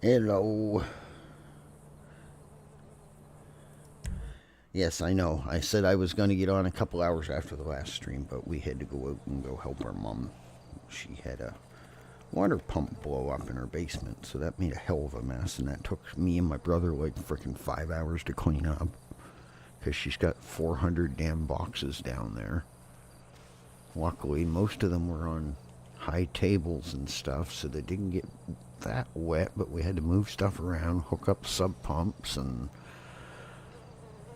Hello. Yes, I know. I said I was going to get on a couple hours after the last stream, but we had to go out and go help our mom. She had a water pump blow up in her basement, so that made a hell of a mess, and that took me and my brother like freaking 5 hours to clean up, because she's got 400 damn boxes down there. Luckily, most of them were on high tables and stuff, so they didn't get that wet, but we had to move stuff around, hook up sub pumps, and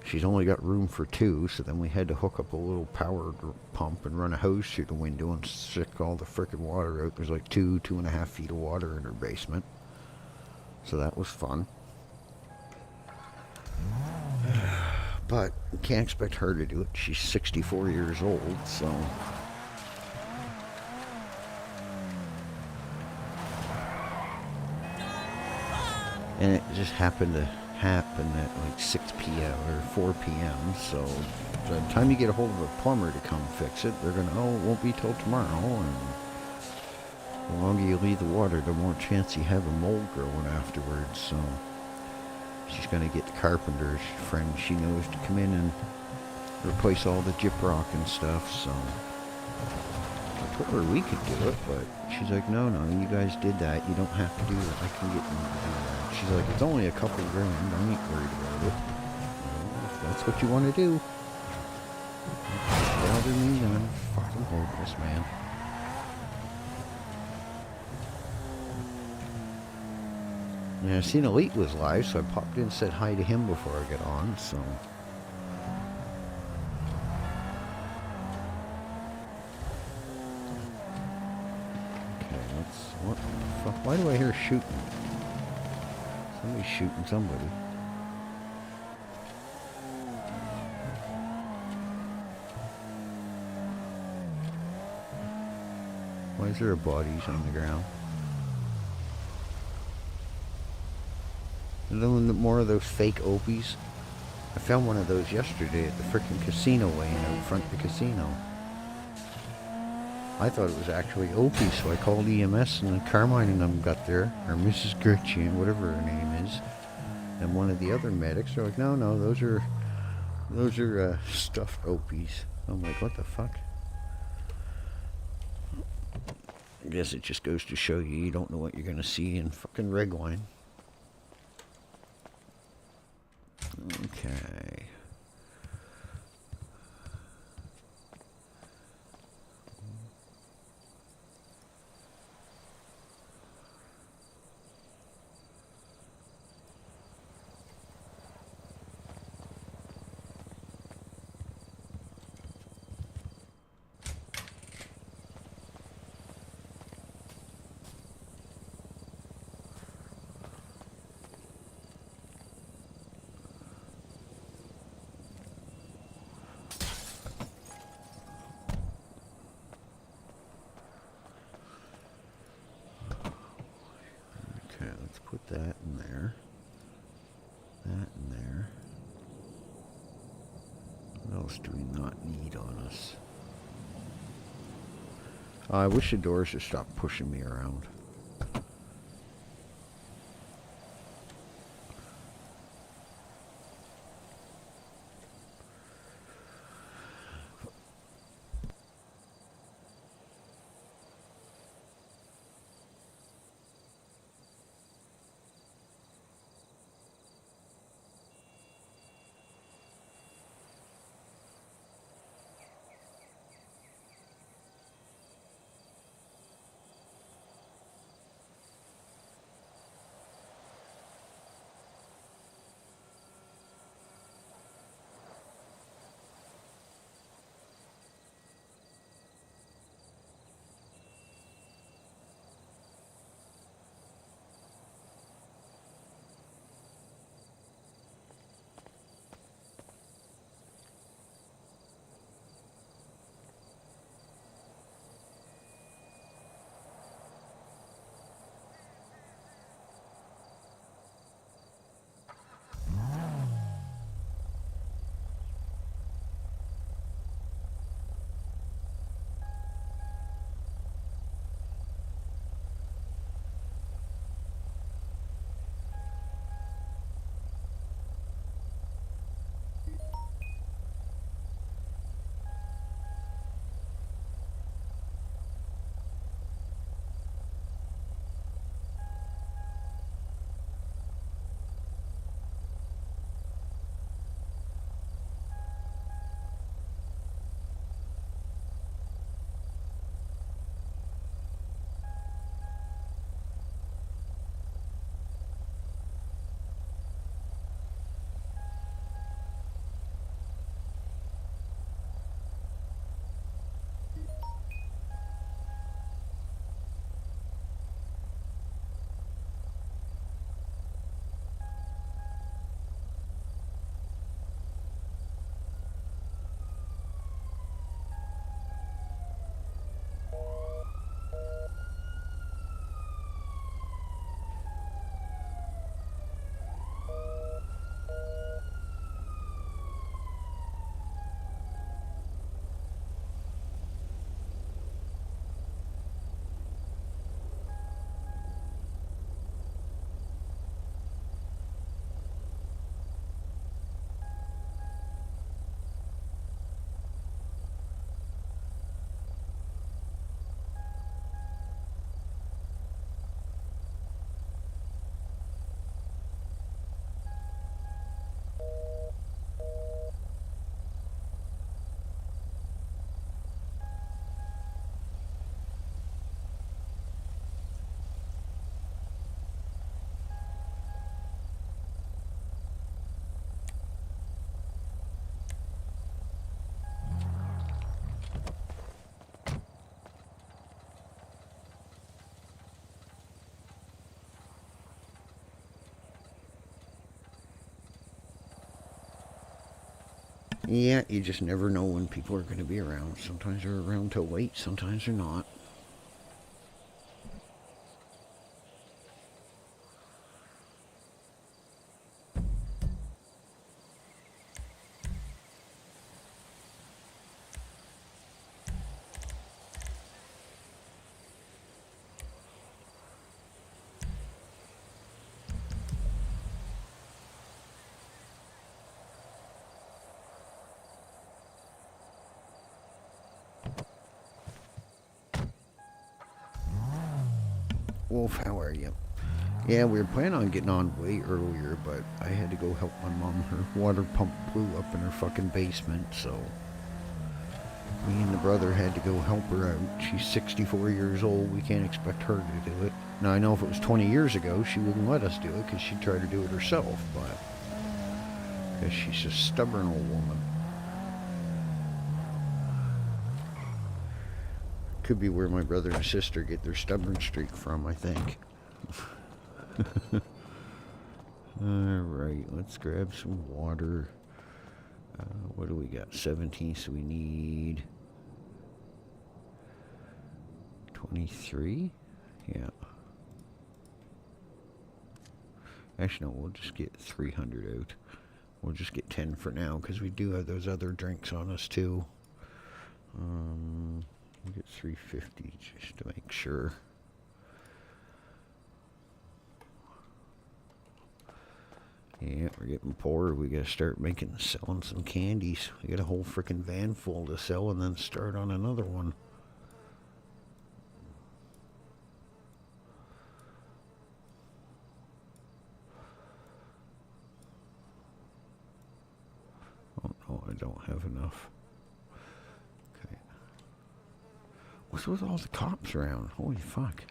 she's only got room for 2, so then we had to hook up a little power pump and run a hose through the window and sick all the frickin' water out. There's like 2.5 feet of water in her basement, so that was fun. But you can't expect her to do it. She's 64 years old, so... And it just happened to happen at like 6 p.m. or 4 p.m. So by the time you get a hold of a plumber to come fix it, they're going to, oh, it won't be till tomorrow. And the longer you leave the water, the more chance you have a mold growing afterwards. So she's going to get the carpenter's friend she knows to come in and replace all the gyprock and stuff. So I told her we could do it, but she's like, no, you guys did that. You don't have to do it. I can get them to do that. She's like, it's only a couple grand. I ain't worried about it. Well, if that's what you want to do. Bother me, then I'm fucking hopeless, man. Yeah, I seen Elite was live, so I popped in and said hi to him before I get on, so... What the fuck? Why do I hear shooting? Somebody's shooting somebody. Why is there bodies on the ground? And then more of those fake Opies. I found one of those yesterday at the frickin' casino lane out front of the casino. I thought it was actually Opie, so I called EMS, and Carmine and them got there, or Mrs. Gertchen, whatever her name is, and one of the other medics. They're like, no, those are stuffed Opies. I'm like, what the fuck? I guess it just goes to show you don't know what you're gonna see in fucking Redline. Okay. Put that in there. That in there. What else do we not need on us? I wish the doors would stop pushing me around. Yeah, you just never know when people are going to be around. Sometimes they're around till late, sometimes they're not. Wolf, how are you? Yeah, we were planning on getting on way earlier, but I had to go help my mom. Her water pump blew up in her fucking basement, so me and the brother had to go help her out. She's 64 years old. We can't expect her to do it. Now, I know if it was 20 years ago, she wouldn't let us do it because she'd try to do it herself, but because she's a stubborn old woman. Could be where my brother and sister get their stubborn streak from, I think. Alright, let's grab some water. What do we got? 17, so we need 23? Yeah. Actually, no, we'll just get 300 out. We'll just get 10 for now, because we do have those other drinks on us, too. We'll get 350 just to make sure. Yeah, we're getting poor. We gotta start selling some candies. We got a whole freaking van full to sell and then start on another one. Oh no, I don't have enough. Okay. What's with all the cops around? Holy fuck.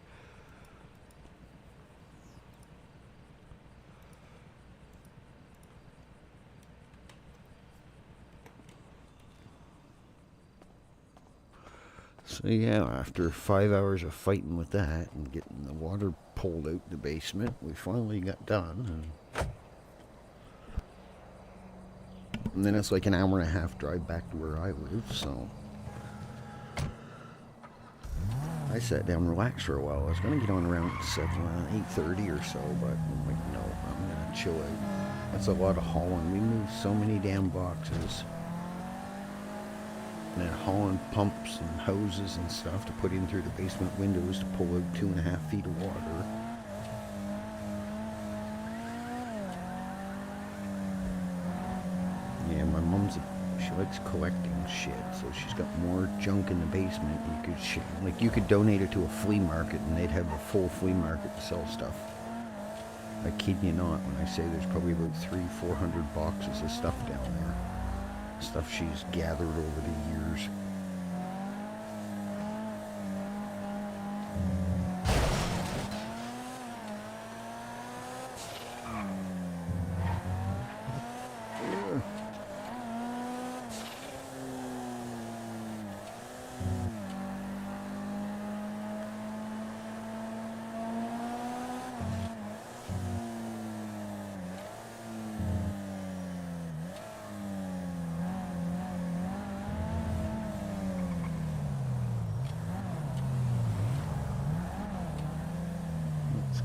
So yeah, after 5 hours of fighting with that and getting the water pulled out the basement, we finally got done. And then it's like an hour and a half drive back to where I live, so I sat down and relaxed for a while. I was going to get on around 8:30 or so, but I'm like, no, I'm going to chill out. That's a lot of hauling. We moved so many damn boxes. And then hauling pumps and hoses and stuff to put in through the basement windows to pull out 2.5 feet of water. Yeah, my mom's she likes collecting shit, so she's got more junk in the basement. You could donate it to a flea market, and they'd have a full flea market to sell stuff. I kid you not when I say there's probably about 300-400 boxes of stuff down there. Stuff she's gathered over the years.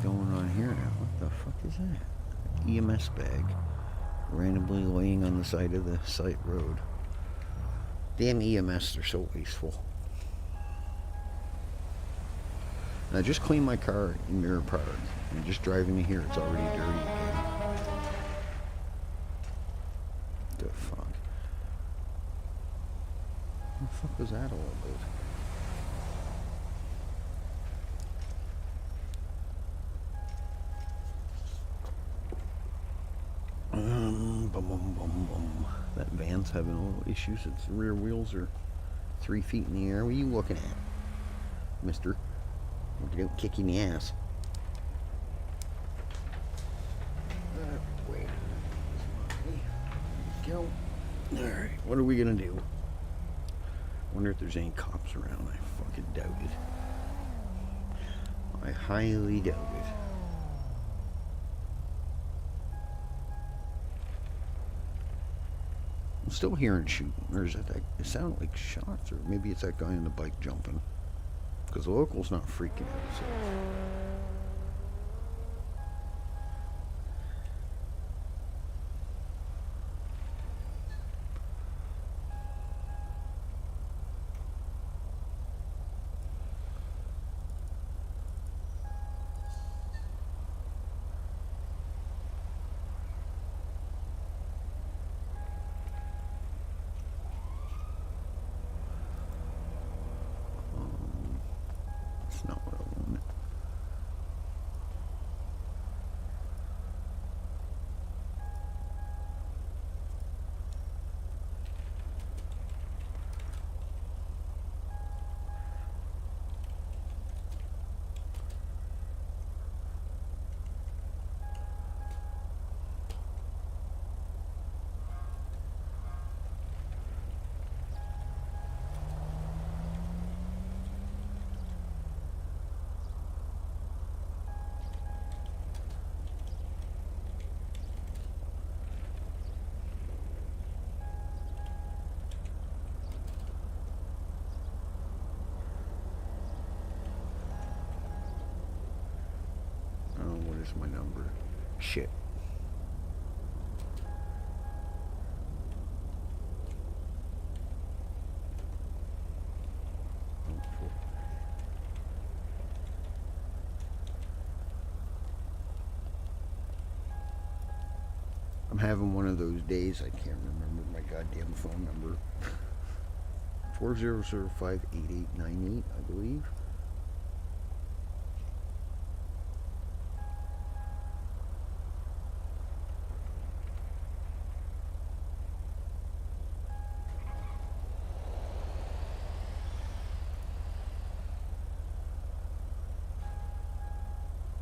Going on here now? What the fuck is that? EMS bag randomly laying on the side of the site road. Damn EMS, they're so wasteful. And I just cleaned my car in Mirror Park. I'm just driving to here, it's already dirty again. The fuck? What the fuck was that all about? That van's having a little issues. Its rear wheels are 3 feet in the air. What are you looking at, mister? Don't kick you in the ass. Wait. There we go. Alright, what are we gonna do? Wonder if there's any cops around. I fucking doubt it. I highly doubt it. still hearing shooting. Or is that it sounded like shots, or maybe it's that guy on the bike jumping. Because the local's not freaking out. So. That's not what I wanted. Oh, what is my number? Shit. I'm having one of those days. I can't remember my goddamn phone number. 40058898, I believe.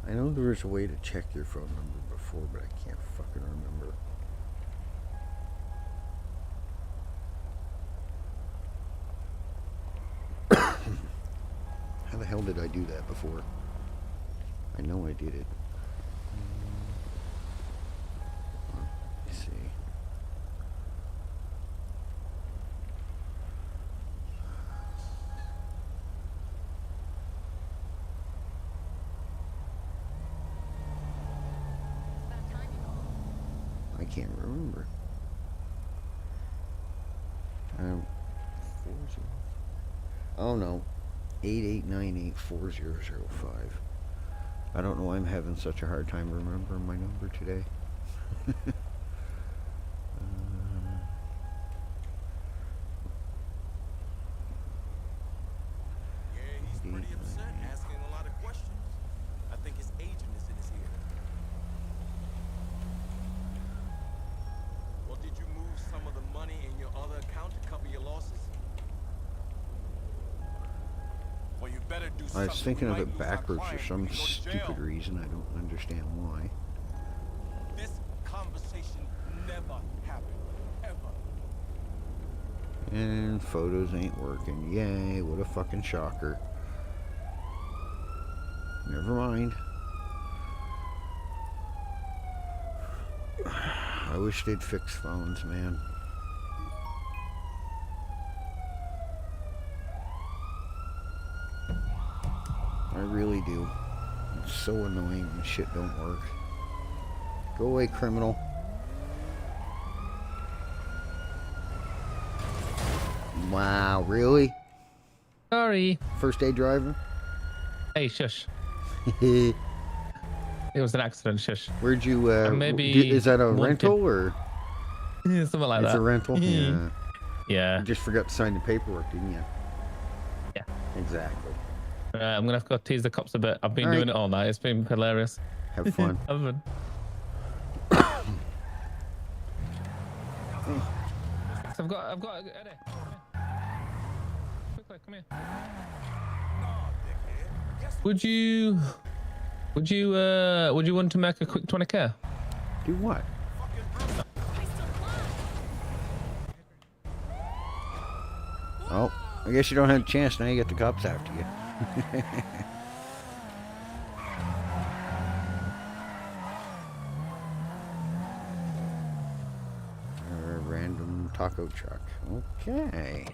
I know there was a way to check your phone number before, but I can't fucking remember. How the hell did I do that before? I know I did it. Let's see. I can't remember. 40. Oh no. 88984005. I don't know why I'm having such a hard time remembering my number today. Yeah, he's pretty upset, asking a lot of questions. I think his agent is in his ear. Well, did you move some of the money in your other account to cover your losses? Well, you better do something. I was thinking of it backwards for some stupid reason. I don't understand why. This conversation never happened, ever. And photos ain't working. Yay, what a fucking shocker. Never mind. I wish they'd fix phones, man. I really do. It's so annoying when shit don't work. Go away, criminal. Wow, really? Sorry. First day driving? Hey, shush. It was an accident, shush. Where'd you, maybe is that a wanted- rental or? Something like It's that. a rental? Yeah. Yeah. You just forgot to sign the paperwork, didn't you? Yeah. Exactly. I'm gonna have to go tease the cops a bit. I've been All right. doing it all night. It's been hilarious. Have fun. Have fun. I've got Eddie. Quickly, come here. Would you want to make a quick 20k? Do what? Oh, I guess you don't have a chance now. You got the cops after you. Random taco truck. Okay.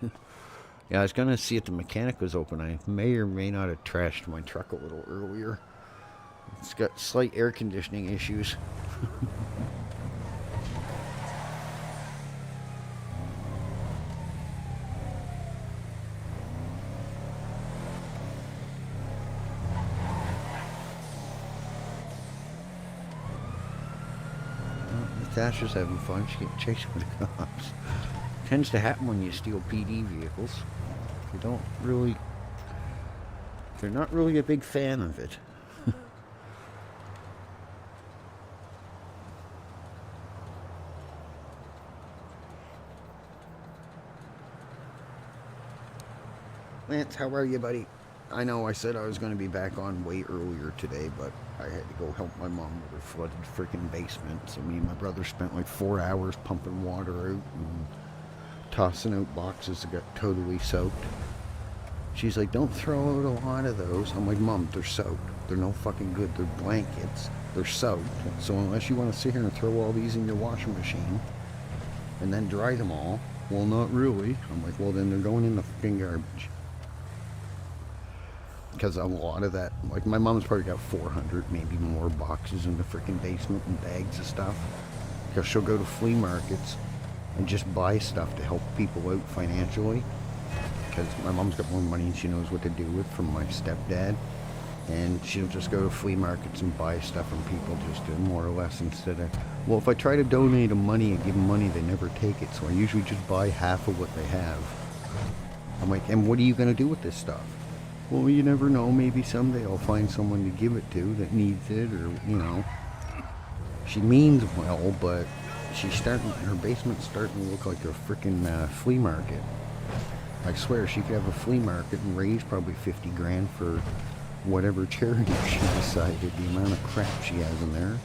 Yeah, I was gonna see if the mechanic was open. I may or may not have trashed my truck a little earlier. It's got slight air conditioning issues. Natasha's having fun. She getting chased by the cops. Tends to happen when you steal PD vehicles. You don't really... They're not really a big fan of it. Lance, how are you, buddy? I know I said I was going to be back on way earlier today, but I had to go help my mom with her flooded freaking basement. So me and my brother spent like 4 hours pumping water out and tossing out boxes that got totally soaked. She's like, don't throw out a lot of those. I'm like, Mom, they're soaked. They're no fucking good. They're blankets. They're soaked. So unless you want to sit here and throw all these in your washing machine and then dry them all, well, not really. I'm like, well, then they're going in the fucking garbage. Because a lot of that, like my mom's probably got 400, maybe more boxes in the freaking basement and bags of stuff. Because she'll go to flea markets and just buy stuff to help people out financially. Because my mom's got more money and she knows what to do with from my stepdad. And she'll just go to flea markets and buy stuff from people just to more or less instead of, well, if I try to donate them money and give them money, they never take it. So I usually just buy half of what they have. I'm like, and what are you going to do with this stuff? Well, you never know. Maybe someday I'll find someone to give it to that needs it, or, you know. She means well, but her basement's starting to look like a freaking flea market. I swear, she could have a flea market and raise probably 50 grand for whatever charity she decided, the amount of crap she has in there.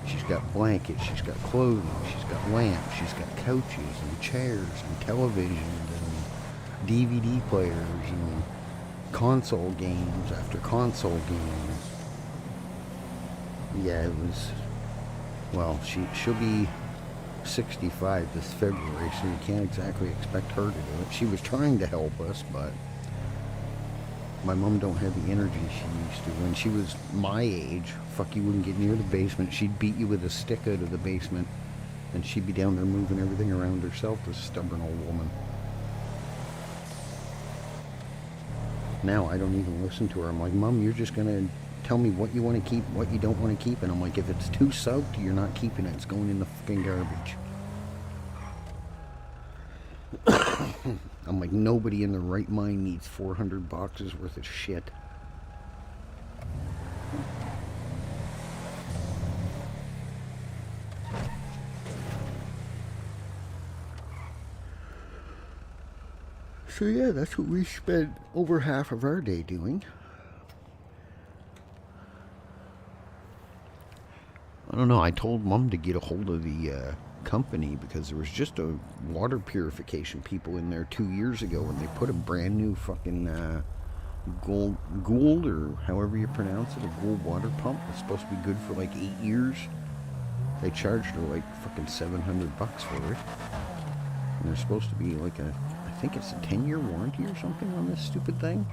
She's got blankets, she's got clothing, she's got lamps, she's got couches and chairs and televisions and DVD players and console games after console games. Yeah, it was, well, she'll be 65 this February, so you can't exactly expect her to do it. She was trying to help us, but my mom don't have the energy she used to. When she was my age, fuck, you wouldn't get near the basement. She'd beat you with a stick out of the basement, and she'd be down there moving everything around herself, this stubborn old woman. Now I don't even listen to her. I'm like, Mom, you're just gonna tell me what you want to keep, what you don't want to keep, and I'm like, if it's too soaked, you're not keeping it. It's going in the fucking garbage. I'm like, nobody in their right mind needs 400 boxes worth of shit. So yeah, that's what we spent over half of our day doing. I don't know, I told Mom to get a hold of the company because there was just a water purification people in there 2 years ago and they put a brand new fucking Gould, or however you pronounce it, a Gould water pump. It's supposed to be good for like 8 years. They charged her like fucking $700 for it. And there's supposed to be like I think it's a 10-year warranty or something on this stupid thing.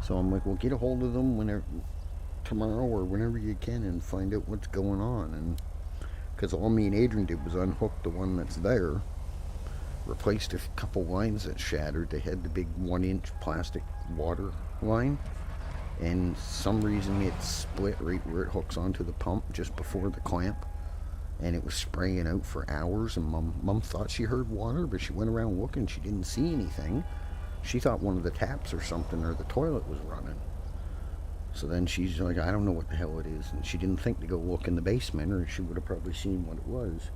So I'm like, well, get a hold of them whenever, tomorrow or whenever you can, and find out what's going on. And because all me and Adrian did was unhook the one that's there, replaced a couple lines that shattered. They had the big 1-inch plastic water line, and some reason it split right where it hooks onto the pump just before the clamp, and it was spraying out for hours. And Mom thought she heard water, but she went around looking, she didn't see anything. She thought one of the taps or something, or the toilet was running. So then she's like, I don't know what the hell it is. And she didn't think to go look in the basement, or she would have probably seen what it was.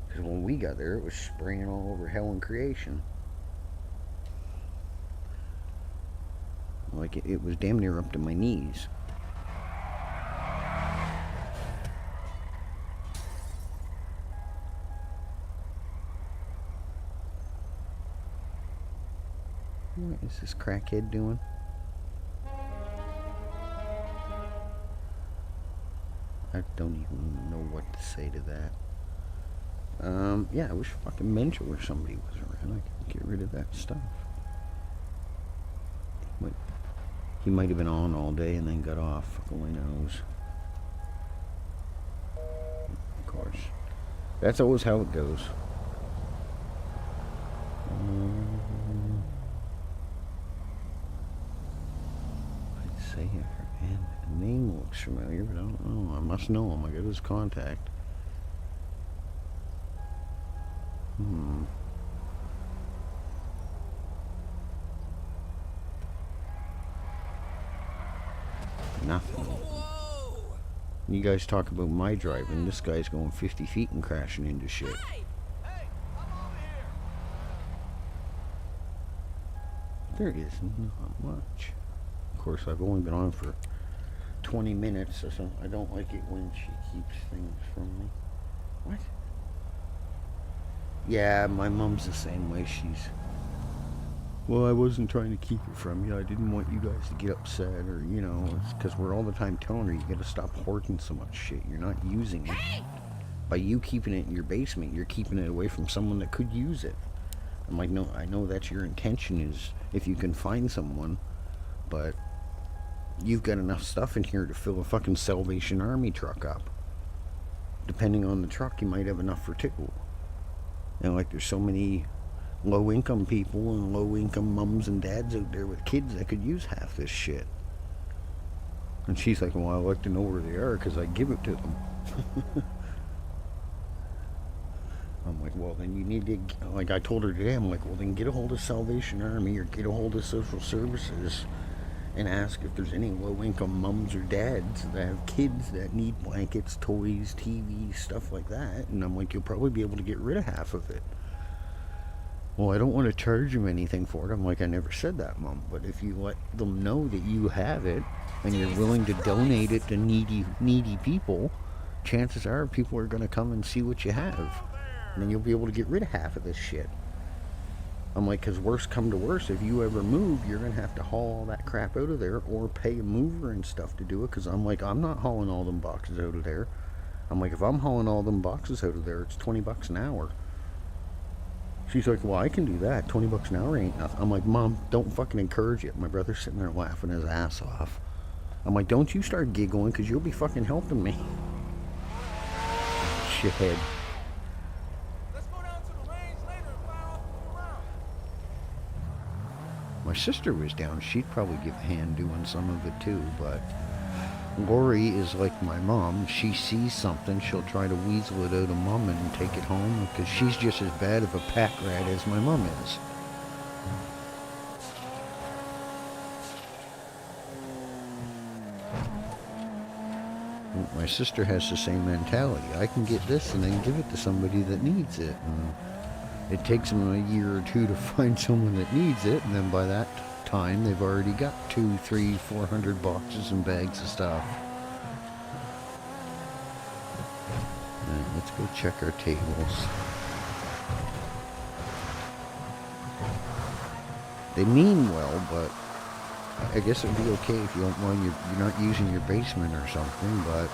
Because when we got there, it was spraying all over hell and creation. Like, it was damn near up to my knees. What is this crackhead doing? I don't even know what to say to that. Yeah, I wish fucking Mentor or somebody was around. I could get rid of that stuff. But he might have been on all day and then got off. Fuck only knows. Of course. That's always how it goes. I'd say her name looks familiar, but I don't know. I must know him. I got his contact. Nothing. You guys talk about my driving. This guy's going 50 feet and crashing into shit. There is not much. Of course, I've only been on for 20 minutes, so I don't like it when she keeps things from me. What? Yeah, my mom's the same way. Well, I wasn't trying to keep it from you. I didn't want you guys to get upset, or, you know, it's because we're all the time telling her you gotta stop hoarding so much shit. You're not using it. By you keeping it in your basement, you're keeping it away from someone that could use it. I'm like, no, I know that's your intention, is if you can find someone, but you've got enough stuff in here to fill a fucking Salvation Army truck up. Depending on the truck, you might have enough for two. And like, there's so many low-income people and low-income mums and dads out there with kids that could use half this shit. And she's like, well, I'd like to know where they are because I give it to them. I'm like, well, then you need to, like I told her today, I'm like, well, then get a hold of Salvation Army or get a hold of social services and ask if there's any low-income mums or dads that have kids that need blankets, toys, TVs, stuff like that. And I'm like, you'll probably be able to get rid of half of it. Well, I don't want to charge them anything for it. I'm like, I never said that, Mom. But if you let them know that you have it and you're willing to donate it to needy people, chances are people are going to come and see what you have. And then you'll be able to get rid of half of this shit. I'm like, because worst come to worst, if you ever move, you're going to have to haul all that crap out of there or pay a mover and stuff to do it. Because I'm like, I'm not hauling all them boxes out of there. I'm like, if I'm hauling all them boxes out of there, it's $20 an hour. She's like, well, I can do that. $20 an hour ain't nothing. I'm like, Mom, don't fucking encourage it. My brother's sitting there laughing his ass off. I'm like, don't you start giggling, because you'll be fucking helping me. Shithead. Let's go down to the range later and fire off a round. My sister was down. She'd probably give a hand doing some of it too, but Lori is like my mom. She sees something, she'll try to weasel it out of Mom and take it home, because she's just as bad of a pack rat as my mom is. My sister has the same mentality. I can get this and then give it to somebody that needs it. And it takes them a year or two to find someone that needs it, and then by that time they've already got 200, 300, 400 boxes and bags of stuff. Right, let's go check our tables. They mean well, but I guess it'd be okay if you don't mind you're not using your basement or something, but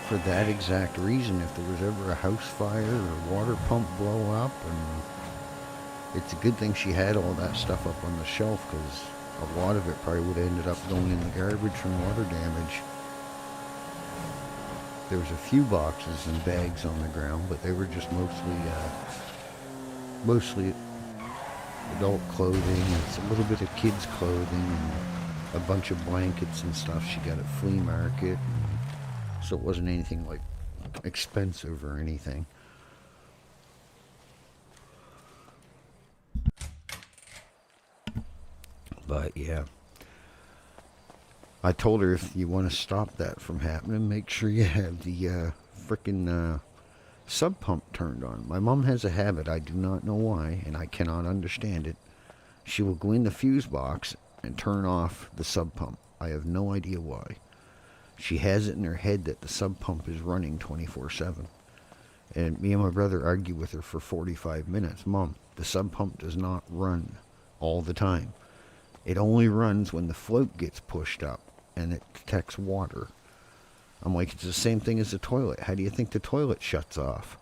for that exact reason, if there was ever a house fire or a water pump blow up, and it's a good thing she had all that stuff up on the shelf, because a lot of it probably would have ended up going in the garbage from water damage. There was a few boxes and bags on the ground, but they were just mostly adult clothing, and it's a little bit of kids' clothing, and a bunch of blankets and stuff she got at flea market. So it wasn't anything like expensive or anything. But yeah, I told her, if you want to stop that from happening, make sure you have the frickin' sub pump turned on. My mom has a habit, I do not know why, and I cannot understand it. She will go in the fuse box and turn off the sub pump. I have no idea why. She has it in her head that the sub pump is running 24/7. And me and my brother argue with her for 45 minutes. Mom, the sub pump does not run all the time. It only runs when the float gets pushed up and it detects water. I'm like, it's the same thing as the toilet. How do you think the toilet shuts off?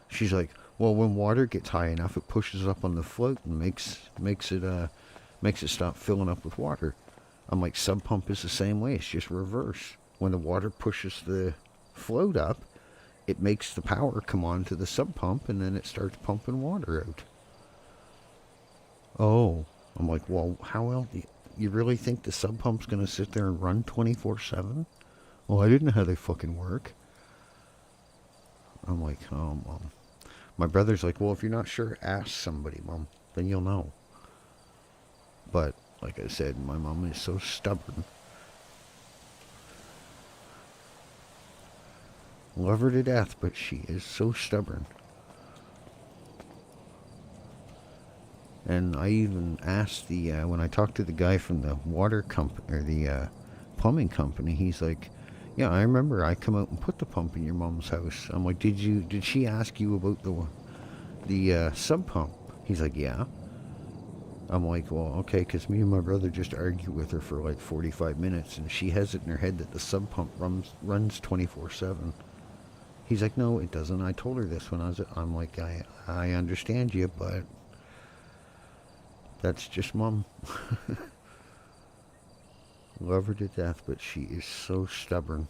She's like, well, when water gets high enough, it pushes up on the float and makes it stop filling up with water. I'm like, sub pump is the same way. It's just reverse. When the water pushes the float up, it makes the power come on to the sub pump, and then it starts pumping water out. Oh, I'm like, well, how else? You really think the sub pump's gonna sit there and run 24/7? Well, I didn't know how they fucking work. I'm like, oh, Mom. My brother's like, well, if you're not sure, ask somebody, Mom. Then you'll know. But, like I said, my mom is so stubborn. Love her to death, but she is so stubborn. And I even asked when I talked to the guy from the water company, or the plumbing company, he's like, yeah, I remember I come out and put the pump in your mom's house. I'm like, did she ask you about the sub pump? He's like, yeah. I'm like, well, okay, because me and my brother just argued with her for like 45 minutes, and she has it in her head that the sub pump runs 24/7. He's like, no, it doesn't. I told her this when I'm like, I understand you, but that's just Mom. Love her to death, but she is so stubborn.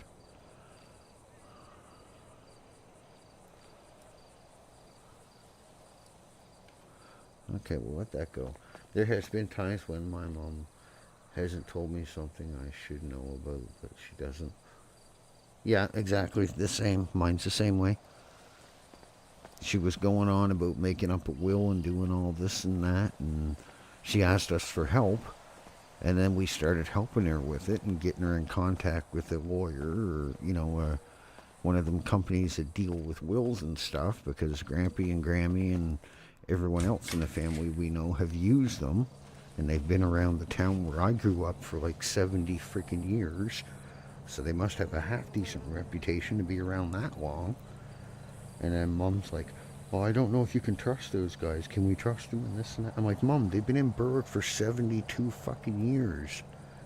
Okay, we'll let that go. There has been times when my mom hasn't told me something I should know about, but she doesn't. Yeah, exactly the same. Mine's the same way. She was going on about making up a will and doing all this and that, and she asked us for help, and then we started helping her with it and getting her in contact with a lawyer, or, one of them companies that deal with wills and stuff, because Grampy and Grammy and everyone else in the family we know have used them, and they've been around the town where I grew up for like 70 freaking years, so they must have a half-decent reputation to be around that long. And then Mom's like, well, I don't know if you can trust those guys. Can we trust them and this and that? I'm like, Mom, they've been in Berwick for 72 fucking years.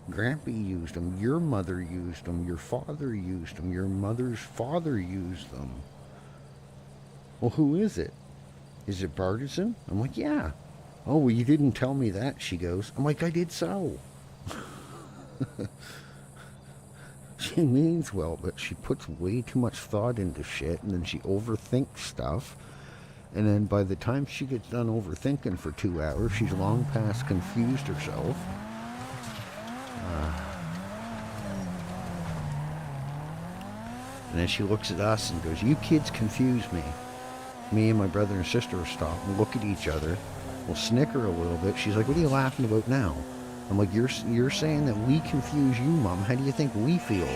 Grampy used them. Your mother used them. Your father used them. Your mother's father used them. Well, who is it? Is it Bartizan? I'm like, yeah. Oh, well, you didn't tell me that, she goes. I'm like, I did so. She means well, but she puts way too much thought into shit, and then she overthinks stuff. And then by the time she gets done overthinking for 2 hours, she's long past confused herself. And then she looks at us and goes, you kids confuse me. Me and my brother and sister will stop and look at each other. We'll snicker a little bit. She's like, what are you laughing about now? I'm like, you're saying that we confuse you, Mom. How do you think we feel?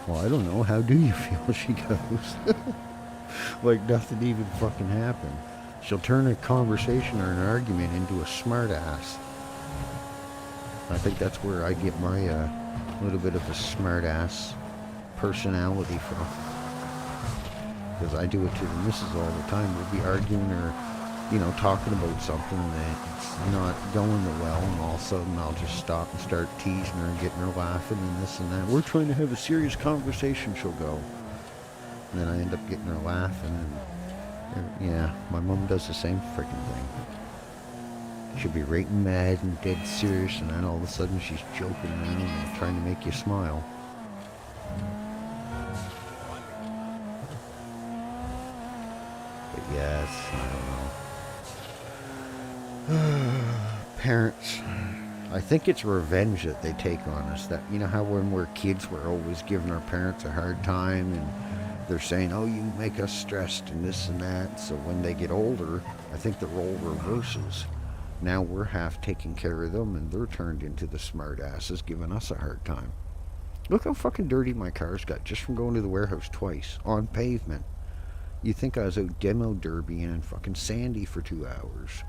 Well, I don't know. How do you feel? She goes. Like nothing even fucking happened. She'll turn a conversation or an argument into a smart ass. I think that's where I get my little bit of a smart ass personality from. Because I do it to the missus all the time. We'll be arguing or, talking about something that's not going well, and all of a sudden I'll just stop and start teasing her and getting her laughing and this and that. We're trying to have a serious conversation, she'll go. And then I end up getting her laughing, and yeah, my mom does the same freaking thing. She'll be right mad and dead serious, and then all of a sudden she's joking around and trying to make you smile. But yes, I don't know. Parents. I think it's revenge that they take on us. That, how when we're kids we're always giving our parents a hard time, and they're saying, oh, you make us stressed and this and that. So when they get older, I think the role reverses. Now we're half taking care of them, and they're turned into the smart asses giving us a hard time. Look how fucking dirty my car's got just from going to the warehouse twice on pavement. You think I was out demo derbying in fucking Sandy for 2 hours.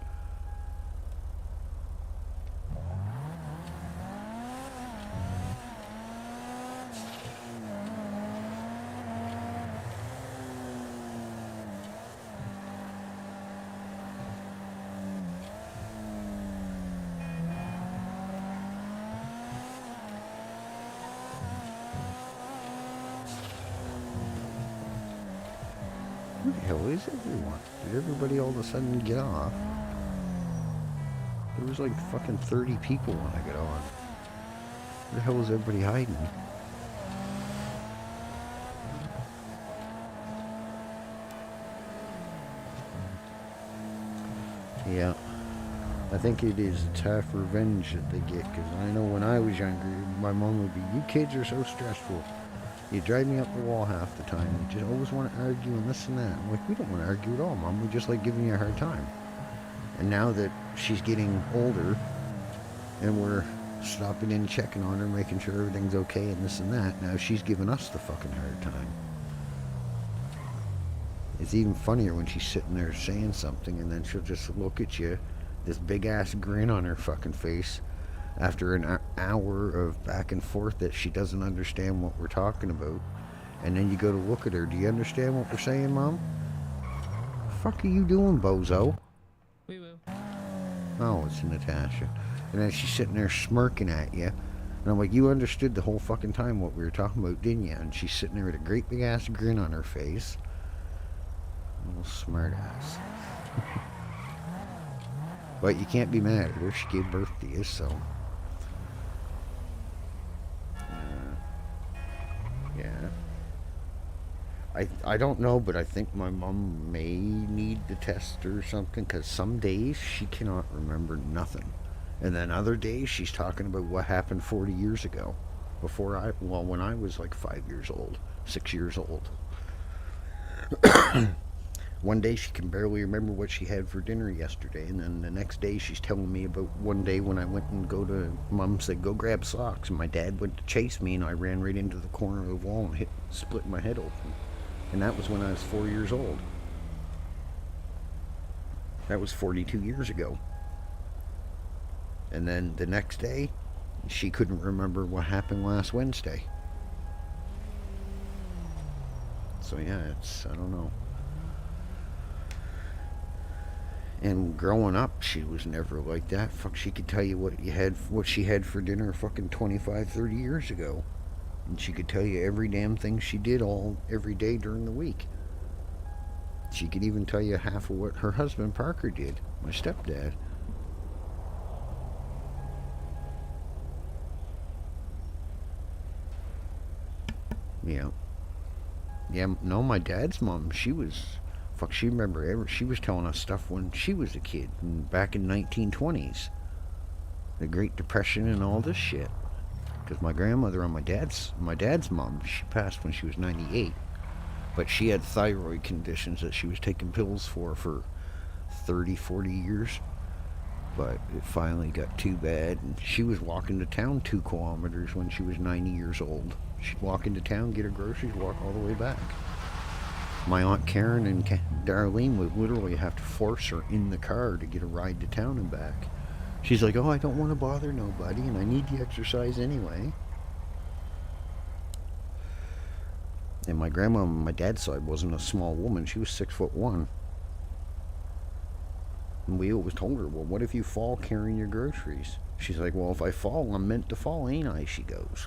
Where the hell is everyone? Did everybody all of a sudden get off? There was like fucking 30 people when I got on. Where the hell is everybody hiding? Yeah. I think it is. It's half revenge that they get, because I know when I was younger, my mom would be, you kids are so stressful. You drive me up the wall half the time. You just always want to argue and this and that. I'm like, we don't want to argue at all, Mom. We just like giving you a hard time. And now that she's getting older, and we're stopping in, checking on her, making sure everything's okay and this and that, now she's giving us the fucking hard time. It's even funnier when she's sitting there saying something, and then she'll just look at you, this big ass grin on her fucking face, after an hour of back and forth that she doesn't understand what we're talking about. And then you go to look at her. Do you understand what we're saying, Mom? The fuck are you doing, bozo? We will. Oh, it's Natasha. And then she's sitting there smirking at you. And I'm like, you understood the whole fucking time what we were talking about, didn't you? And she's sitting there with a great big ass grin on her face. Little smart ass. But you can't be mad at her. She gave birth to you, so... Yeah. I don't know, but I think my mom may need the test or something, because some days she cannot remember nothing. And then other days she's talking about what happened 40 years ago. When I was like 5 years old, 6 years old. One day she can barely remember what she had for dinner yesterday, and then the next day she's telling me about one day when I went and Mom said, go grab socks, and my dad went to chase me, and I ran right into the corner of the wall and split my head open. And that was when I was 4 years old. That was 42 years ago. And then the next day, she couldn't remember what happened last Wednesday. So yeah, I don't know. And growing up, she was never like that. Fuck, she could tell you what she had for dinner fucking 25, 30 years ago. And she could tell you every damn thing she did every day during the week. She could even tell you half of what her husband Parker did, my stepdad. Yeah. Yeah, no, my dad's mom, she was... Fuck, she was telling us stuff when she was a kid, back in 1920s. The Great Depression and all this shit. Because my grandmother on my dad's mom, she passed when she was 98. But she had thyroid conditions that she was taking pills for 30, 40 years. But it finally got too bad, and she was walking to town 2 kilometers when she was 90 years old. She'd walk into town, get her groceries, walk all the way back. My Aunt Karen and Darlene would literally have to force her in the car to get a ride to town and back. She's like, oh, I don't want to bother nobody, and I need the exercise anyway. And my grandma on my dad's side wasn't a small woman. She was 6'1". And we always told her, well, what if you fall carrying your groceries? She's like, well, if I fall, I'm meant to fall, ain't I? She goes.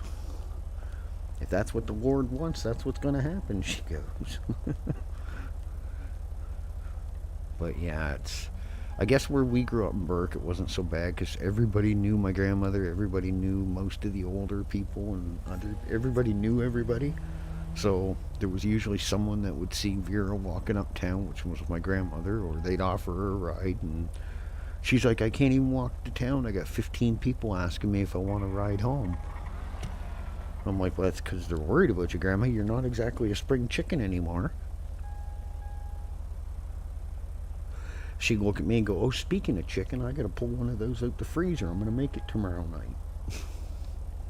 If that's what the Lord wants, that's what's going to happen, she goes. But yeah, I guess where we grew up in Burke, it wasn't so bad, because everybody knew my grandmother, everybody knew most of the older people, and everybody knew everybody. So there was usually someone that would see Vera walking uptown, which was my grandmother, or they'd offer her a ride, and she's like, I can't even walk to town. I got 15 people asking me if I want to ride home. I'm like, well, that's because they're worried about you, Grandma. You're not exactly a spring chicken anymore. She'd look at me and go, oh, speaking of chicken, I got to pull one of those out the freezer. I'm going to make it tomorrow night.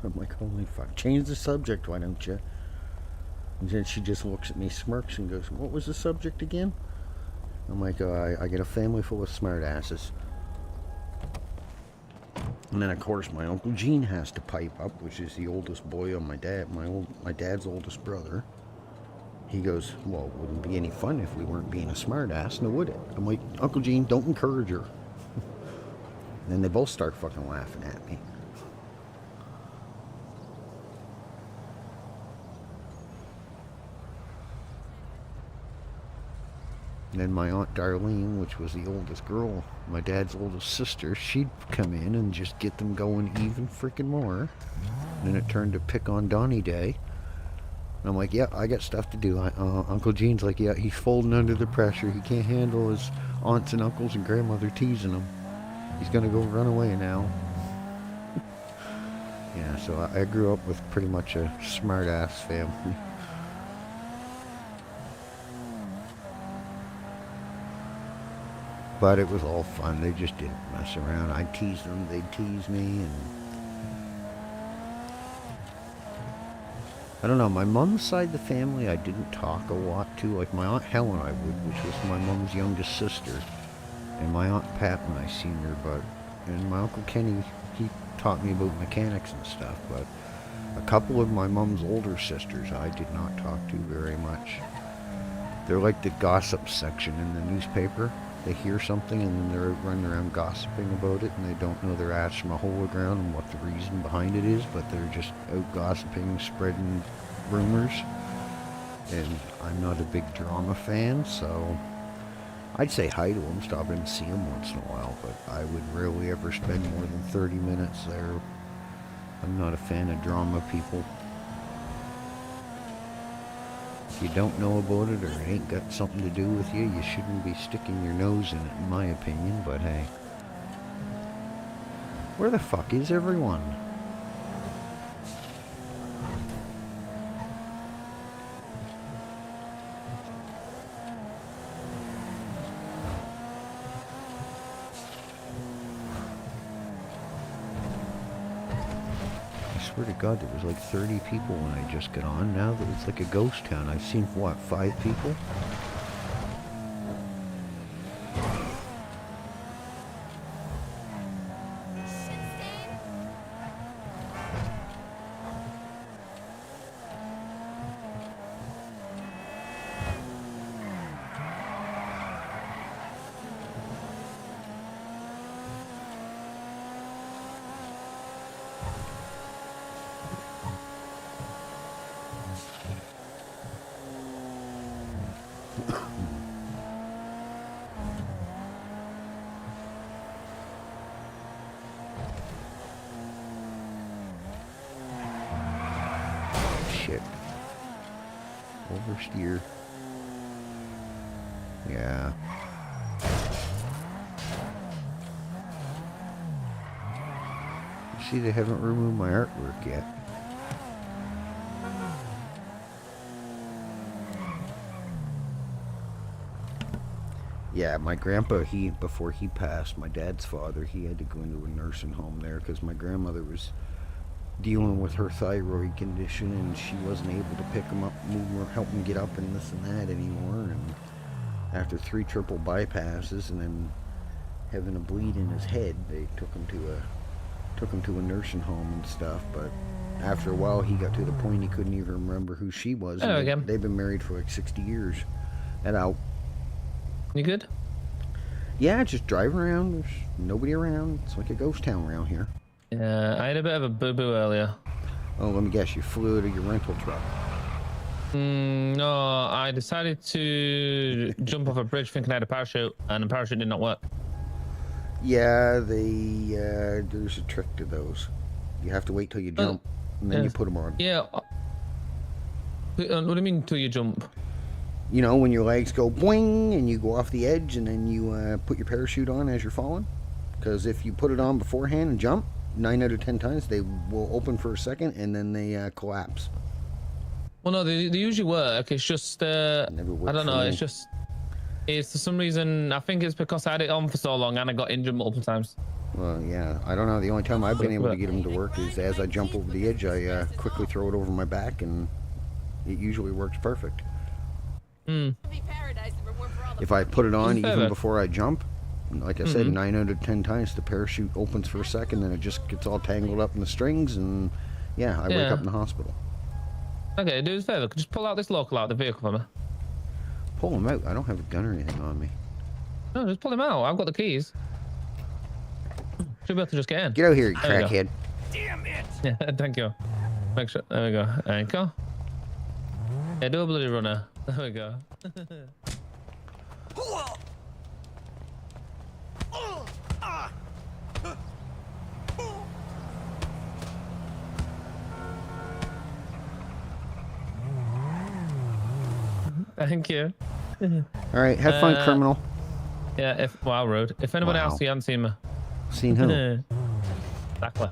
I'm like, holy fuck. Change the subject, why don't you? And then she just looks at me, smirks, and goes, what was the subject again? I'm like, oh, I get a family full of smart asses. And then, of course, my Uncle Gene has to pipe up, which is the oldest boy on my dad's oldest brother. He goes, well, it wouldn't be any fun if we weren't being a smart ass, now would it? I'm like, Uncle Gene, don't encourage her. And then they both start fucking laughing at me. And then my Aunt Darlene, which was the oldest girl, my dad's oldest sister, she'd come in and just get them going even freaking more. And then it turned to pick on Donnie Day. And I'm like, yeah, I got stuff to do. Uncle Gene's like, yeah, he's folding under the pressure. He can't handle his aunts and uncles and grandmother teasing him. He's going to go run away now. Yeah, so I grew up with pretty much a smart-ass family. But it was all fun. They just didn't mess around. I'd tease them, they'd tease me, and I don't know, my mom's side of the family I didn't talk a lot to. Like my Aunt Helen I would, which was my mom's youngest sister, and my Aunt Pat when I seen her, and my Uncle Kenny, he taught me about mechanics and stuff, but a couple of my mom's older sisters I did not talk to very much. They're like the gossip section in the newspaper. They hear something and then they're running around gossiping about it, and they don't know their ass from a hole of ground and what the reason behind it is, but they're just out gossiping, spreading rumors. And I'm not a big drama fan, so I'd say hi to them, stop in and see them once in a while, but I would rarely ever spend more than 30 minutes there. I'm not a fan of drama people. If you don't know about it or it ain't got something to do with you, you shouldn't be sticking your nose in it, in my opinion, but hey. Where the fuck is everyone? I swear to God, there was like 30 people when I just got on. Now that it's like a ghost town. I've seen, what, 5 people? Shit. Oversteer. Yeah. You see, they haven't removed my artwork yet. Yeah, my grandpa, before he passed, my dad's father, he had to go into a nursing home there because my grandmother was dealing with her thyroid condition, and she wasn't able to pick him up, move him, or help him get up and this and that anymore. And after 3 triple bypasses and then having a bleed in his head, they took him to a nursing home and stuff. But after a while, he got to the point he couldn't even remember who she was. Hello And again. they've been married for like 60 years. And out. You good? Yeah, just driving around. There's nobody around. It's like a ghost town around here. Yeah, I had a bit of a boo-boo earlier. Oh, let me guess, you flew out of your rental truck. No, I decided to jump off a bridge thinking I had a parachute, and the parachute did not work. Yeah, there's a trick to those. You have to wait till you jump, and then you put them on. Yeah. What do you mean till you jump? You know, when your legs go boing, and you go off the edge, and then you put your parachute on as you're falling. Because if you put it on beforehand and jump, 9 out of 10 times they will open for a second, and then they collapse. Well, no, they usually work. It's just, I Never worked don't for know. me. It's just, it's for some reason, I think it's because I had it on for so long and I got injured multiple times. Well, yeah, I don't know. The only time I've been able to get them to work is as I jump over the edge, I quickly throw it over my back, and it usually works perfect. If I put it on even before I jump, like I said, 9 out of 10 times the parachute opens for a second, then it just gets all tangled up in the strings, and yeah, I wake up in the hospital. Okay, do us a favor. Could you just pull out this local out of the vehicle for me? Pull him out. I don't have a gun or anything on me. No, just pull him out. I've got the keys. Should be able to just get in. Get out here, you There we go. crackhead. Damn it! Yeah, thank you. Make sure. There we go. Anchor. Yeah, do a bloody runner. There we go. Thank you. All right, have fun, criminal. Yeah, wow, road. If anybody Wow. else you haven't seen me. Seen who? Exactly.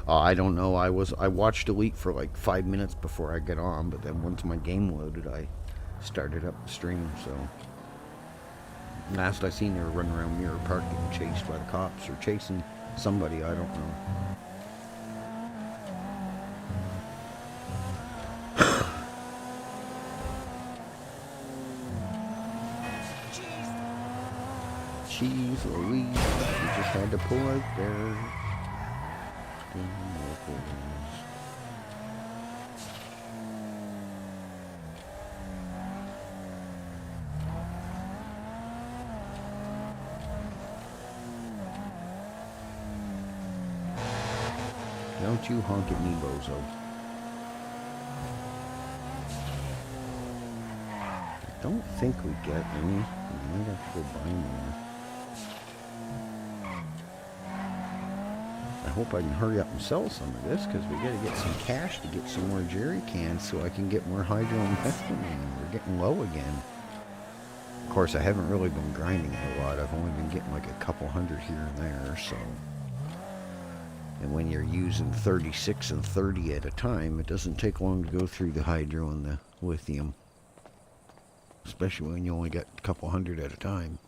I don't know. I watched Delete for like 5 minutes before I get on, but then once my game loaded, I started up the stream. So last I seen, they were running around Mirror Park getting chased by the cops or chasing somebody. I don't know. Jeez Louise, you just had to pull out there. Don't you honk at me, bozo. I don't think we get any. We might have to go buy more. I hope I can hurry up and sell some of this, because we got to get some cash to get some more jerry cans so I can get more hydromethamphetamine. We're getting low again. Of course, I haven't really been grinding a lot. I've only been getting like a couple hundred here and there, so. And when you're using 36 and 30 at a time, it doesn't take long to go through the hydro and the lithium. Especially when you only got a couple hundred at a time.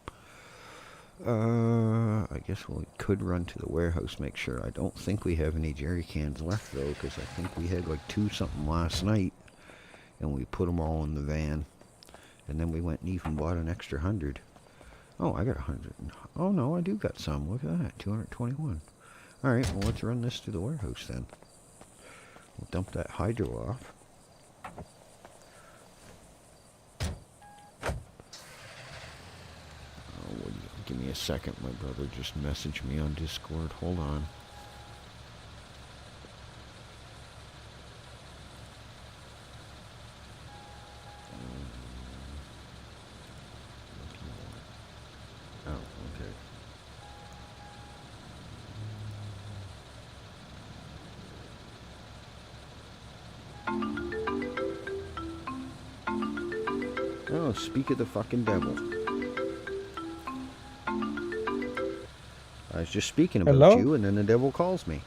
I guess we could run to the warehouse, make sure. I don't think we have any jerry cans left, though, because I think we had like 2 something last night, and we put them all in the van. And then we went and even bought an extra 100. Oh, I got 100. Oh, no, I do got some. Look at that, 221. All right, well, let's run this to the warehouse then. We'll dump that hydro off. Give me a second. My brother just messaged me on Discord. Hold on. Oh, okay. Oh, speak of the fucking devil. I was just speaking about you, and then the devil calls me.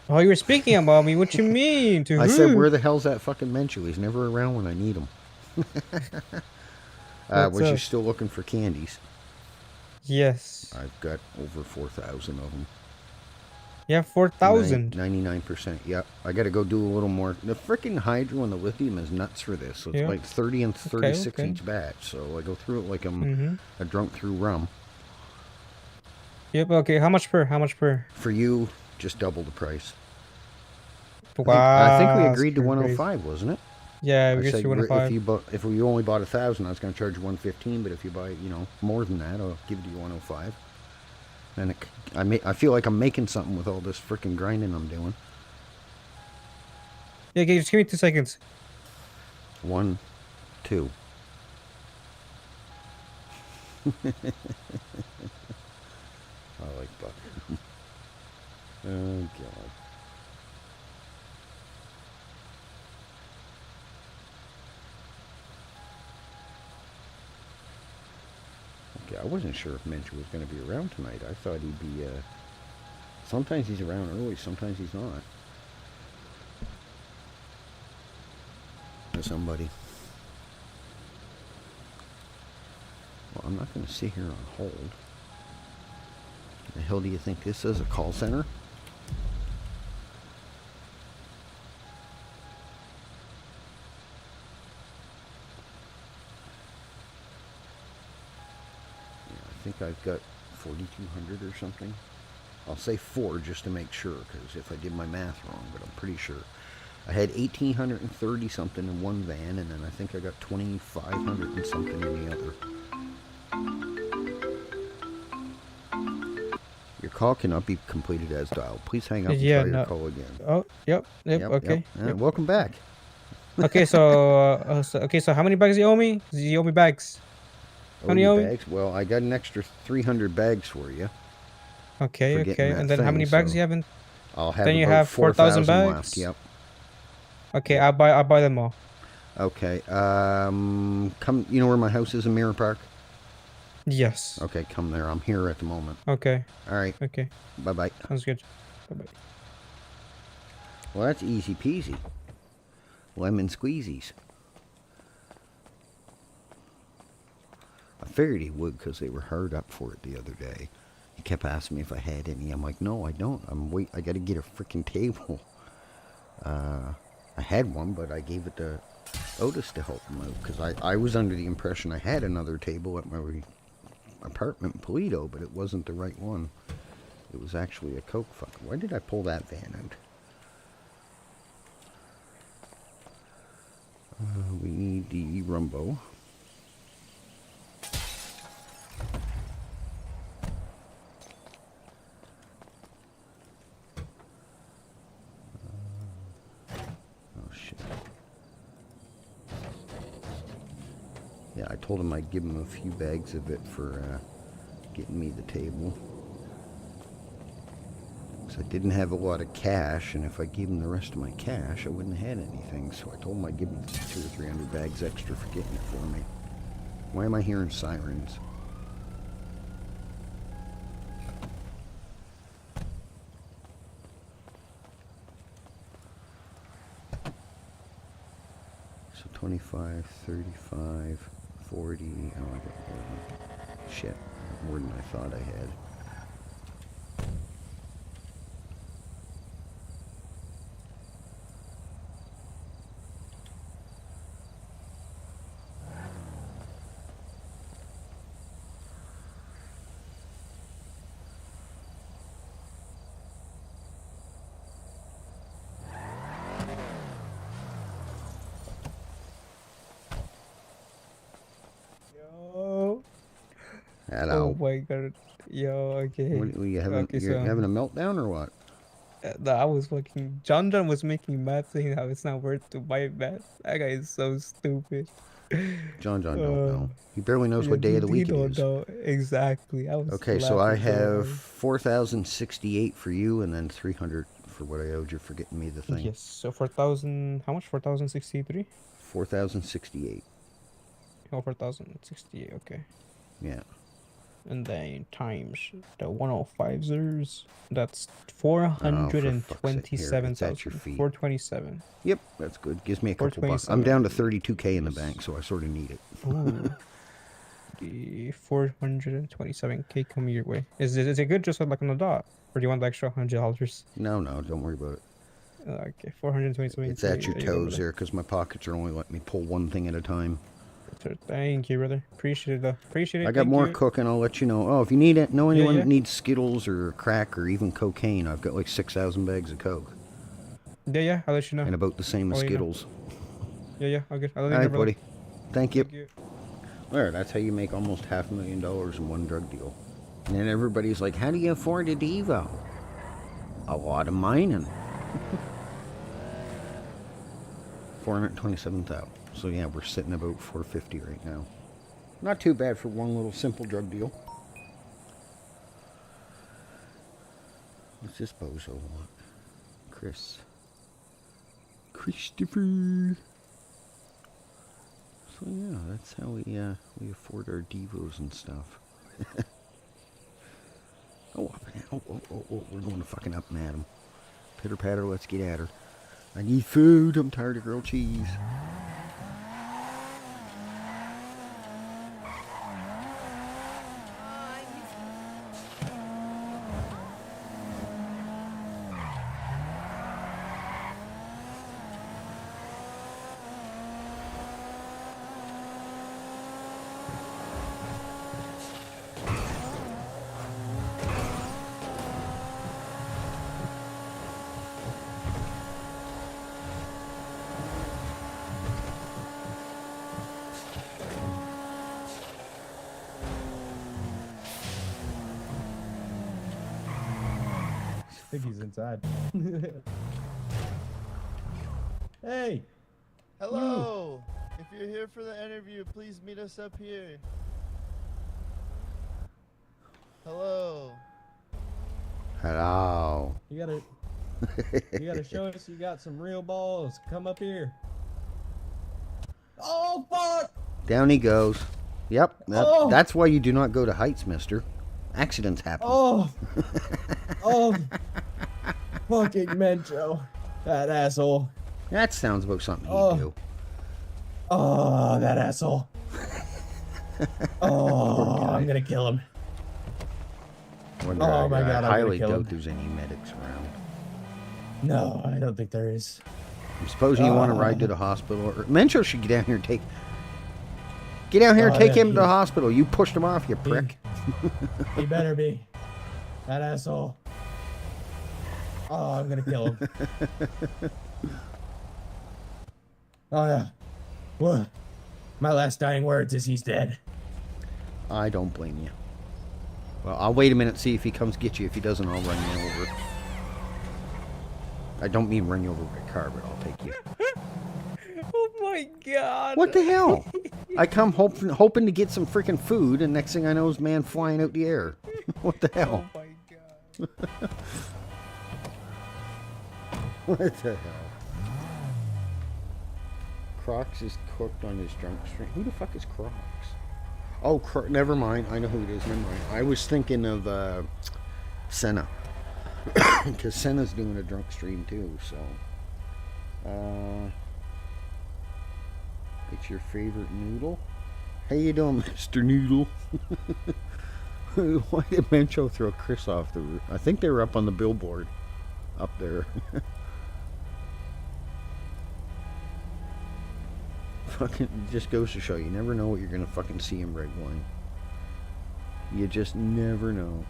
Oh, you were speaking about me? What you mean? To I who? said, where the hell's that fucking Menchu? He's never around when I need him. Was you still looking for candies? Yes. I've got over 4,000 of them. Yeah, 4,000. 99%. Yep. I got to go do a little more. The freaking hydro and the lithium is nuts for this. So it's like 30 and 36 each batch. So I go through it like I'm a drunk through rum. Yep. Okay. How much per? How much per? For you, just double the price. Wow. I think we agreed to 105, wasn't it? Yeah, we I agreed said to 105. if we only bought 1,000, I was going to charge you 115. But if you buy, more than that, I'll give it to you 105. And I feel like I'm making something with all this freaking grinding I'm doing. Yeah, okay, just give me 2 seconds. 1, 2. I like butter. Oh, God. Okay, I wasn't sure if Mensch was going to be around tonight. I thought he'd be, sometimes he's around early, sometimes he's not. Or somebody. Well, I'm not going to sit here on hold. The hell do you think this is, a call center? Yeah, I think I've got 4,200 or something. I'll say 4 just to make sure, because if I did my math wrong, but I'm pretty sure. I had 1,830 something in one van, and then I think I got 2,500 and something in the other. Your call cannot be completed as dialed. Please hang up and Yeah, try your no. call again. Oh, yep. Okay. Yeah, Yep. welcome back. Okay, so how many bags do you owe me? You owe me bags. How Oh, many you owe me? bags? Well, I got an extra 300 bags for you. Okay, For getting okay. that And then how thing, many bags so you have in? I'll have Then you about have 4,000 4,000 bags. left. Yep. Okay, Yep. I'll buy them all. Okay. Come. You know where my house is in Mirror Park? Yes. Okay, come there. I'm here at the moment. Okay. All right. Okay. Bye bye. Sounds good. Bye bye. Well, that's easy peasy. Lemon squeezies. I figured he would because they were hard up for it the other day. He kept asking me if I had any. I'm like, no, I don't. I got to get a freaking table. I had one, but I gave it to Otis to help him out because I was under the impression I had another table at my apartment in Toledo, but it wasn't the right one. It was actually a Coke fucker. Why did I pull that van out? We need the Rumbo. Oh shit. Yeah, I told him I'd give him a few bags of it for getting me the table. Because I didn't have a lot of cash, and if I gave him the rest of my cash, I wouldn't have had anything. So I told him I'd give him 200 or 300 bags extra for getting it for me. Why am I hearing sirens? So 25, 35, 40. Oh, I got more than, shit, more than I thought I had. Yo. Hello. Oh my god. Yo, okay. What, you having, Okay, you're so having a meltdown or what? I was fucking John was making math saying how it's not worth to buy math. That guy is so stupid. John don't know. He barely knows Yeah, what day of the he week it don't is. know exactly. I was Okay, so I laughing so have hard. 4,068 for you, and then 300 for what I owed you for getting me the thing. Yes. So 4,000. How much? 4,063. 4,068. Oh, 4,068. Okay. Yeah. And then times the 105s. That's Oh, for fuck's sake. Here, it's at your 427,000. feet. 427. Yep, that's good. Gives me a couple bucks. I'm 427. down to 32K in the bank, so I sort of need it. Ooh. The 427K coming your way. Is it good just like on the dot? Or do you want the extra $100? No, don't worry about it. Okay, 427K. It's at your there you go, toes brother. there, because my pockets are only letting me pull one thing at a time. Thank you, brother. Appreciate it, though. Appreciate it. I got Thank more you. cooking. I'll let you know. Oh, if you need it, know anyone yeah. that needs Skittles or crack or even cocaine, I've got like 6,000 bags of coke. Yeah, I'll let you know. And about the same as I'll let you know. Skittles. Yeah, I'll get. I'll let All you right, know, brother. buddy. Thank you. Thank you. There, that's how you make almost $500,000 in one drug deal. And then everybody's like, how do you afford a Devo? A lot of mining. 427,000. So yeah, we're sitting about 450 right now. Not too bad for one little simple drug deal. What's this bozo want? Christopher. So yeah, that's how we afford our Devos and stuff. Oh, we're going to fucking up and at 'em. Pitter patter, let's get at her. I need food. I'm tired of grilled cheese. think he's inside. Hey! Hello! If you're here for the interview, please meet us up here. Hello. Hello. You gotta show us you got some real balls. Come up here. Oh, fuck! Down he goes. Yep, Oh. that's why you do not go to heights, mister. Accidents happen. Oh! Oh! Fucking Mencho. That asshole. That sounds about something Oh. he'd do. Oh, that asshole. Oh, I'm gonna kill him. Wonder, Oh my I God, I'm gonna highly kill doubt him. there's any medics around. No, I don't think there is. I'm supposing you want to ride to the hospital. Or Mencho should get down here and take... Get down here and Oh, take yeah, him to the hospital. You pushed him off, you prick. He better be. That asshole. Oh, I'm gonna kill him. Oh yeah. What? My last dying words is he's dead. I don't blame you. Well, I'll wait a minute, see if he comes get you. If he doesn't, I'll run you over. I don't mean run you over by car, but I'll take you. Oh my god. What the hell? I come hoping to get some freaking food, and next thing I know is man flying out the air. What the hell? Oh my god. What the hell? Crocs is cooked on his drunk stream. Who the fuck is Crocs? Oh, never mind. I know who it is. Never mind. I was thinking of Senna. Because Senna's doing a drunk stream too, so. It's your favorite noodle? How you doing, Mr. Noodle? Why did Mencho throw Chris off the roof? I think they were up on the billboard. Up there. Fucking just goes to show you never know what you're gonna fucking see in Redline. You just never know.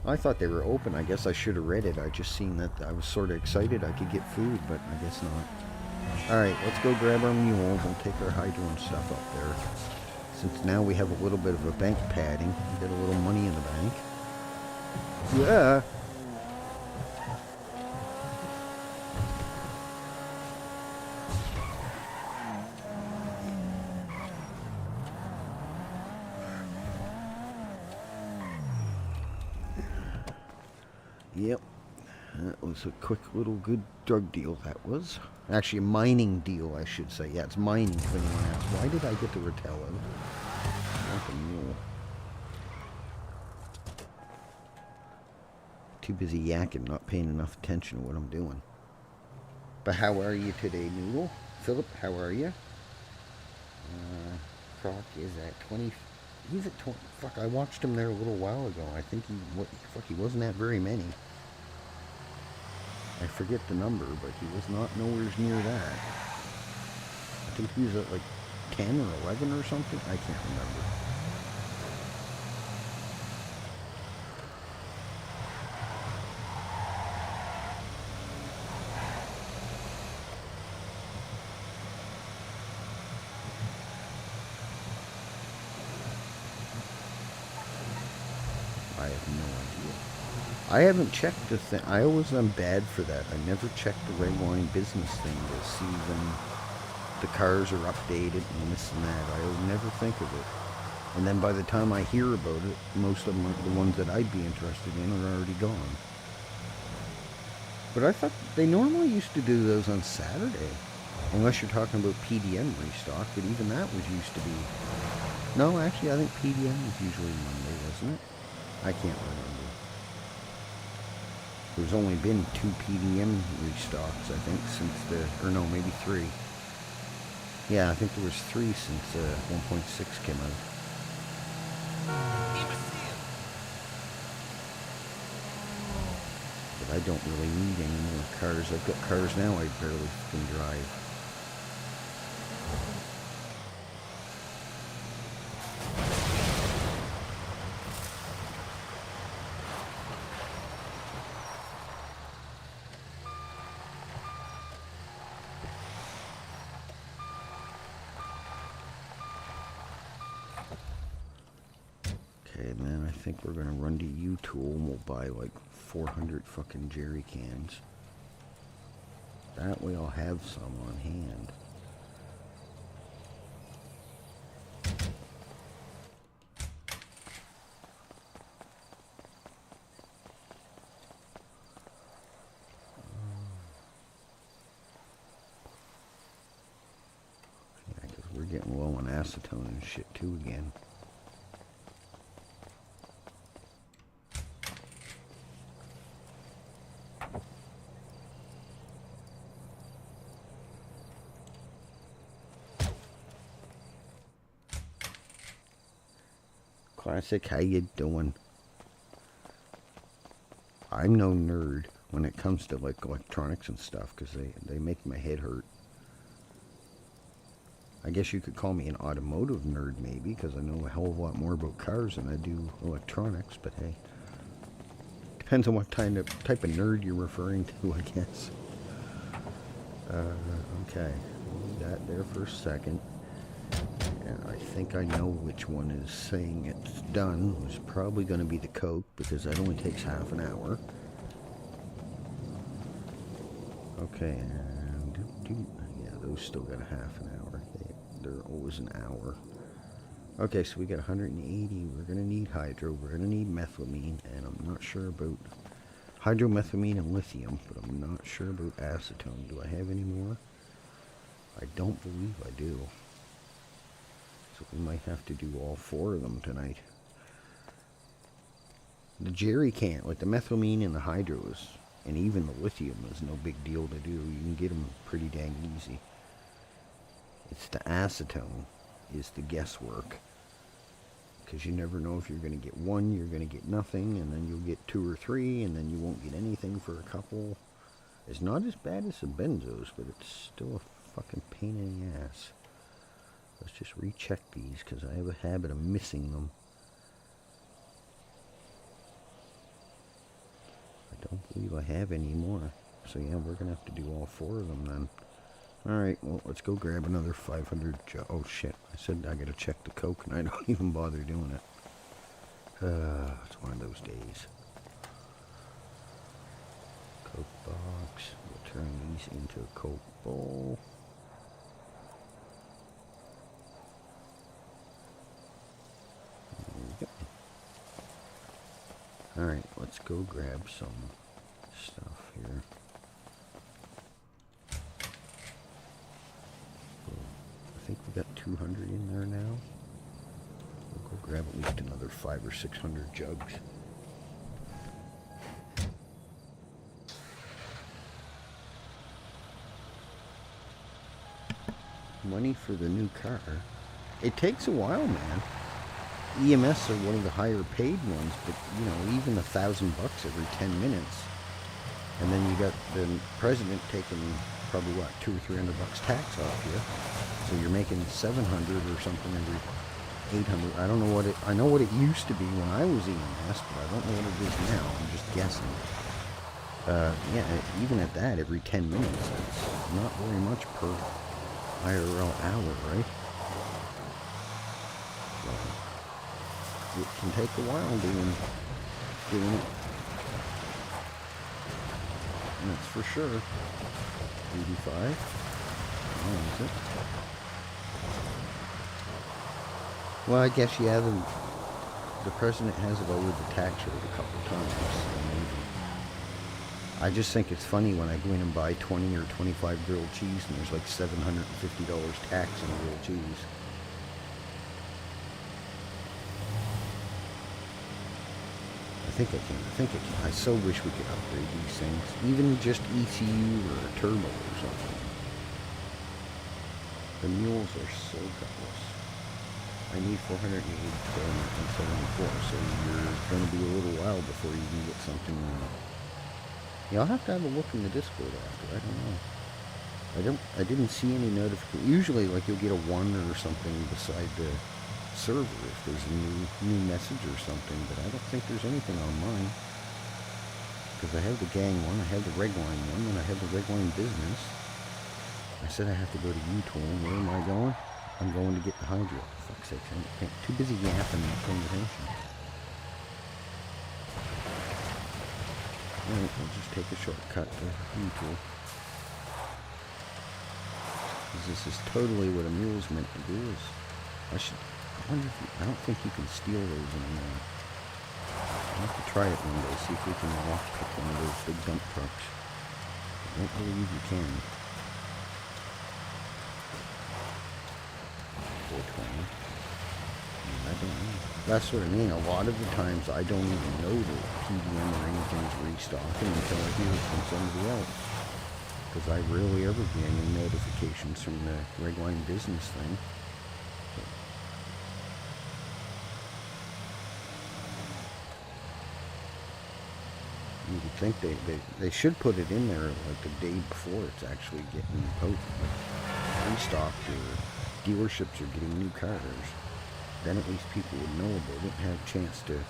I thought they were open. I guess I should have read it. I just seen that I was sort of excited I could get food, but I guess not. Alright, let's go grab our mules and take our hydro and stuff up there. Since now we have a little bit of a bank padding. We get a little money in the bank. Yeah. Yep. That was a quick little good drug deal, that was. Actually, a mining deal, I should say. Yeah, it's mining, if anyone asks. Why did I get the Rotello? Not the mule. Too busy yakking, not paying enough attention to what I'm doing. But how are you today, Noodle? Philip, how are you? Croc is at 20... He's at 20... Fuck, I watched him there a little while ago. I think he wasn't at very many. I forget the number, but he was not nowhere near that. I think he was at like 10 or 11 or something. I can't remember. I have no idea. I haven't checked the thing. I always am bad for that. I never check the Redline business thing to see when the cars are updated and this and that. I'll never think of it. And then by the time I hear about it, most of them, the ones that I'd be interested in, are already gone. But I thought they normally used to do those on Saturday. Unless you're talking about PDM restock, but even that was used to be... No, actually, I think PDM was usually Monday, wasn't it? I can't remember. There's only been 2 PDM restocks, I think, since the... Or no, maybe 3. Yeah, I think there was 3 since 1.6 came out. But I don't really need any more cars. I've got cars now I barely can drive. Okay, and then I think we're gonna run to U-Tool and we'll buy like 400 fucking jerry cans. That way I'll have some on hand. Yeah, 'cause we're getting low on acetone and shit too again. Classic, how you doing? I'm no nerd when it comes to like electronics and stuff because they make my head hurt. I guess you could call me an automotive nerd maybe because I know a hell of a lot more about cars than I do electronics, but hey. Depends on what type of nerd you're referring to, I guess. Okay, leave that there for a second. And I think I know which one is saying it's done. It's probably going to be the Coke because that only takes half an hour. Okay, and yeah, those still got a half an hour. They're always an hour. Okay, so we got 180. We're going to need hydro. We're going to need methylamine, and I'm not sure about hydromethylamine and lithium, but I'm not sure about acetone. Do I have any more? I don't believe I do. So we might have to do all 4 of them tonight. The jerry can, like the methylamine and the hydros, and even the lithium is no big deal to do. You can get them pretty dang easy. It's the acetone is the guesswork. Because you never know if you're going to get 1, you're going to get nothing, and then you'll get 2 or 3, and then you won't get anything for a couple. It's not as bad as the benzos, but it's still a fucking pain in the ass. Let's just recheck these because I have a habit of missing them. I don't believe I have any more. So yeah, we're going to have to do all 4 of them then. Alright, well, let's go grab another 500. Oh shit, I said I got to check the Coke and I don't even bother doing it. It's one of those days. Coke box. We'll turn these into a Coke bowl. Alright, let's go grab some stuff here. I think we got 200 in there now. We'll go grab at least another 500 or 600 jugs. Money for the new car. It takes a while, man. EMS are one of the higher paid ones, but you know, even $1,000 every 10 minutes. And then you got the president taking probably what, $200 or $300 tax off you. So you're making 700 or something every 800. I don't know what it, I know what it used to be when I was EMS, but I don't know what it is now. I'm just guessing. Yeah, even at that, every 10 minutes, it's not very much per IRL hour, right? So, it can take a while doing it. That's for sure. 85. Oh, is it? Well, I guess, yeah, the president has lowered the tax rate a couple times. I just think it's funny when I go in and buy 20 or 25 grilled cheese and there's like $750 tax on grilled cheese. I think I can. I so wish we could upgrade these things. Even just ECU or a turbo or something. The mules are so gutless. I need 480 to 174, so you're going to be a little while before you can get something. Yeah, I'll have to have a look in the Discord after. I don't know. I didn't see any notification. Usually, like, you'll get a 1 or something beside the server if there's a new message or something, but I don't think there's anything on mine. Because I have the gang one, I have the Redline one, and I have the Redline business. I said I have to go to U-Tool. Where am I going? I'm going to get the hydro. For fuck's sake, I'm too busy yapping and paying attention. Alright, I'll just take a shortcut to U-tool. This is totally what a mule's meant to do. I wonder if I don't think you can steal those anymore. I'll have to try it one day, see if we can walk pick one of those big dump trucks. I don't believe you can. 420. I don't know. That's what I mean. A lot of the times I don't even know that PDM or anything's restocking until I hear it from somebody else. Because I rarely ever get any notifications from the Redline business thing. You would think they should put it in there like the day before it's actually getting restocked or dealerships are getting new cars. Then at least people would know about it and have a chance to,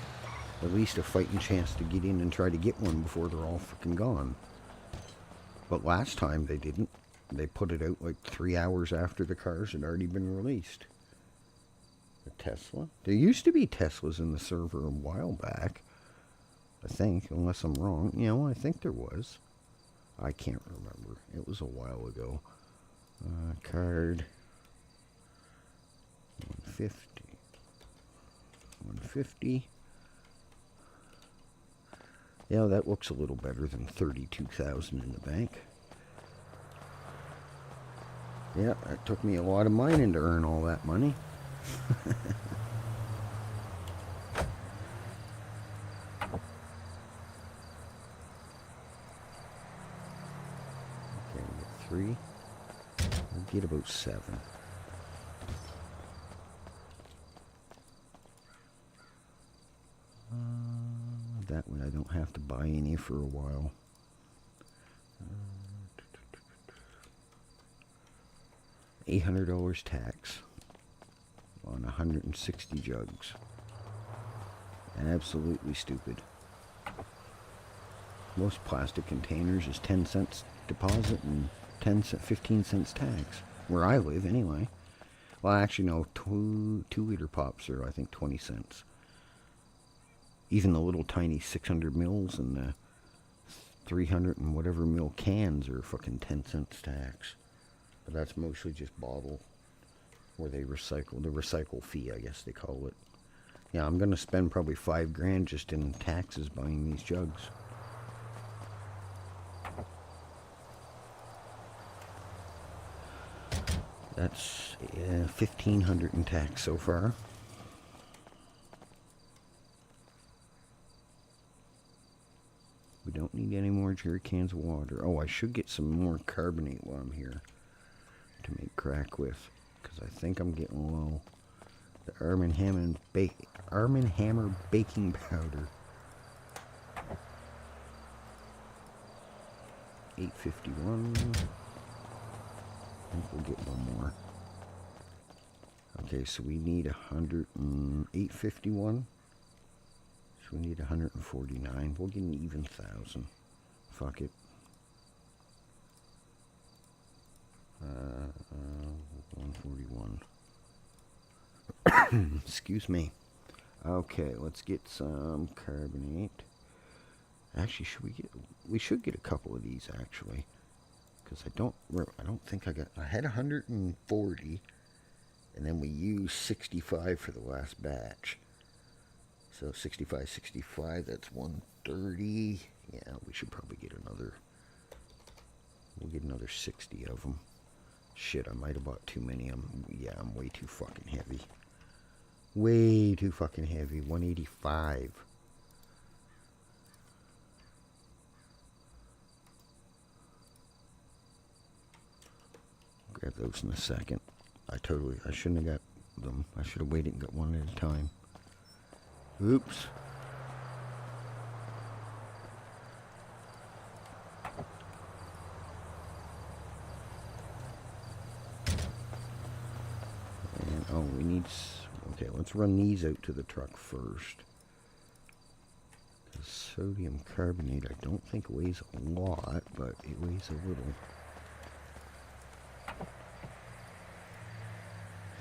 at least a fighting chance to get in and try to get one before they're all fucking gone. But last time they didn't. They put it out like 3 hours after the cars had already been released. A Tesla? There used to be Teslas in the server a while back. I think, unless I'm wrong. You know, I think there was. I can't remember. It was a while ago. Card. 150. 150. Yeah, that looks a little better than 32,000 in the bank. Yeah, it took me a lot of mining to earn all that money. Okay, we get 3. We'll get about 7. That way I don't have to buy any for a while. $800 tax on 160 jugs. Absolutely stupid. Most plastic containers is 10 cents deposit and 15 cents tax. Where I live, anyway. Well, actually, no. 2-liter pops are, I think, 20 cents. Even the little tiny 600 mils and the 300 and whatever mil cans are fucking 10 cents tax. But that's mostly just bottle where they recycle. The recycle fee, I guess they call it. Yeah, I'm going to spend probably $5,000 just in taxes buying these jugs. That's 1,500 in tax so far. We don't need any more jerry cans of water. Oh, I should get some more carbonate while I'm here to make crack with, because I think I'm getting low. The Arm & Hammer baking powder. 851. I think we'll get one more. Okay, so we need 851. So we need 149. We'll get an even 1,000. Fuck it. 141. Excuse me. Okay, let's get some carbonate. Actually, we should get a couple of these actually, because I don't think I had 140, and then we used 65 for the last batch. So 65, that's 130. Yeah, we should probably get another. We'll get another 60 of them. Shit, I might have bought too many. Yeah, I'm way too fucking heavy. Way too fucking heavy. 185. Grab those in a second. I shouldn't have got them. I should have waited and got one at a time. Oops. And, oh, we need... Okay, let's run these out to the truck first. Sodium carbonate, I don't think weighs a lot, but it weighs a little.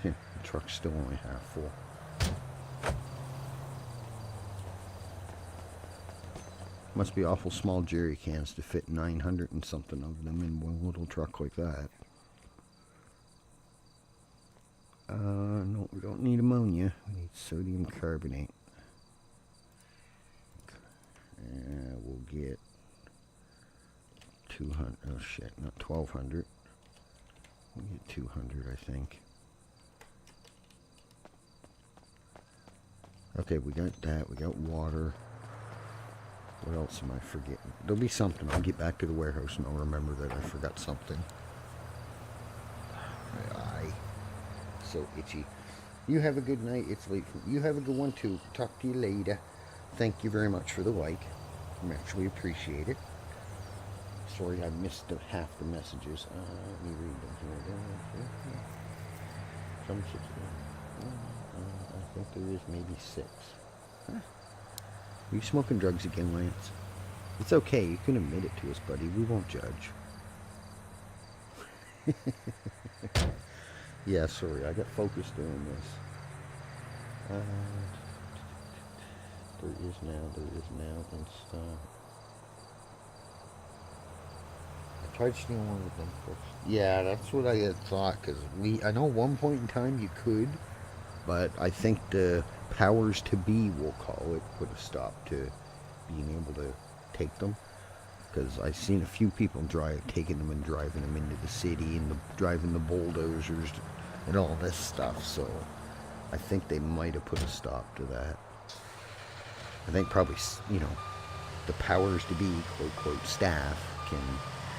The truck's still only half full. Must be awful small jerry cans to fit 900 and something of them in one little truck like that. No, we don't need ammonia. We need sodium carbonate. We'll get 200. Oh shit, not 1200. We'll get 200, I think. Okay, we got that. We got water. What else am I forgetting? There'll be something. I'll get back to the warehouse and I'll remember that I forgot something. My eye. So itchy. You have a good night. It's late. You have a good one too. Talk to you later. Thank you very much for the like. I actually appreciate it. Sorry I missed half the messages. Let me read them here. Some six. I think there is maybe 6. Huh? Are you smoking drugs again, Lance? It's okay. You can admit it to us, buddy. We won't judge. Yeah, sorry. I got focused doing this. There is now, and stop. I tried stealing one of them first. Yeah, that's what I had thought, because I know one point in time you could, but I think the powers to be, we'll call it, put a stop to being able to take them. Because I've seen a few people taking them and driving them into the city and driving the bulldozers and all this stuff. So I think they might have put a stop to that. I think probably, the powers to be, quote, quote, staff can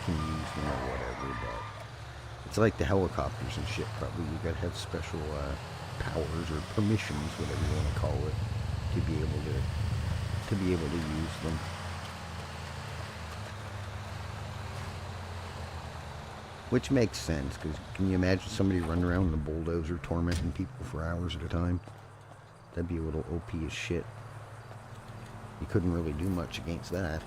use them or whatever. But it's like the helicopters and shit. Probably you got to have special powers or permissions, whatever you want to call it, to be able to use them. Which makes sense, because can you imagine somebody running around in a bulldozer tormenting people for hours at a time? That'd be a little OP as shit. You couldn't really do much against that.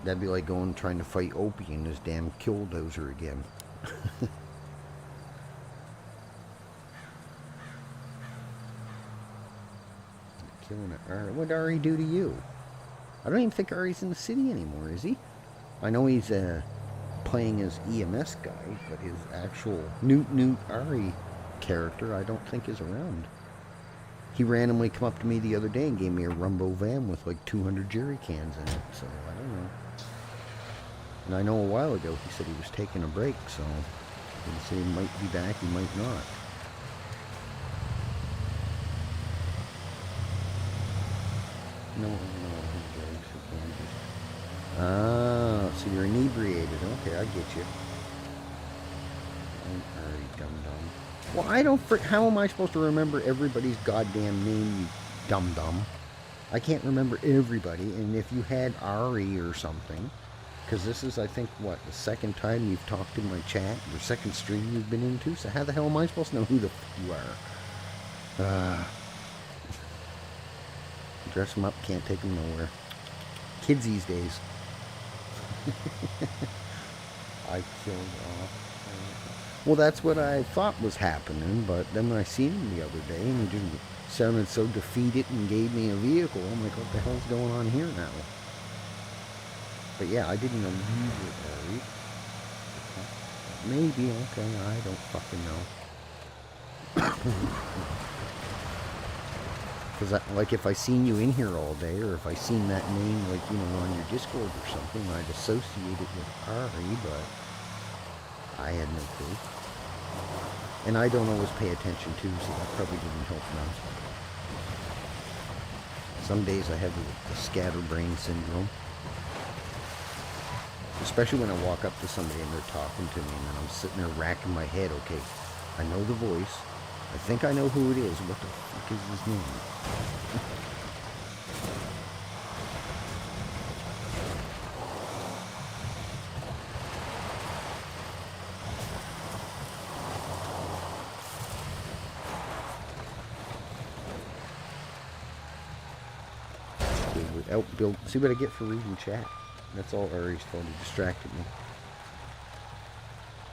That'd be like trying to fight Opie in this damn killdozer again. Killing it. Ari. What'd Ari do to you? I don't even think Ari's in the city anymore, is he? I know he's playing his EMS guy, but his actual Newt Ari character I don't think is around. He randomly come up to me the other day and gave me a Rumbo van with like 200 jerry cans in it, so I don't know. And I know a while ago he said he was taking a break, so he said he might be back, he might not. No. Ah, so you're inebriated. Okay, I get you. I'm already dum-dum. Well, I don't... How am I supposed to remember everybody's goddamn name, you dum-dum? I can't remember everybody, and if you had Ari or something, because this is, I think, what, the second time you've talked in my chat, the second stream you've been into, so how the hell am I supposed to know who the f*** you are? Dress them up, can't take them nowhere. Kids these days. I killed off. Well, that's what I thought was happening, but then when I seen him the other day and he just sounded so defeated and gave me a vehicle, I'm like, what the hell's going on here now? But yeah, I didn't know you were Ari. Maybe, okay, I don't fucking know. Because, like, if I seen you in here all day, or if I seen that name, like, on your Discord or something, I'd associate it with Ari, but I had no clue. And I don't always pay attention, too, so that probably didn't help none. Some days I have the scatterbrain syndrome. Especially when I walk up to somebody and they're talking to me, and then I'm sitting there racking my head, okay, I know the voice. I think I know who it is. What the fuck is his name? See what I get for reading chat. That's all Ari's fault. He distracted me.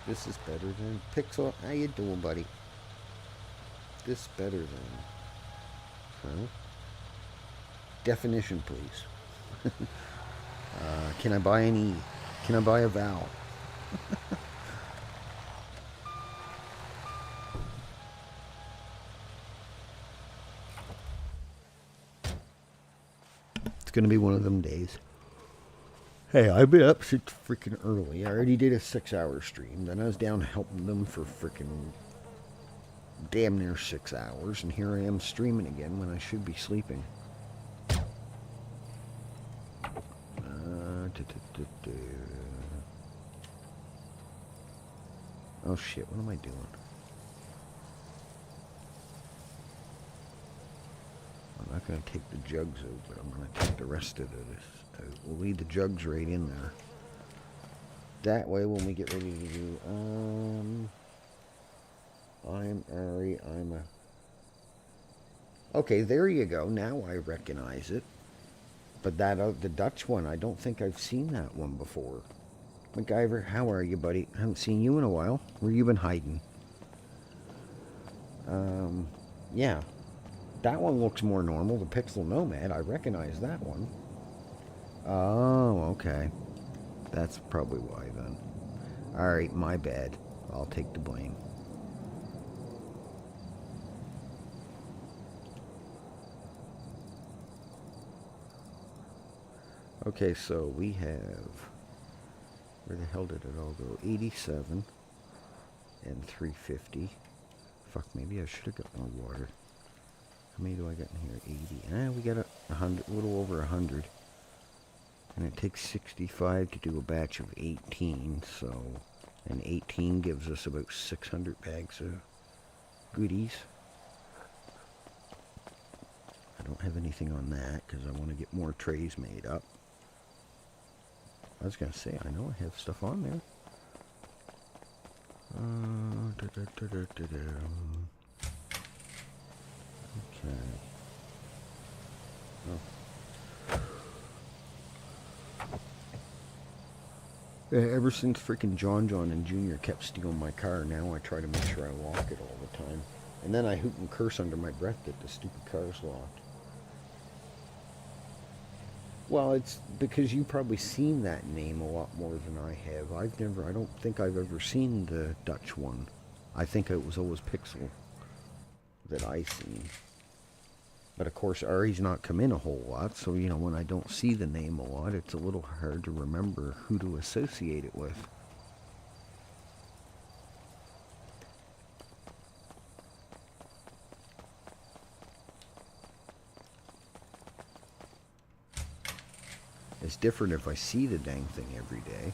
This is better than Pixel. How you doing, buddy? This better than... Huh? Definition, please. Can I buy any? Can I buy a vowel? It's gonna be one of them days. Hey, I've been up since freaking early. I already did a 6-hour stream. Then I was down helping them for freaking damn near 6 hours, and here I am streaming again when I should be sleeping. Oh shit, what am I doing? I'm not going to take the jugs out, but I'm going to take the rest of this out. We'll leave the jugs right in there. That way when we get ready to do, I'm Ari, I'm a... Okay, there you go. Now I recognize it. But that, the Dutch one, I don't think I've seen that one before. MacGyver, how are you, buddy? I haven't seen you in a while. Where you been hiding? Yeah. That one looks more normal. The Pixel Nomad, I recognize that one. Oh, okay. That's probably why then. Alright, my bad. I'll take the blame. Okay, so we have... Where the hell did it all go? 87 and 350. Fuck, maybe I should have got more water. How many do I got in here? 80. We got a little over 100. And it takes 65 to do a batch of 18, so... And 18 gives us about 600 bags of goodies. I don't have anything on that, because I want to get more trays made up. I was going to say, I know I have stuff on there. Okay. Oh. Yeah, ever since freaking John and Junior kept stealing my car, now I try to make sure I lock it all the time. And then I hoot and curse under my breath that the stupid car's locked. Well, it's because you've probably seen that name a lot more than I have. I don't think I've ever seen the Dutch one. I think it was always Pixel that I seen. But of course, Ari's not come in a whole lot, so, you know, when I don't see the name a lot, it's a little hard to remember who to associate it with. It's different if I see the dang thing every day.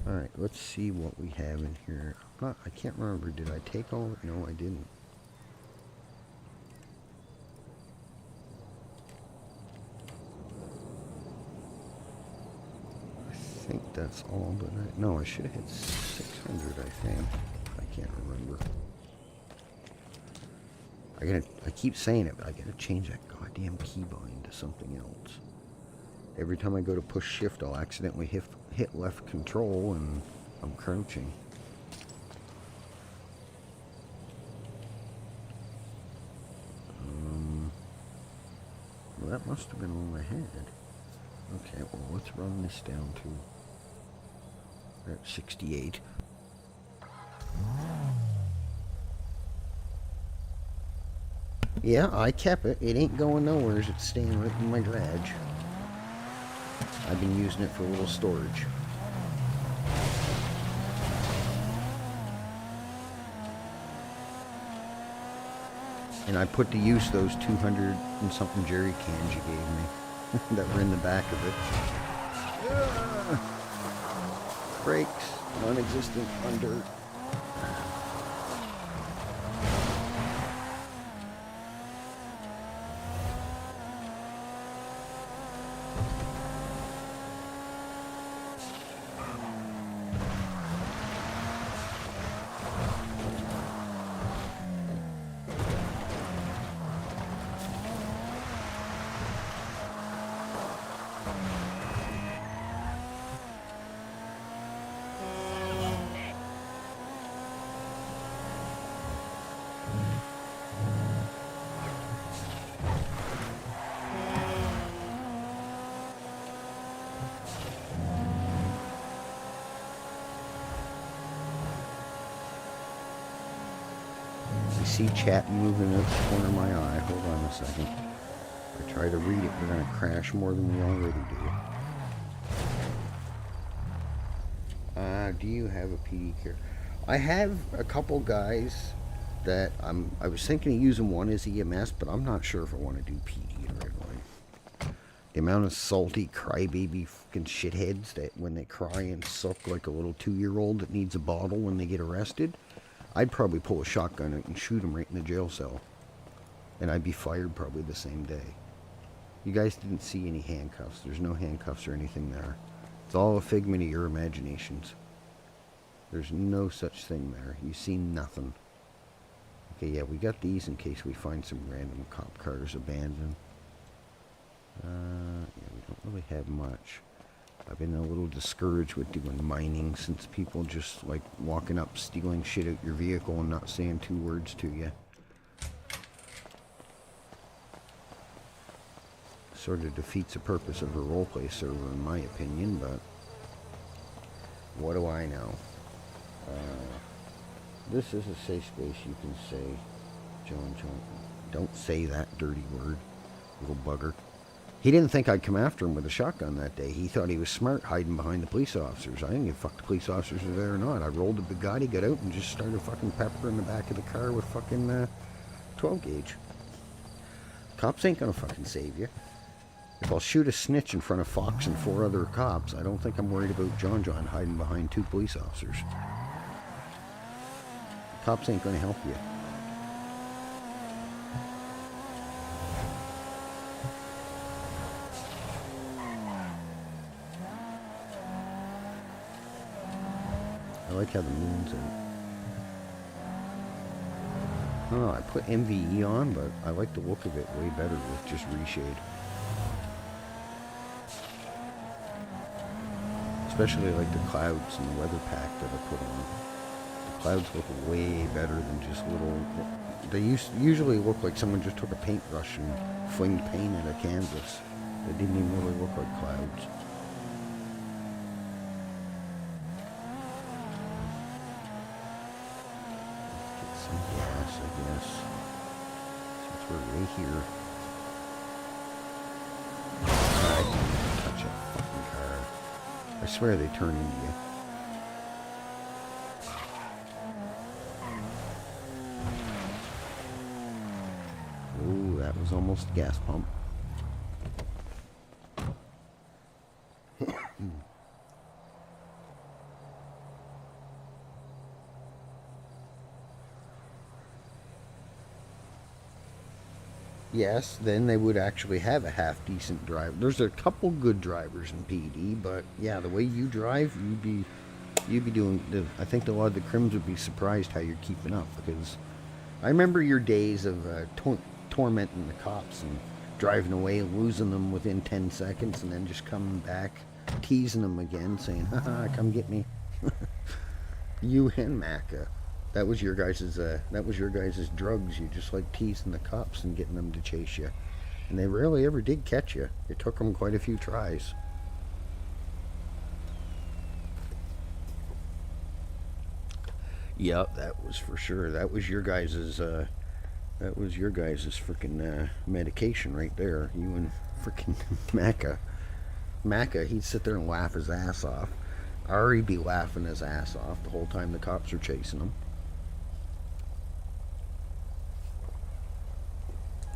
Alright, let's see what we have in here. I can't remember. Did I take all? No, I didn't. I think that's all, but no, I should have hit 600, I think. I can't remember. I keep saying it, but I gotta change that goddamn keybind to something else. Every time I go to push shift, I'll accidentally hit left control and I'm crouching. Well, that must have been all I had. Okay, well, let's run this down to... We're at 68. Yeah, I kept it. It ain't going nowhere. It's staying right in my garage. I've been using it for a little storage. And I put to use those 200 and something jerry cans you gave me that were in the back of it. Brakes, non-existent under. see chat moving in the corner of my eye. Hold on a second. If I try to read it, we're going to crash more than we already do. Do you have a PD care? I have a couple guys that I was thinking of using one as EMS, but I'm not sure if I want to do PD in Redline. The amount of salty crybaby fucking shitheads that when they cry and suck like a little 2-year-old that needs a bottle when they get arrested, I'd probably pull a shotgun out and shoot them right in the jail cell. And I'd be fired probably the same day. You guys didn't see any handcuffs. There's no handcuffs or anything there. It's all a figment of your imaginations. There's no such thing there. You see nothing. Okay, yeah, we got these in case we find some random cop cars abandoned. Yeah, we don't really have much. I've been a little discouraged with doing mining since people just like walking up, stealing shit out your vehicle and not saying 2 words to you. Sort of defeats the purpose of a roleplay server in my opinion, but what do I know? This is a safe space, you can say. John, don't say that dirty word, little bugger. He didn't think I'd come after him with a shotgun that day. He thought he was smart hiding behind the police officers. I didn't give a fuck the police officers were there or not. I rolled the Bugatti, got out, and just started fucking peppering the back of the car with fucking 12 gauge. Cops ain't gonna fucking save you. If I'll shoot a snitch in front of Fox and 4 other cops, I don't think I'm worried about John hiding behind 2 police officers. Cops ain't gonna help you. I like how the moon's out. I don't know, I put MVE on, but I like the look of it way better with just reshade. Especially like the clouds and the weather pack that I put on. The clouds look way better than just little... They usually look like someone just took a paintbrush and flinged paint at a canvas. They didn't even really look like clouds. Get some gas, I guess. Since we're right here. I can't touch a fucking car. I swear they turn into you. Ooh, that was almost a gas pump. Yes, then they would actually have a half-decent driver. There's a couple good drivers in PD, but yeah, the way you drive, you'd be doing... I think a lot of the crims would be surprised how you're keeping up, because I remember your days of tormenting the cops and driving away, losing them within 10 seconds, and then just coming back, teasing them again, saying, haha, come get me. You and Macca. That was your guys' drugs. You just like teasing the cops and getting them to chase you. And they rarely ever did catch you. It took them quite a few tries. Yep, that was for sure. That was your guys' freaking medication right there. You and freaking Macca, he'd sit there and laugh his ass off. Ari'd be laughing his ass off the whole time the cops were chasing him.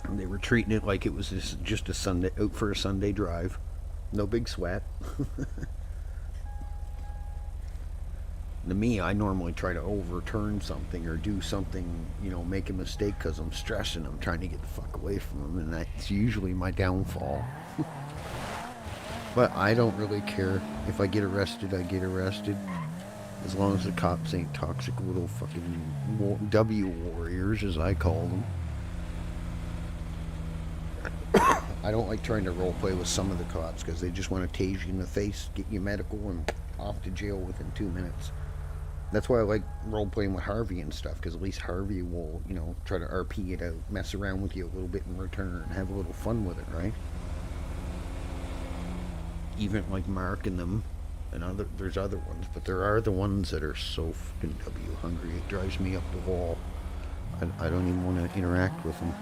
And they were treating it like it was just a Sunday, out for a Sunday drive. No big sweat. To me, I normally try to overturn something or do something, you know, make a mistake because I'm stressing. I'm trying to get the fuck away from them, and that's usually my downfall. But I don't really care. If I get arrested, I get arrested. As long as the cops ain't toxic little fucking W warriors, as I call them. I don't like trying to roleplay with some of the cops because they just want to tase you in the face, get you medical, and off to jail within 2 minutes. That's why I like role-playing with Harvey and stuff, because at least Harvey will, you know, try to RP it out, mess around with you a little bit in return, and have a little fun with it, right? Even like Mark and them, and there's other ones, but there are the ones that are so fucking W hungry, it drives me up the wall. I don't even want to interact with them.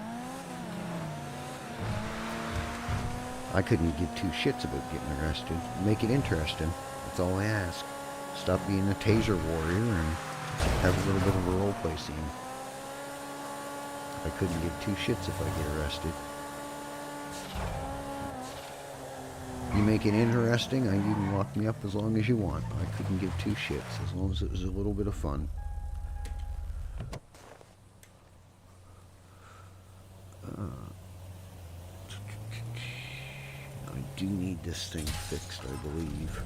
I couldn't give two shits about getting arrested. Make it interesting. That's all I ask. Stop being a taser warrior and have a little bit of a roleplay scene. I couldn't give two shits if I get arrested. You make it interesting, you can lock me up as long as you want. I couldn't give two shits as long as it was a little bit of fun. I do need this thing fixed, I believe.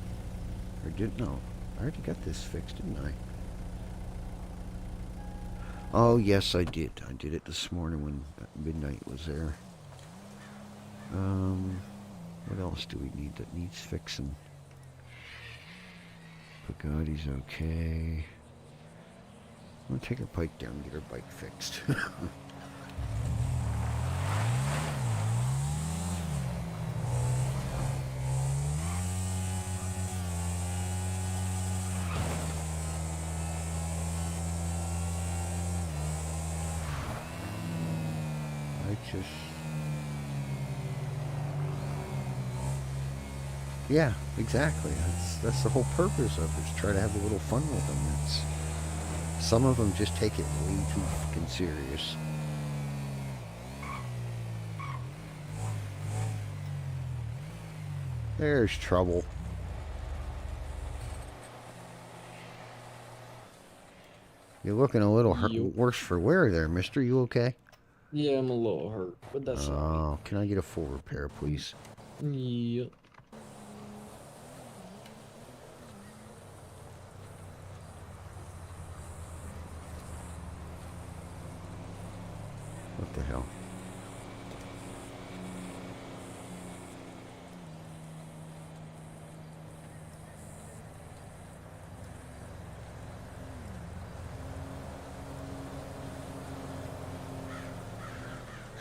Or no, I already got this fixed, didn't I? Oh, yes, I did. I did it this morning when midnight was there. What else do we need that needs fixing? Bugatti's okay. I'm gonna take her bike down and get her bike fixed. Yeah, exactly. That's the whole purpose of it, is try to have a little fun with them. Some of them just take it way too fucking serious. There's trouble. You're looking a little worse for wear there, mister. You okay? Yeah, I'm a little hurt, but that's all Oh, can I get a full repair, please? right. Yep. What the hell?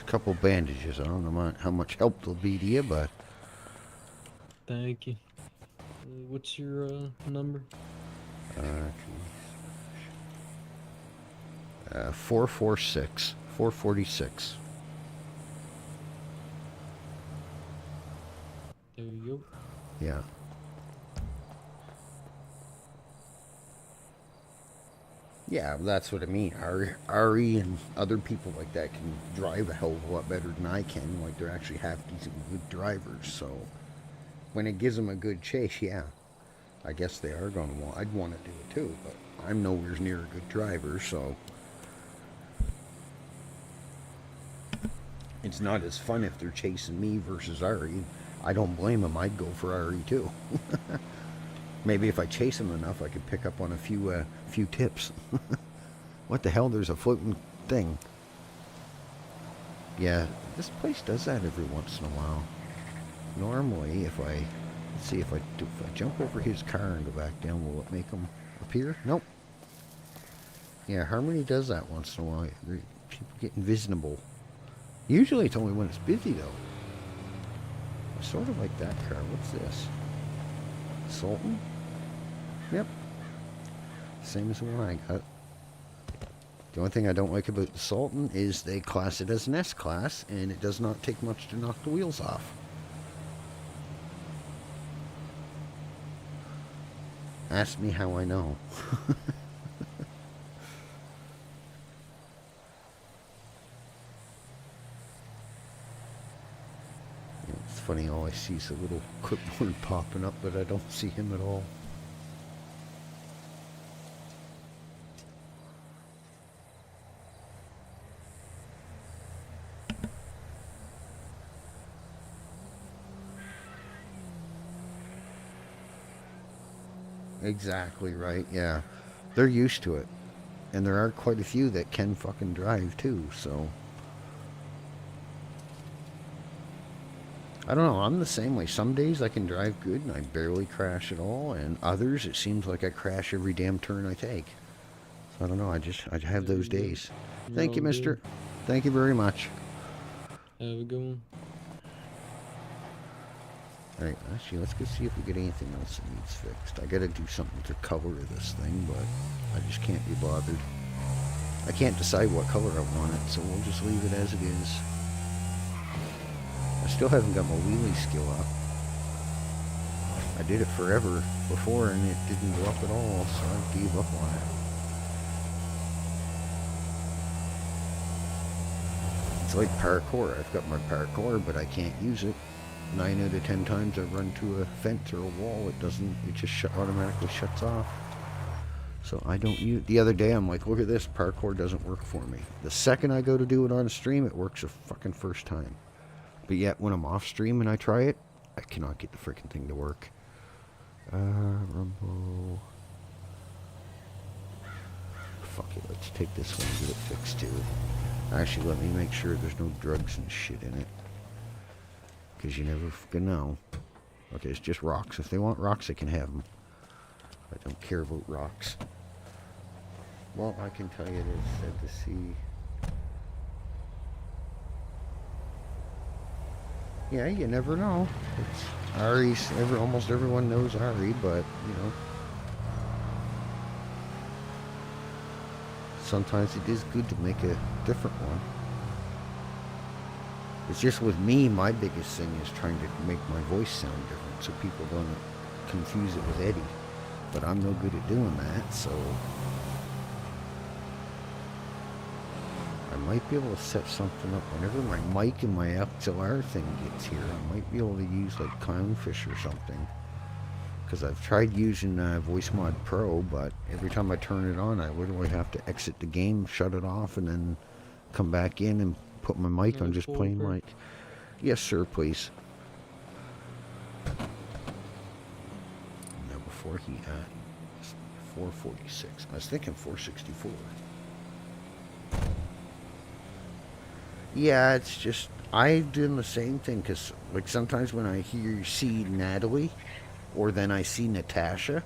A couple bandages. I don't know how much help they'll be to you, but Thank you. What's your number? 446, 446. There you go. Yeah. Yeah, that's what I mean. Ari and other people like that can drive a hell of a lot better than I can. Like, they're actually half decent good drivers. So, when it gives them a good chase, yeah, I guess they are going to want. I'd want to do it too, but I'm nowhere near a good driver, so it's not as fun if they're chasing me versus Ari. I don't blame them. I'd go for Ari too. Maybe if I chase him enough, I could pick up on a few tips. What the hell? There's a floating thing. Yeah, this place does that every once in a while. Normally, let's see if I jump over his car and go back down, will it make him appear? Nope. Yeah, Harmony does that once in a while. People get invisible. Usually it's only when it's busy though. I sort of like that car. What's this? Sultan? Yep. Same as the one I got. The only thing I don't like about the Sultan is they class it as an S-Class, and it does not take much to knock the wheels off. Ask me how I know. It's funny, all I see is a little clipboard popping up, but I don't see him at all. Exactly right, yeah. They're used to it. And there are quite a few that can fucking drive too, so. I don't know, I'm the same way. Some days I can drive good and I barely crash at all, and others it seems like I crash every damn turn I take. So I don't know, I have those days. Thank you, mister. Thank you very much. Have a good one. Alright, actually, let's go see if we get anything else that needs fixed. I gotta do something to color this thing, but I just can't be bothered. I can't decide what color I want it, so we'll just leave it as it is. I still haven't got my wheelie skill up. I did it forever before and it didn't go up at all, so I gave up on it. It's like parkour. I've got my parkour, but I can't use it. 9 out of 10 times I run to a fence or a wall, it just automatically shuts off. So I don't use. The other day I'm like, look at this, parkour doesn't work for me. The second I go to do it on stream, it works the fucking first time. But yet when I'm off stream and I try it, I cannot get the freaking thing to work. Rumble. Fuck it, let's take this one and get it fixed too. Actually, let me make sure there's no drugs and shit in it. Because you never fucking know. Okay, it's just rocks. If they want rocks, they can have them. I don't care about rocks. Well, I can tell you this, said to see. Yeah, you never know. It's Ari's, almost everyone knows Ari, but, you know. Sometimes it is good to make a different one. It's just with me, my biggest thing is trying to make my voice sound different so people don't confuse it with Eddie. But I'm no good at doing that, so I might be able to set something up whenever my mic and my XLR thing gets here. I might be able to use like Clownfish or something. Because I've tried using VoiceMod Pro, but every time I turn it on, I literally have to exit the game, shut it off, and then come back in and put my mic on just plain mic. Yes, sir, please. Now before he had 446. I was thinking 464. Yeah, it's just, I've done the same thing, because like sometimes when I see Natalie, or then I see Natasha,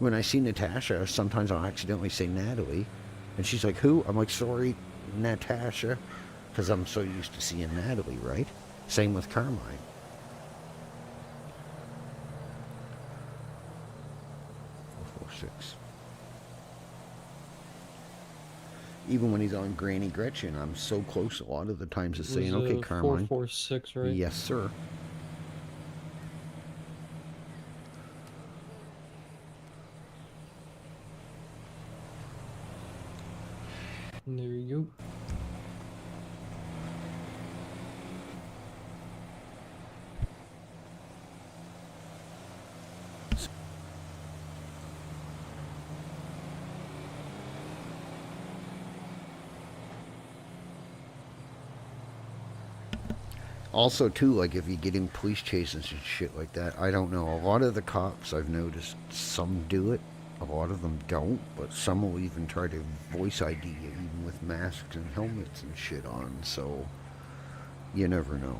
when I see Natasha, sometimes I'll accidentally say Natalie, and she's like, who? I'm like, sorry, Natasha, because I'm so used to seeing Natalie, right? Same with Carmine. 446. Even when he's on Granny Gretchen, I'm so close a lot of the times to saying, okay, Carmine. 446, right? Yes, sir. There you go. Also, too, like if you get in police chases and shit like that, I don't know. A lot of the cops, I've noticed, some do it. A lot of them don't, but some will even try to voice ID you, even with masks and helmets and shit on, so you never know.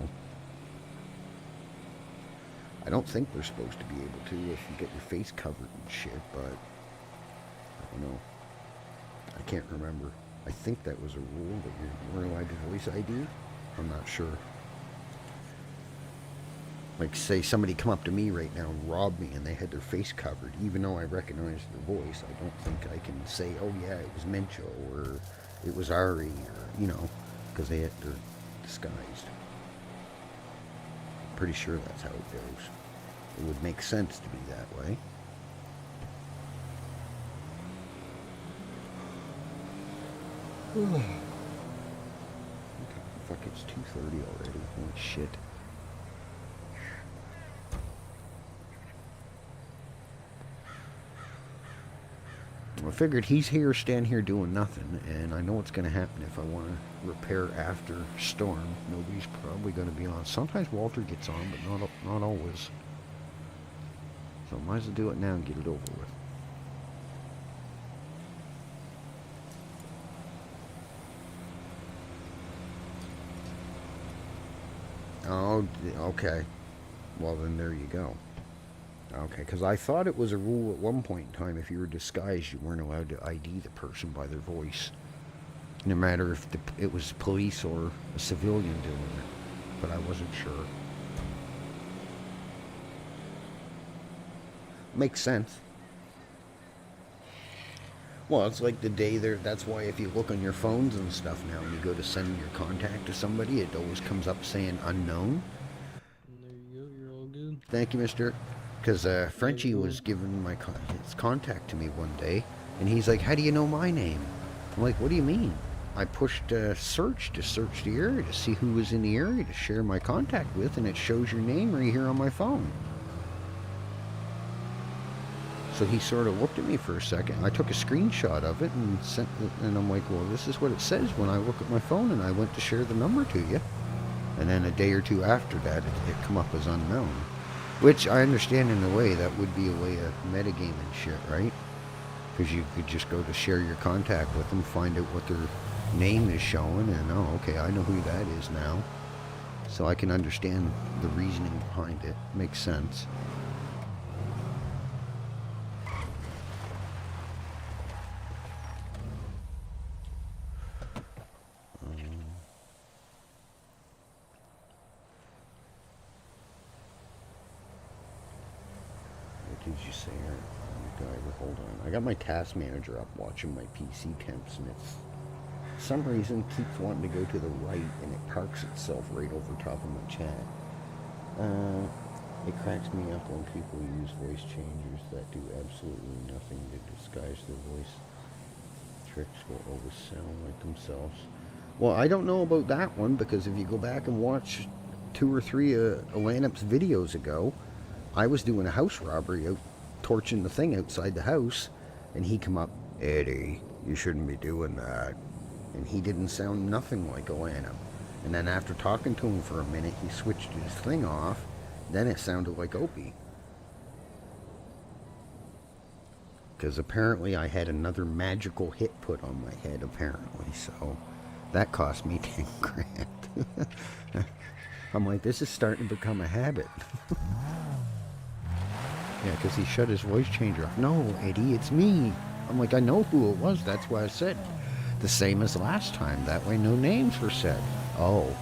I don't think they're supposed to be able to if you get your face covered and shit, but I don't know. I can't remember. I think that was a rule that you weren't allowed to voice ID. I'm not sure. Like, say somebody come up to me right now and rob me and they had their face covered, even though I recognize their voice, I don't think I can say, oh yeah, it was Mencho, or it was Ari, or, you know, because they're disguised. I'm pretty sure that's how it goes. It would make sense to be that way. Okay, fuck, it's 2:30 already. Holy shit. I figured he's here, stand here doing nothing, and I know what's going to happen if I want to repair after storm. Nobody's probably going to be on. Sometimes Walter gets on, but not always. So I might as well do it now and get it over with. Oh, okay. Well, then there you go. Okay, because I thought it was a rule at one point in time, if you were disguised, you weren't allowed to ID the person by their voice. No matter if it was police or a civilian doing it. But I wasn't sure. Makes sense. Well, it's like the day there. That's why if you look on your phones and stuff now, and you go to send your contact to somebody, it always comes up saying unknown. There you go. You're all good. Thank you, Mister. Because Frenchie go. was giving his contact to me one day, and he's like, "How do you know my name?" I'm like, "What do you mean?" I pushed search to search the area to see who was in the area to share my contact with, and it shows your name right here on my phone. So he sort of looked at me for a second. I took a screenshot of it and sent it, and I'm like, "Well, this is what it says when I look at my phone," and I went to share the number to you. And then a day or two after that, it come up as unknown. Which I understand in a way, that would be a way of metagaming shit, right? Because you could just go to share your contact with them, find out what their name is showing, and oh, okay, I know who that is now. So I can understand the reasoning behind it. Makes sense. What did you say? Hold on. I got my task manager up watching my PC temps, and it's for some reason keeps wanting to go to the right, and it parks itself right over top of my chat. It cracks me up when people use voice changers that do absolutely nothing to disguise their voice. Tricks will always sound like themselves. Well, I don't know about that one, because if you go back and watch 2 or 3 Lanup's videos ago, I was doing a house robbery out torching the thing outside the house, and he come up, "Eddie, you shouldn't be doing that." And he didn't sound nothing like a Lanup. And then after talking to him for a minute, he switched his thing off. Then it sounded like Opie. Because apparently I had another magical hit put on my head, apparently. So that cost me 10 grand. I'm like, this is starting to become a habit. Yeah, because he shut his voice changer off. "No, Eddie, it's me." I'm like, "I know who it was. That's why I said the same as last time. That way no names were said." Oh.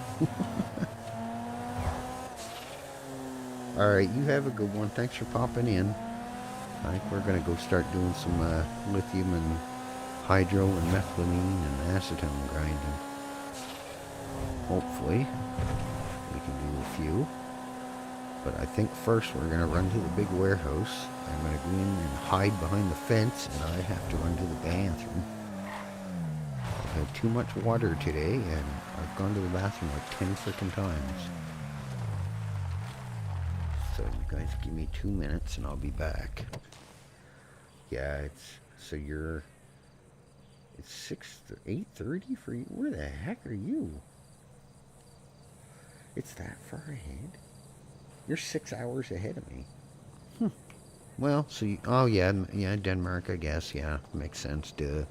All right, you have a good one. Thanks for popping in. I think we're going to go start doing some lithium and hydro and methylamine and acetone grinding. Hopefully we can do a few. But I think first we're going to run to the big warehouse. I'm going to go in and hide behind the fence, and I have to run to the bathroom. I've had too much water today, and I've gone to the bathroom like 10 frickin' times. So you guys give me 2 minutes and I'll be back. Yeah, it's 8:30 for you? Where the heck are you? It's that far ahead? You're 6 hours ahead of me. Well, so oh yeah, Denmark, I guess. Yeah, makes sense. Duh.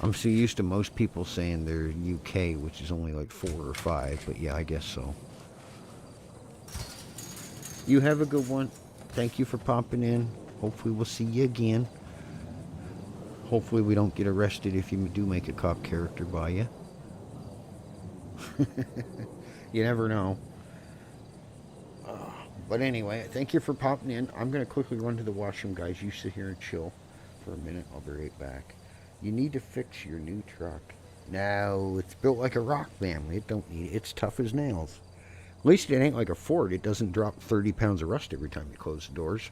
I'm so used to most people saying they're UK, which is only like 4 or 5, but yeah, I guess so. You have a good one. Thank you for popping in. Hopefully we'll see you again. Hopefully we don't get arrested if you do make a cop character by you. You never know. But anyway, thank you for popping in. I'm going to quickly run to the washroom, guys. You sit here and chill for a minute. I'll be right back. You need to fix your new truck. No, it's built like a rock family. It don't need it. It's tough as nails. At least it ain't like a Ford. It doesn't drop 30 pounds of rust every time you close the doors.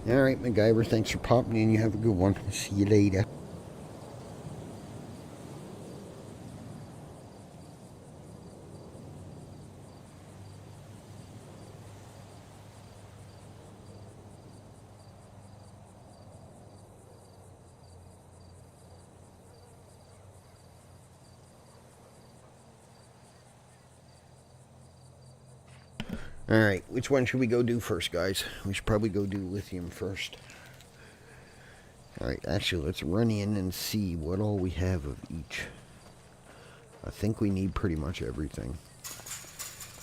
All right, MacGyver, thanks for popping in. You have a good one. See you later. All right, which one should we go do first, guys? We should probably go do lithium first. All right, actually, let's run in and see what all we have of each. I think we need pretty much everything.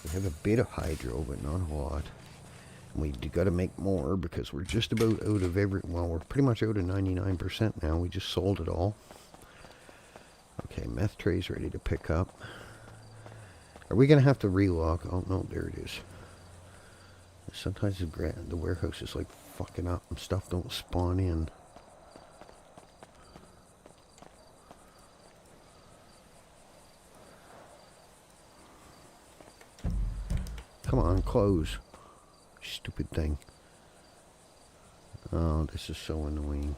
We have a bit of hydro, but not a lot. And we got to make more because we're just about out of well, we're pretty much out of 99% now. We just sold it all. Okay, meth tray's ready to pick up. Are we going to have to relock? Oh, no, there it is. Sometimes the warehouse is like fucking up and stuff don't spawn in. Come on, close. Stupid thing. Oh, this is so annoying.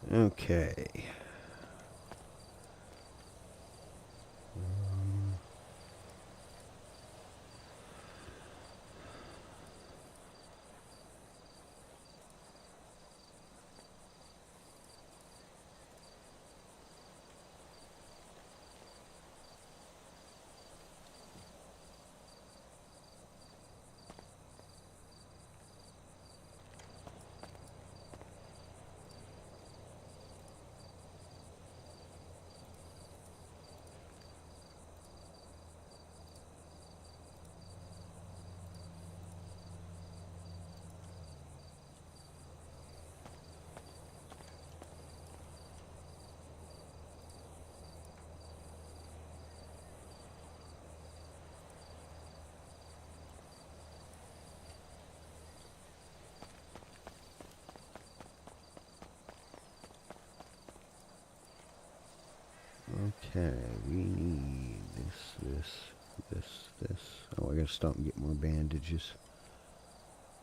Okay. Okay, we need this. Oh, I gotta stop and get more bandages.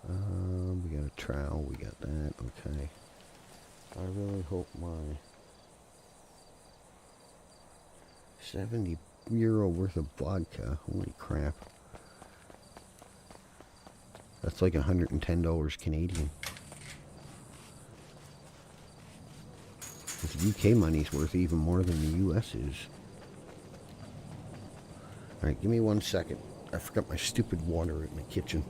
We got a trowel, we got that, okay. I really hope my 70 euro worth of vodka, holy crap. That's like $110 Canadian. The UK money's worth even more than the US is. Alright, give me 1 second. I forgot my stupid water in the kitchen.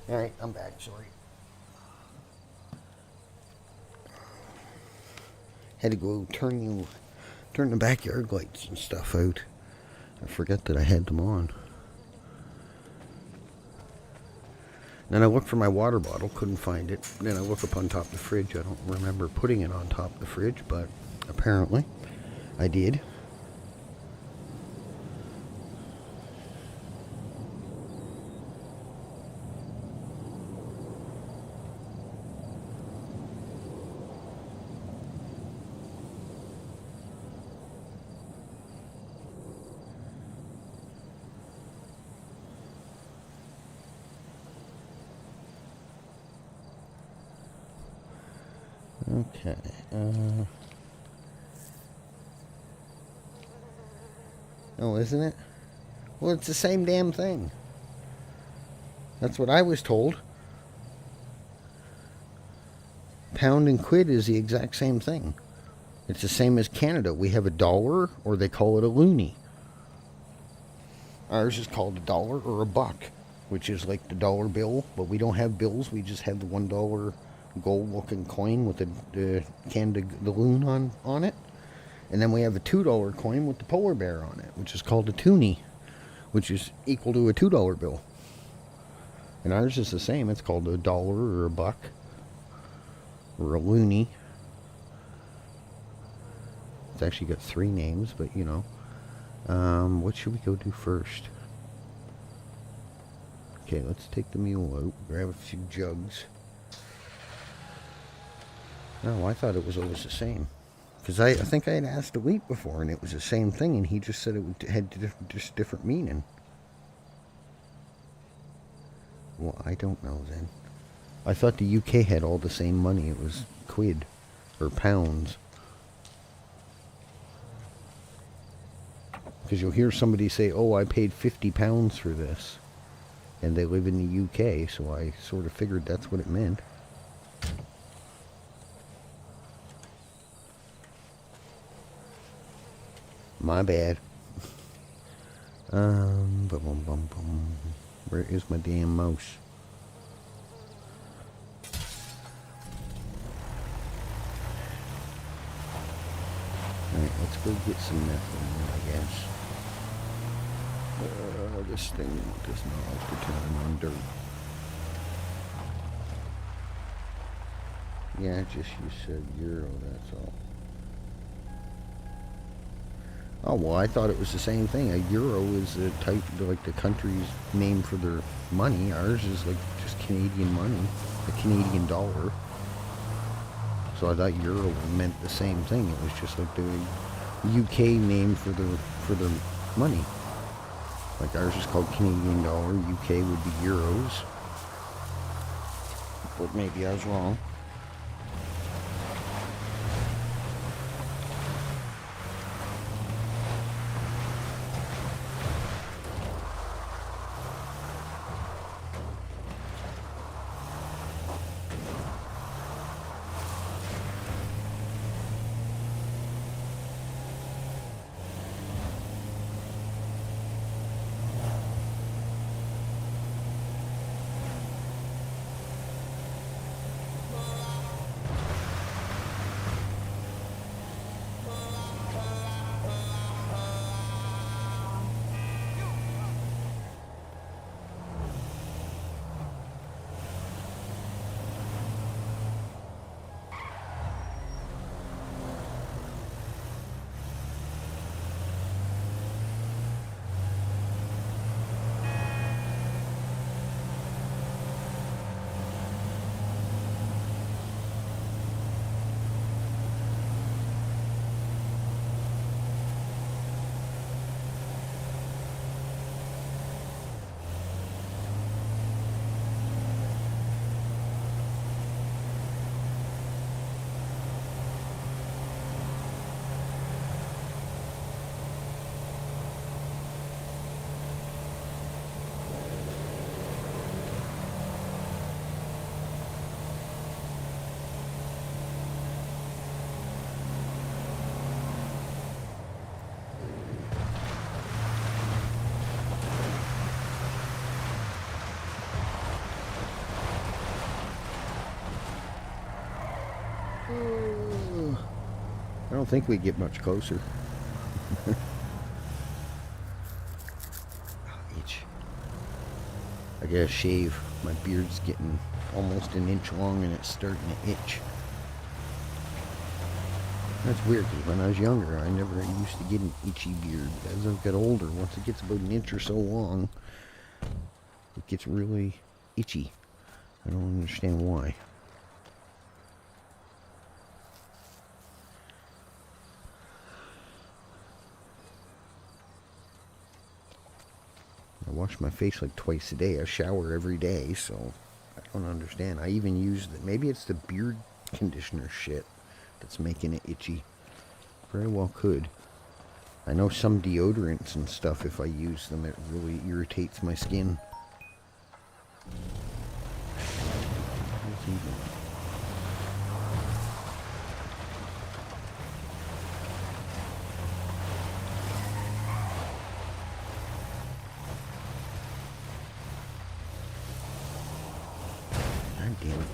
All right, I'm back. Sorry. Had to go turn the backyard lights and stuff out. I forgot that I had them on. Then I looked for my water bottle, couldn't find it. Then I looked up on top of the fridge. I don't remember putting it on top of the fridge, but apparently I did. Okay. Oh, isn't it? Well, it's the same damn thing. That's what I was told. Pound and quid is the exact same thing. It's the same as Canada. We have a dollar, or they call it a loonie. Ours is called a dollar or a buck, which is like the dollar bill, but we don't have bills. We just have the $1 gold-looking coin with the Canada the loon on it. And then we have a $2 coin with the polar bear on it, which is called a toonie, which is equal to a $2 bill. And ours is the same. It's called a dollar or a buck or a loonie. It's actually got 3 names, but you know. What should we go do first? Okay, let's take the mule out, grab a few jugs. No, I thought it was always the same. Because I think I had asked a week before, and it was the same thing, and he just said it had just different meaning. Well, I don't know then. I thought the UK had all the same money. It was quid, or pounds. Because you'll hear somebody say, oh, I paid £50 for this. And they live in the UK, so I sort of figured that's what it meant. My bad. Where is my damn mouse? Alright, let's go get some methane, I guess. This thing does not like to turn on dirt. Yeah, just you said euro, that's all. Oh, well, I thought it was the same thing. A euro is a type, like the country's name for their money. Ours is like just Canadian money, a Canadian dollar. So I thought euro meant the same thing. It was just like the UK name for their money. Like ours is called Canadian dollar, UK would be euros. But maybe I was wrong. I don't think we get much closer. Itch. I gotta shave. My beard's getting almost an inch long and it's starting to itch. That's weird because when I was younger, I never used to get an itchy beard. As I've got older, once it gets about an inch or so long, it gets really itchy. I don't understand why. I wash my face like twice a day. I shower every day, so I don't understand. I even use maybe it's the beard conditioner shit that's making it itchy. Very well could. I know some deodorants and stuff, if I use them, it really irritates my skin. What's he doing? God damn it.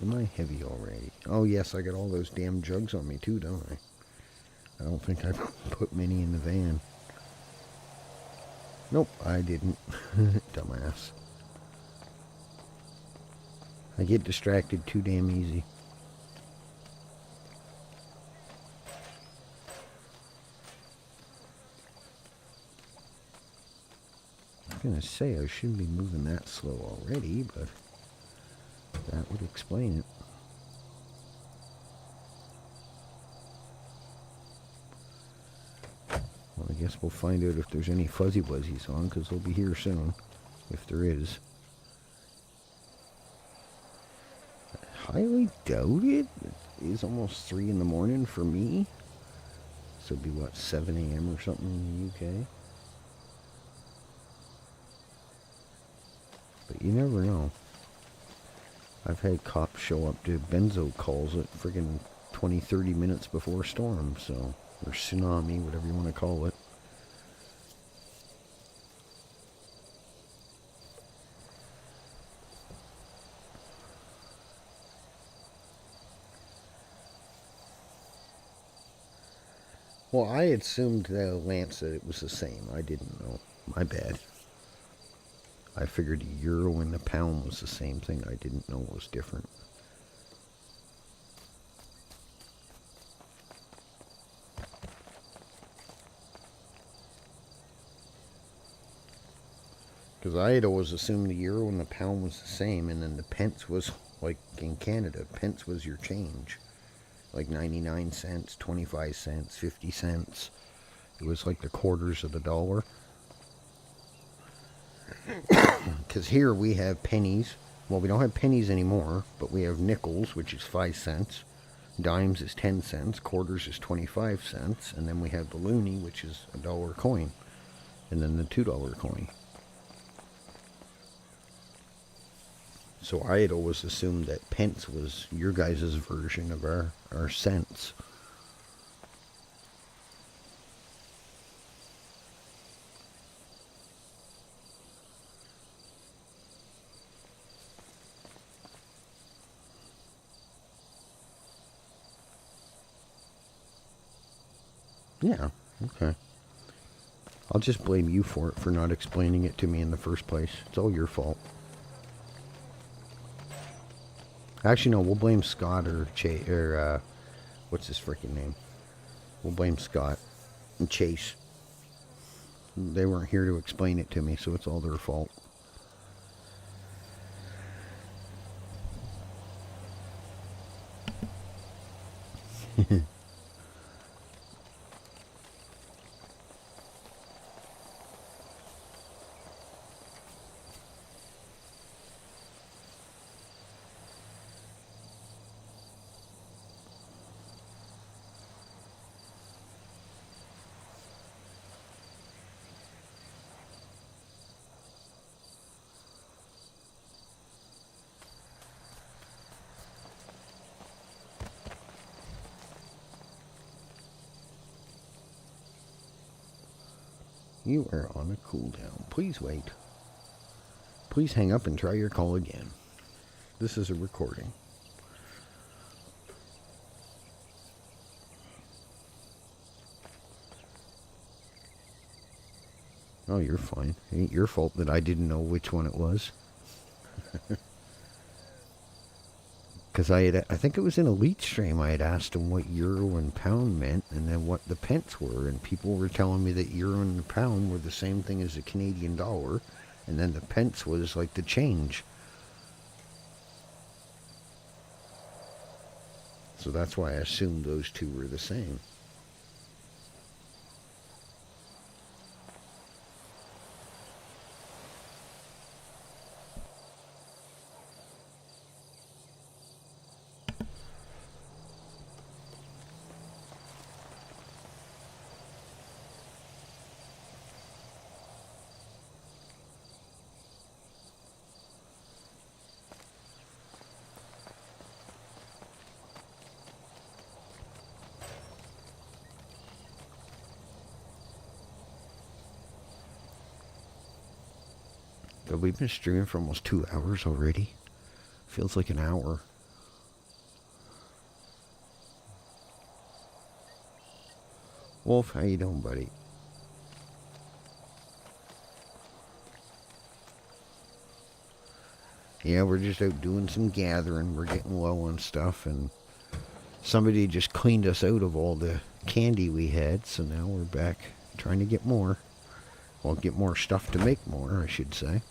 Am I heavy already? Oh yes, I got all those damn jugs on me too, don't I? I don't think I put many in the van. Nope, I didn't. Dumbass. I get distracted too damn easy. I was gonna say I shouldn't be moving that slow already, but that would explain it. Well, I guess we'll find out if there's any fuzzy wuzzies on, because they'll be here soon, if there is. I highly doubt it. It is almost 3 in the morning for me. So it'd be, what, 7 a.m. or something in the UK? But you never know. I've had cops show up to benzo calls at friggin' 20, 30 minutes before storm, so, or tsunami, whatever you want to call it. Well, I assumed that Lance said it was the same. I didn't know. My bad. I figured the euro and the pound was the same thing. I didn't know it was different. Because I had always assumed the euro and the pound was the same, and then the pence was, like in Canada, pence was your change. Like 99 cents, 25 cents, 50 cents. It was like the quarters of the dollar. Because here we have pennies. Well, we don't have pennies anymore, but we have nickels, which is 5 cents. Dimes is 10 cents. Quarters is 25 cents. And then we have the loonie, which is a dollar coin. And then the $2 coin. So I had always assumed that pence was your guys' version of our cents. Yeah, okay. I'll just blame you for it, for not explaining it to me in the first place. It's all your fault. Actually, no, we'll blame Scott or what's his freaking name? We'll blame Scott and Chase. They weren't here to explain it to me, so it's all their fault. You are on a cooldown. Please wait. Please hang up and try your call again. This is a recording. Oh, you're fine. It ain't your fault that I didn't know which one it was. Because I think it was in Elite Stream, I had asked him what euro and pound meant, and then what the pence were, and people were telling me that euro and pound were the same thing as the Canadian dollar, and then the pence was like the change. So that's why I assumed those two were the same. But we've been streaming for almost 2 hours already. Feels like an hour. Wolf, how you doing, buddy? Yeah, we're just out doing some gathering. We're getting low on stuff, and somebody just cleaned us out of all the candy we had, so now we're back trying to get more. Well, get more stuff to make more, I should say.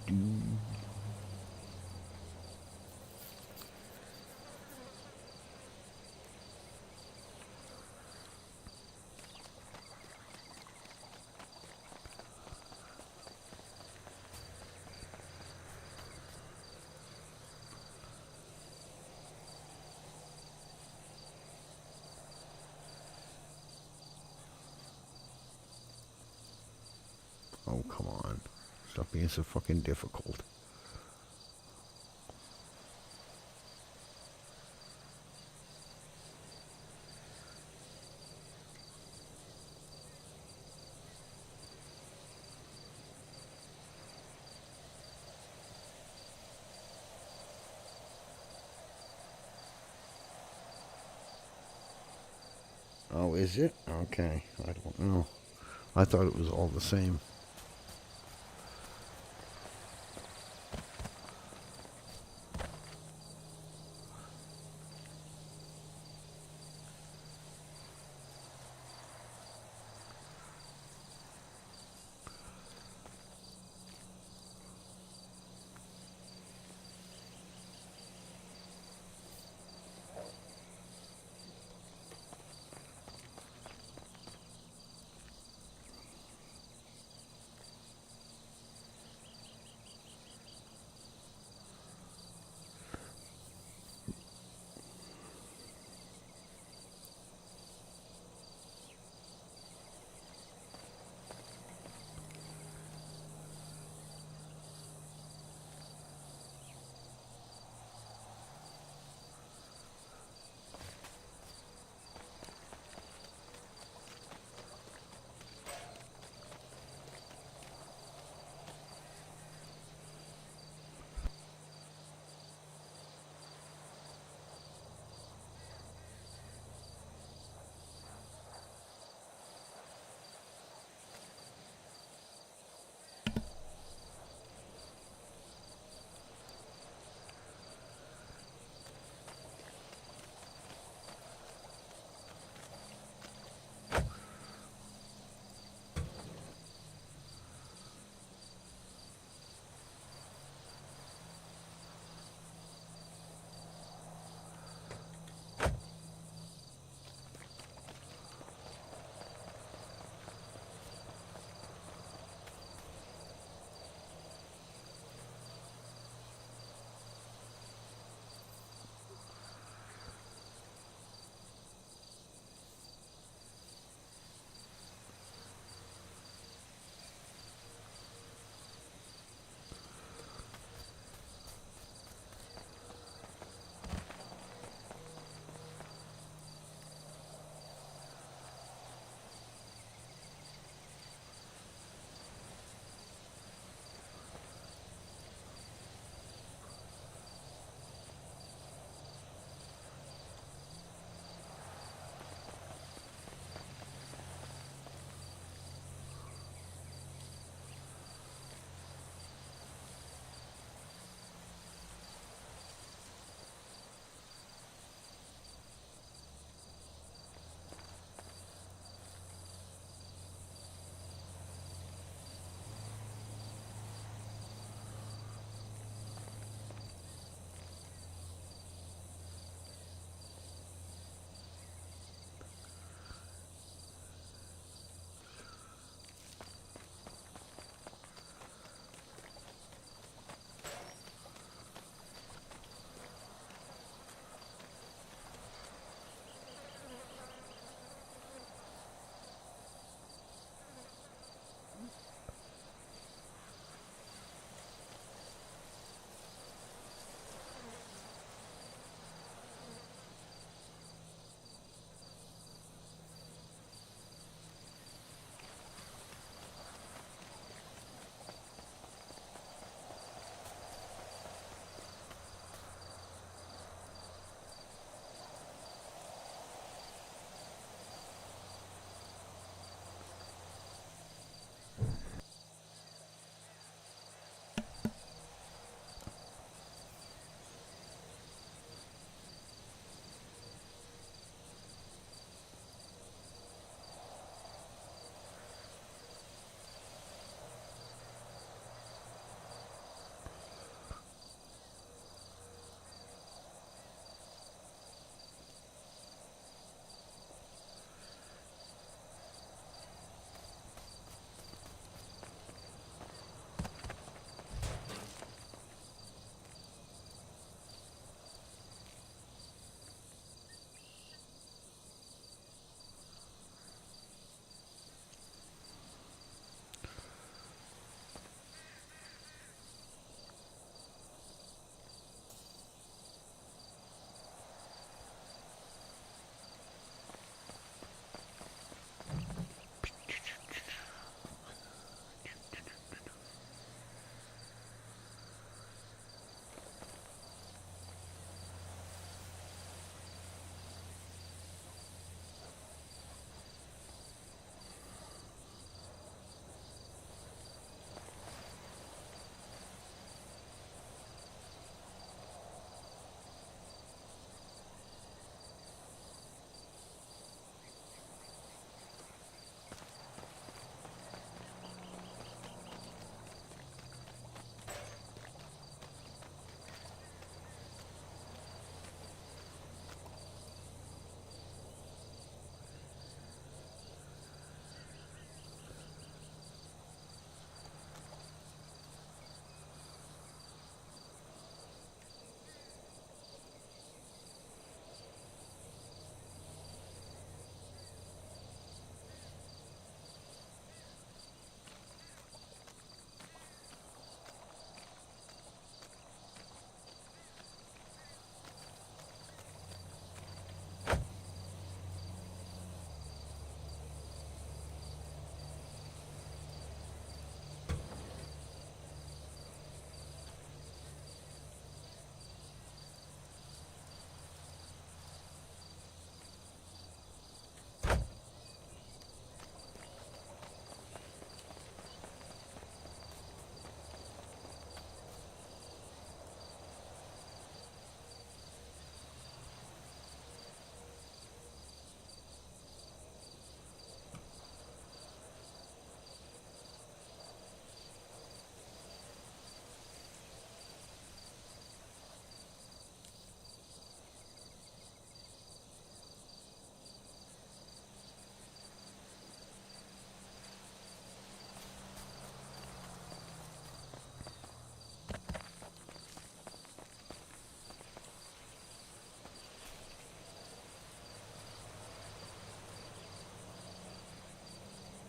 Do. Oh, come on. Stop being so fucking difficult. Oh, is it? Okay. I don't know. I thought it was all the same.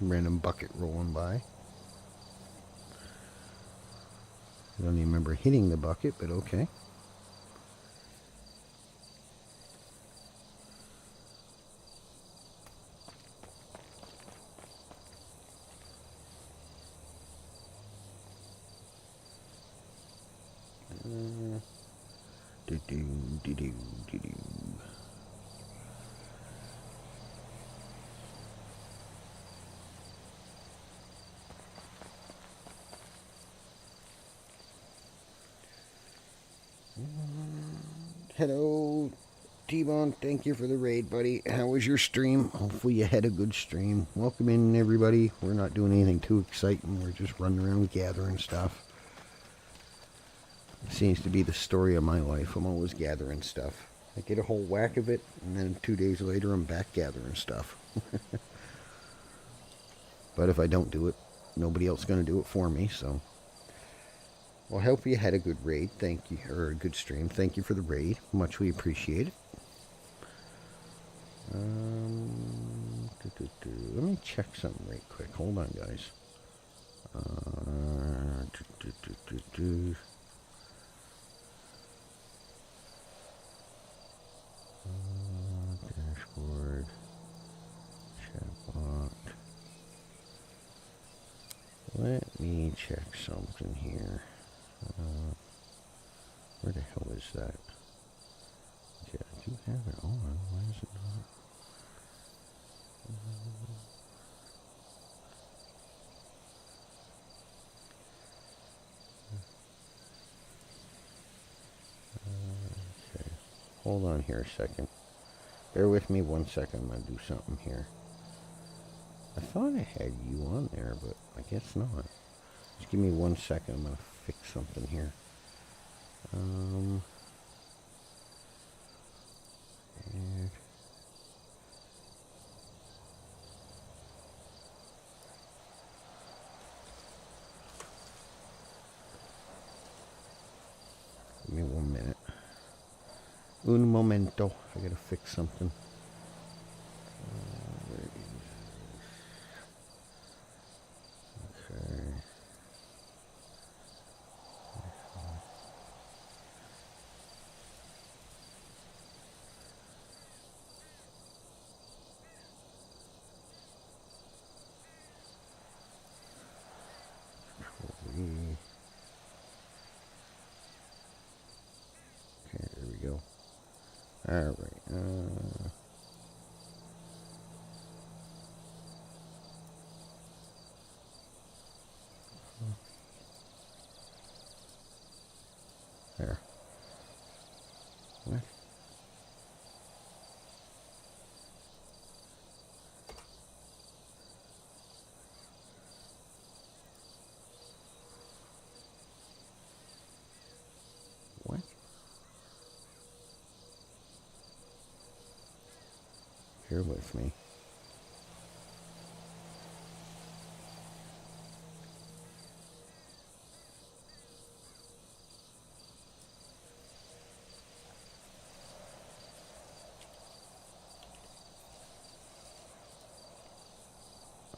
Random bucket rolling by. I don't even remember hitting the bucket, but okay. Do-do. Hello, T-Bone. Thank you for the raid, buddy. How was your stream? Hopefully you had a good stream. Welcome in, everybody. We're not doing anything too exciting. We're just running around gathering stuff. Seems to be the story of my life. I'm always gathering stuff. I get a whole whack of it, and then 2 days later, I'm back gathering stuff. But if I don't do it, nobody else is going to do it for me, so... Well, I hope you had a good raid. Thank you, or a good stream. Thank you for the raid. Muchly appreciated. Let me check something right quick. Hold on, guys. Dashboard. Chatbot. Let me check something here. Where the hell is that? Yeah, I do have it on. Why is it not? Okay. Hold on here a second. Bear with me 1 second. I'm going to do something here. I thought I had you on there, but I guess not. Just give me 1 second. I'm going to fix something here. And give me 1 minute. Un momento. I gotta fix something. Okay. Okay, there we go. Alright, there. What? What? Bear with me.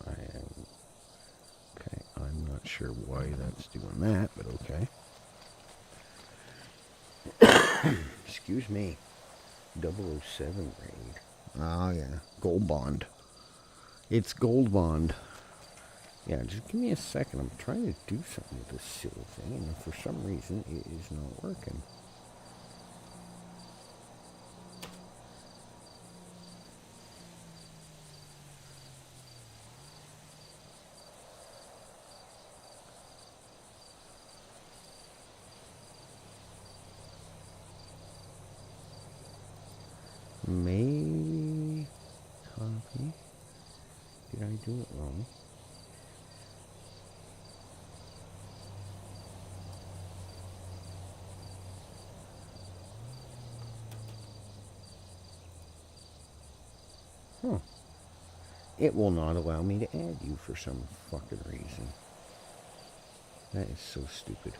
I am... Okay, I'm not sure why that's doing that, but okay. Excuse me. 007 raid. Oh, yeah. Gold Bond. It's Gold Bond. Yeah, just give me a second. I'm trying to do something with this silly thing, and for some reason, it is not working. Maybe copy. Did I do it wrong? Huh. It will not allow me to add you for some fucking reason. That is so stupid.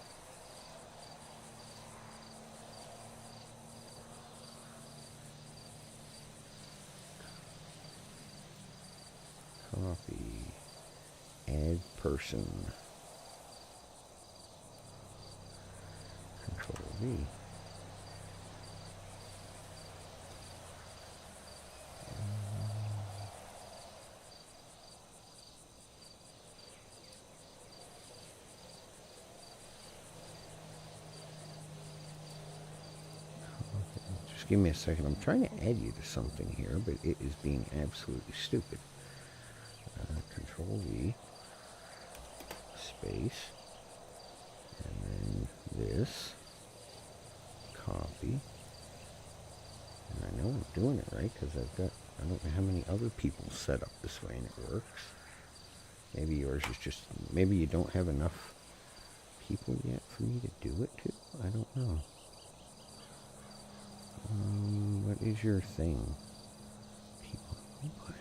Copy. Add person. Control V. Just give me a second. I'm trying to add you to something here, but it is being absolutely stupid. Control V. Space. And then this. Copy. And I know I'm doing it right because I don't know how many other people set up this way and it works. Maybe yours is just, maybe you don't have enough people yet for me to do it to. I don't know. What is your thing? People. Oh boy.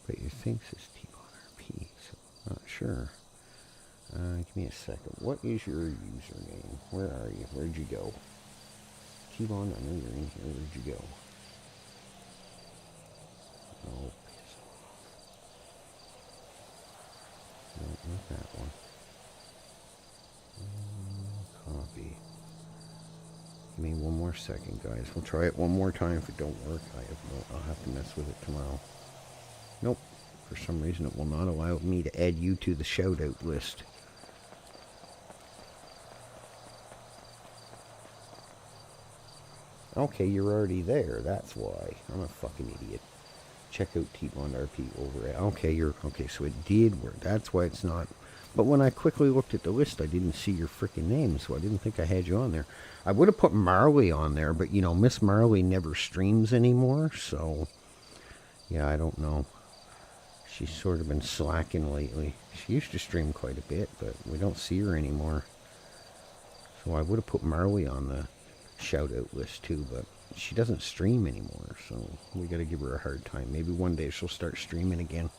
But your thing says RedlineRP, so I'm not sure. Give me a second. What is your username? Where are you? Where'd you go? T-Bond, I know you're in here. Where'd you go? Oh, piss off. No, not that one. Copy. Give me one more second, guys. We'll try it one more time. If it don't work, I'll have to mess with it tomorrow. Nope. For some reason, it will not allow me to add you to the shout-out list. Okay, you're already there. That's why. I'm a fucking idiot. Check out RedlineRP over at... Okay, so it did work. That's why it's not... But when I quickly looked at the list, I didn't see your freaking name, so I didn't think I had you on there. I would have put Marley on there, but, you know, Miss Marley never streams anymore, so... Yeah, I don't know. She's sort of been slacking lately. She used to stream quite a bit, but we don't see her anymore. So I would have put Marley on the shout-out list too, but she doesn't stream anymore, so we got to give her a hard time. Maybe one day she'll start streaming again.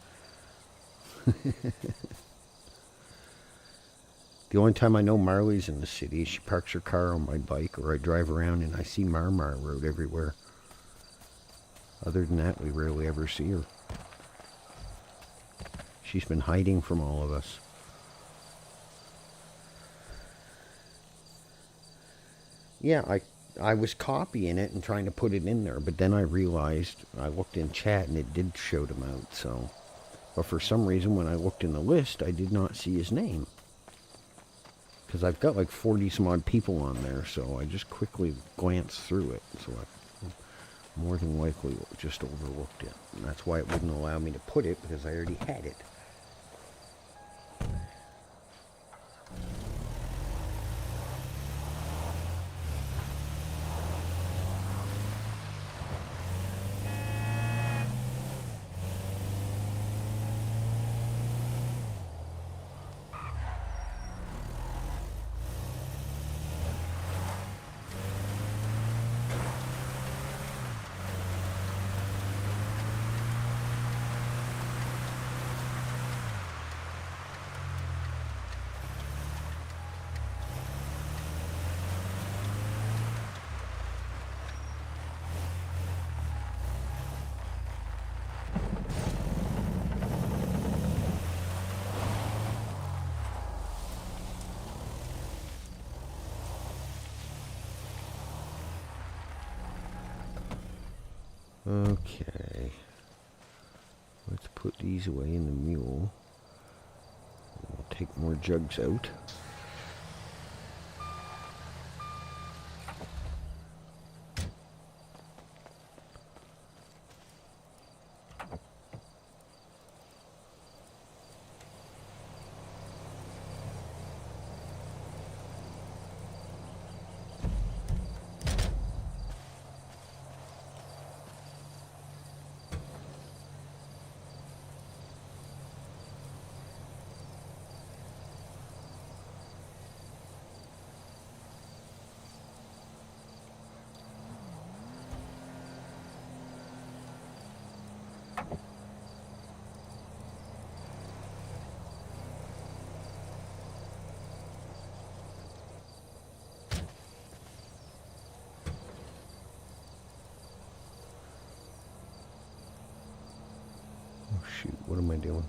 The only time I know Marley's in the city is she parks her car on my bike, or I drive around and I see Marmar Road everywhere. Other than that, we rarely ever see her. She's been hiding from all of us. Yeah, I was copying it and trying to put it in there, but then I realized, I looked in chat and it did show them out, so. But for some reason, when I looked in the list, I did not see his name. Because I've got like 40 some odd people on there, so I just quickly glanced through it. So I more than likely just overlooked it. And that's why it wouldn't allow me to put it, because I already had it. Okay, let's put these away in the mule. We'll take more jugs out. shoot, what am I doing?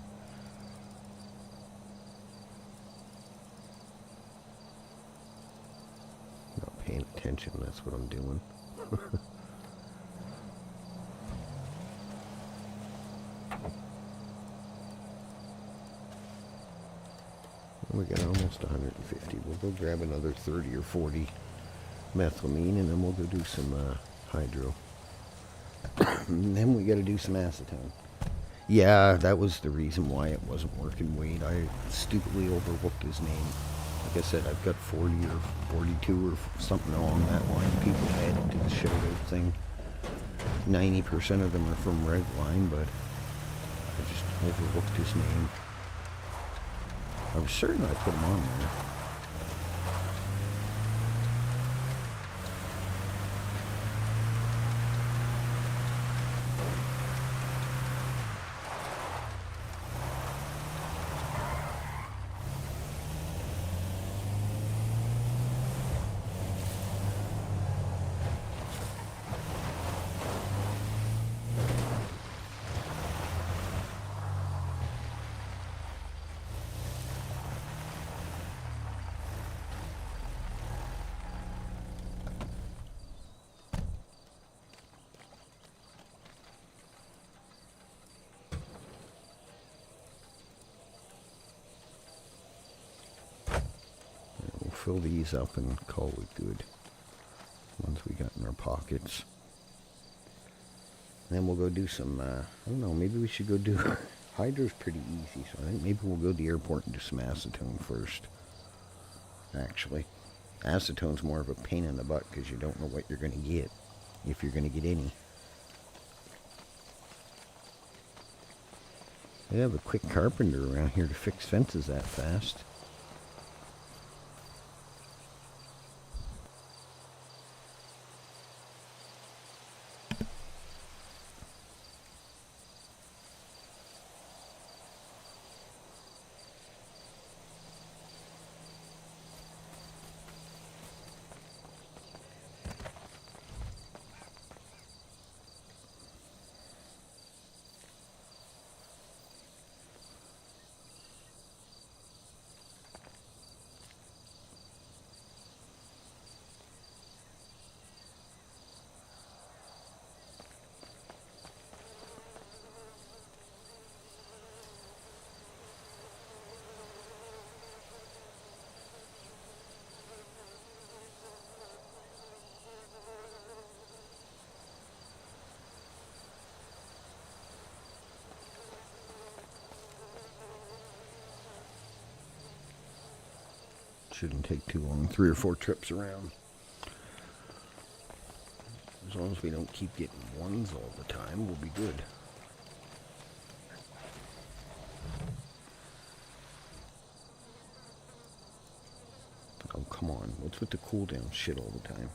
Not paying attention, that's what I'm doing. We got almost 150. We'll go grab another 30 or 40 methylamine, and then we'll go do some hydro. And then we got to do some acetone. Yeah, that was the reason why it wasn't working, Wade. I stupidly overlooked his name. Like I said, I've got 40 or 42 or something along that line. People added to the shout-out thing. 90% of them are from Redline, but I just overlooked his name. I was certain I put him on there. Fill these up and call it good. Ones we got in our pockets. Then we'll go do some, I don't know, maybe we should go do, hydro's pretty easy, so I think maybe we'll go to the airport and do some acetone first. Actually, acetone's more of a pain in the butt because you don't know what you're going to get, if you're going to get any. They have a quick carpenter around here to fix fences that fast. Shouldn't take too long, 3 or 4 trips around. As long as we don't keep getting ones all the time, we'll be good. Oh, come on. What's with the cooldown shit all the time?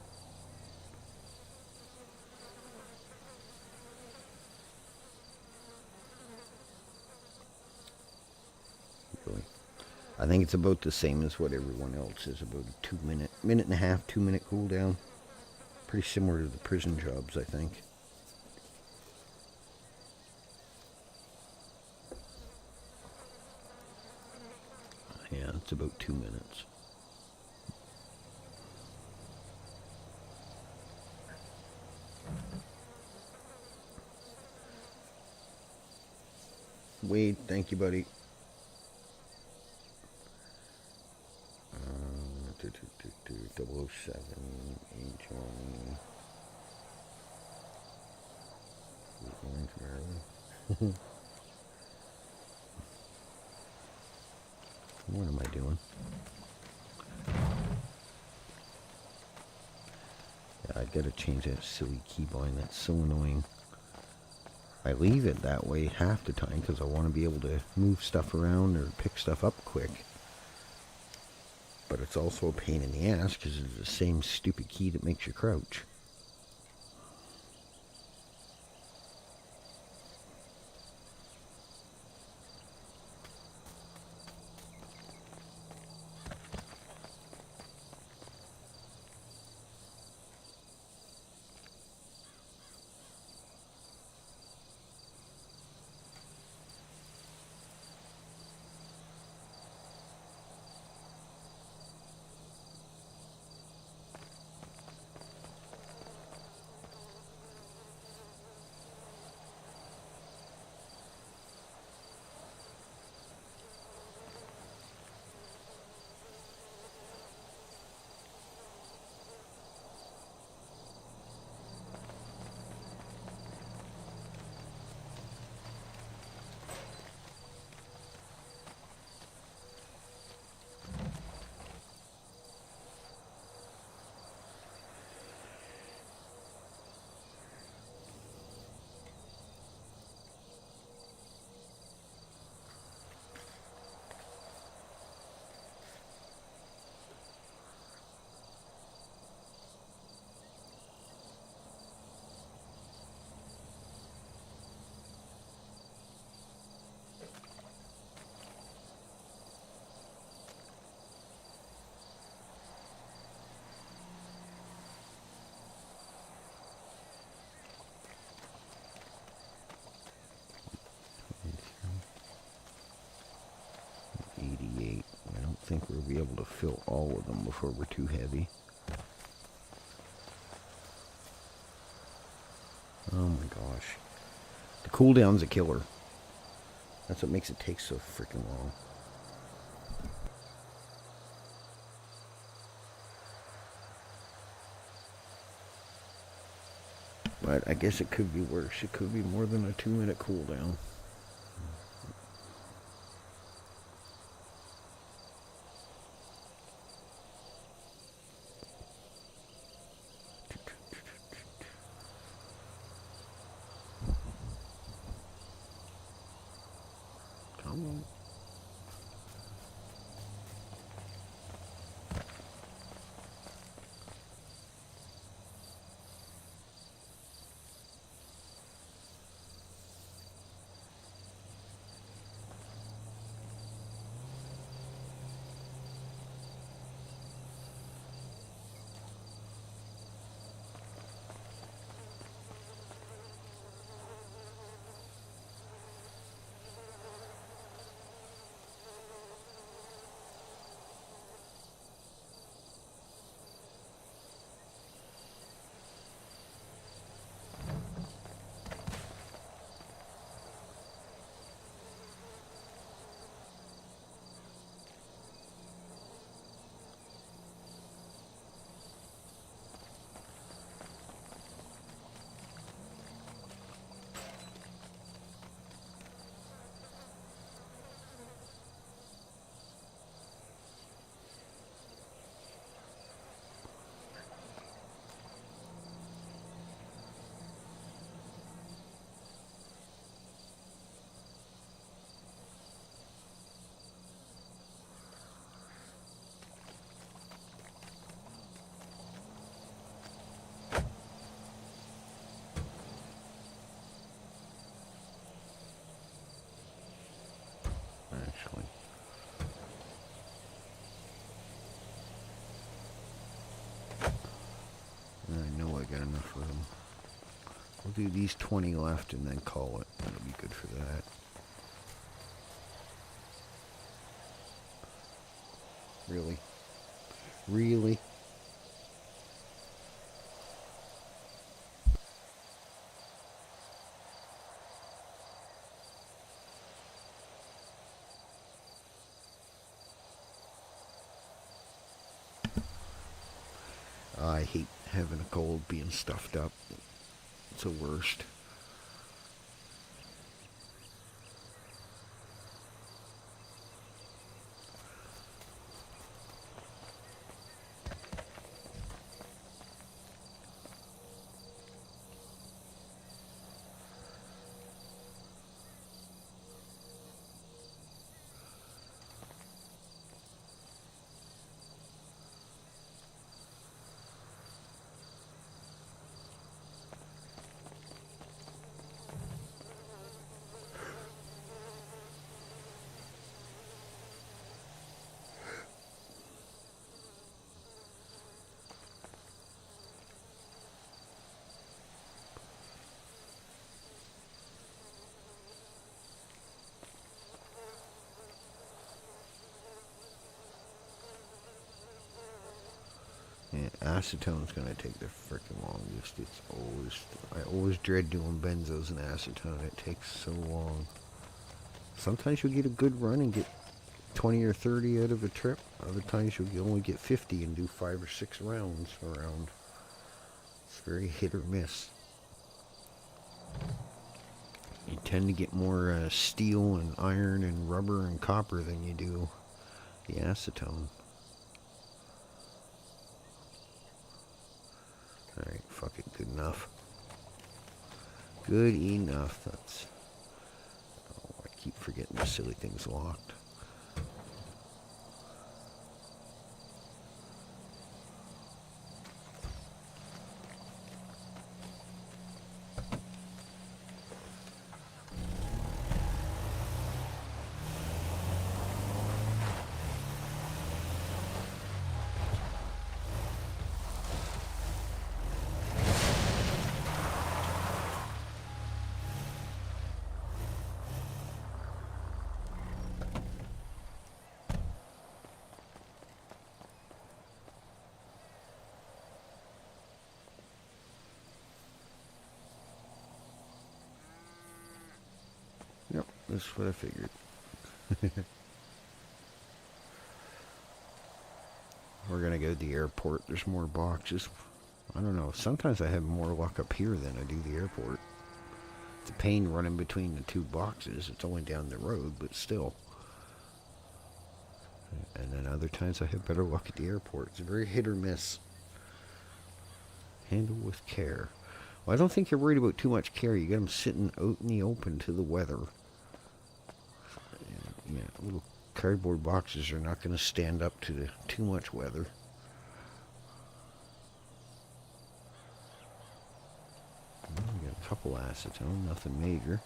Really? I think it's about the same as what everyone else is, about a minute and a half, 2 minute cooldown. Pretty similar to the prison jobs, I think. Yeah, it's about 2 minutes. Wade, thank you, buddy. 007, H1. Going from early. What am I doing? Yeah, I gotta change that silly keybind. That's so annoying. I leave it that way half the time because I want to be able to move stuff around or pick stuff up quick. But it's also a pain in the ass because it's the same stupid key that makes you crouch. think we'll be able to fill all of them before we're too heavy. Oh my gosh. The cooldown's a killer. That's what makes it take so freaking long. But I guess it could be worse. It could be more than a 2-minute cooldown. Come on. Actually. I know I got enough of them. We'll do these 20 left and then call it. That'll be good for that. Really? Really? I hate having a cold being stuffed up. It's the worst. Yeah, acetone's gonna take the frickin' longest. I always dread doing benzos and acetone. It takes so long. Sometimes you'll get a good run and get 20 or 30 out of a trip. Other times you'll only get 50 and do 5 or 6 rounds around. It's very hit or miss. You tend to get more steel and iron and rubber and copper than you do the acetone. Alright, fuck it, good enough. Good enough, that's... Oh, I keep forgetting the silly thing's locked. That's what I figured. We're gonna go to the airport. There's more boxes. I don't know. Sometimes I have more luck up here than I do the airport. It's a pain running between the two boxes. It's only down the road, but still. And then other times I have better luck at the airport. It's very hit or miss. Handle with care. Well, I don't think you're worried about too much care. You got them sitting out in the open to the weather. And, yeah, little cardboard boxes are not going to stand up to too much weather. Well, we got a couple acetone, nothing major.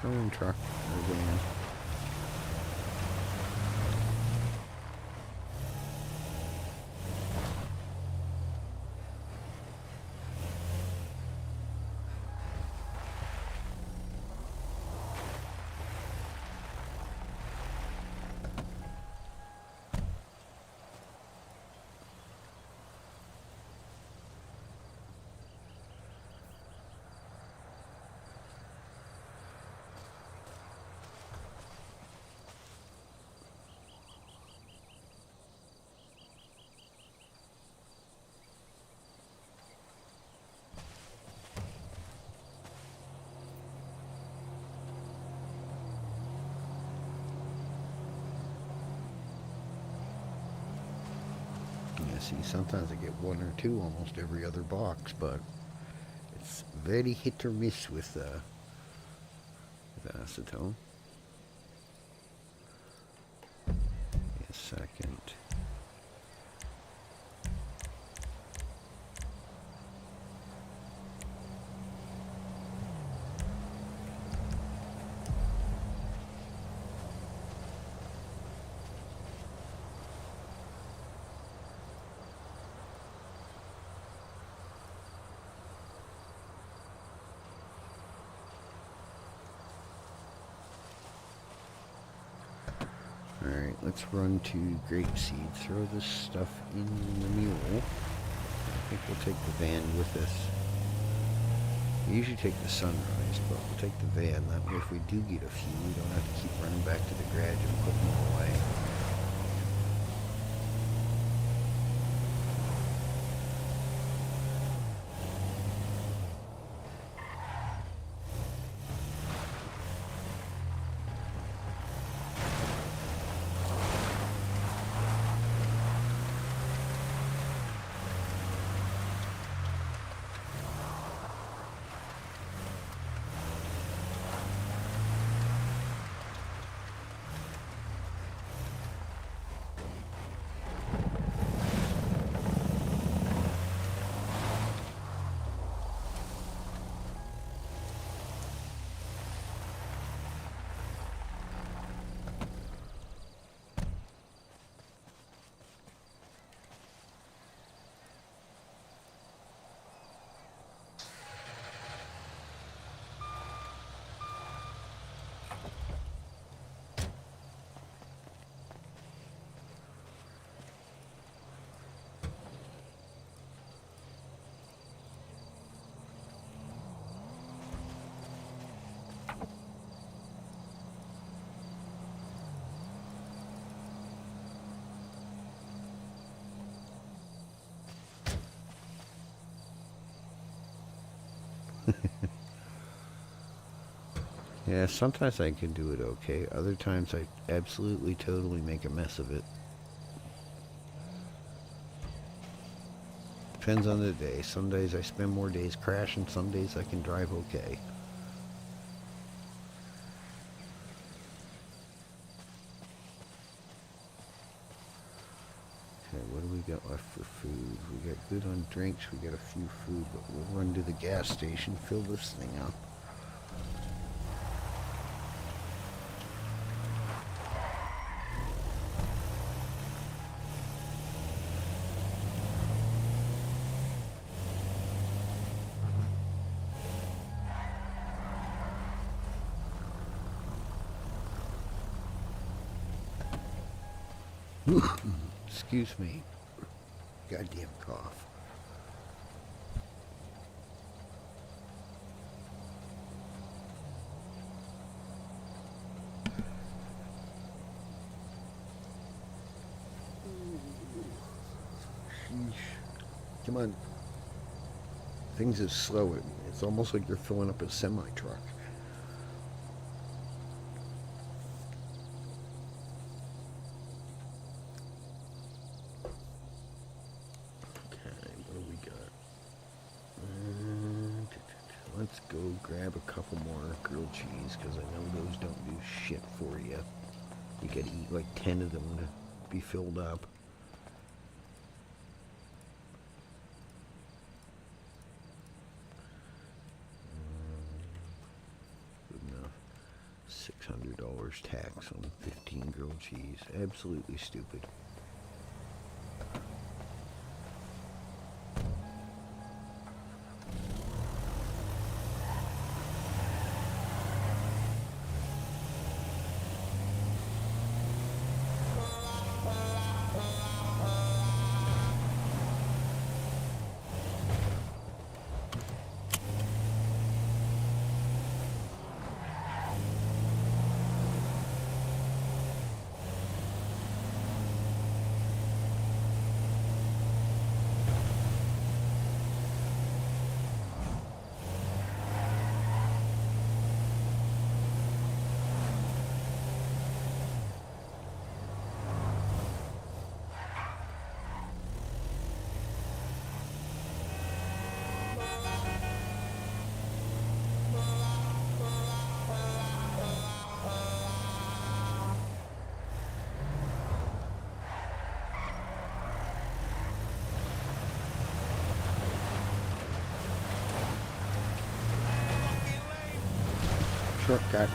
Towing truck or van. Yeah, see, sometimes I get one or two almost every other box, but it's very hit or miss with acetone. A second. Alright, let's run to grapeseed. Throw this stuff in the mule. I think we'll take the van with us. We usually take the Sunrise, but we'll take the van. That way if we do get a few, we don't have to keep running back to the garage and putting them away. Yeah, sometimes I can do it okay. Other times I absolutely, totally make a mess of it. Depends on the day. Some days I spend more days crashing, some days I can drive okay. Okay, what do we got left for food? We got good on drinks, we got a few food, but we'll run to the gas station, fill this thing up. Excuse me. Goddamn cough. Sheesh. Come on. Things is slow. It's almost like you're filling up a semi-truck. Okay, what do we got? Let's go grab a couple more grilled cheese, because I know those don't do shit for you. You gotta eat like 10 of them to be filled up. Good enough. $600 tax on 15 grilled cheese. Absolutely stupid. Shortcut.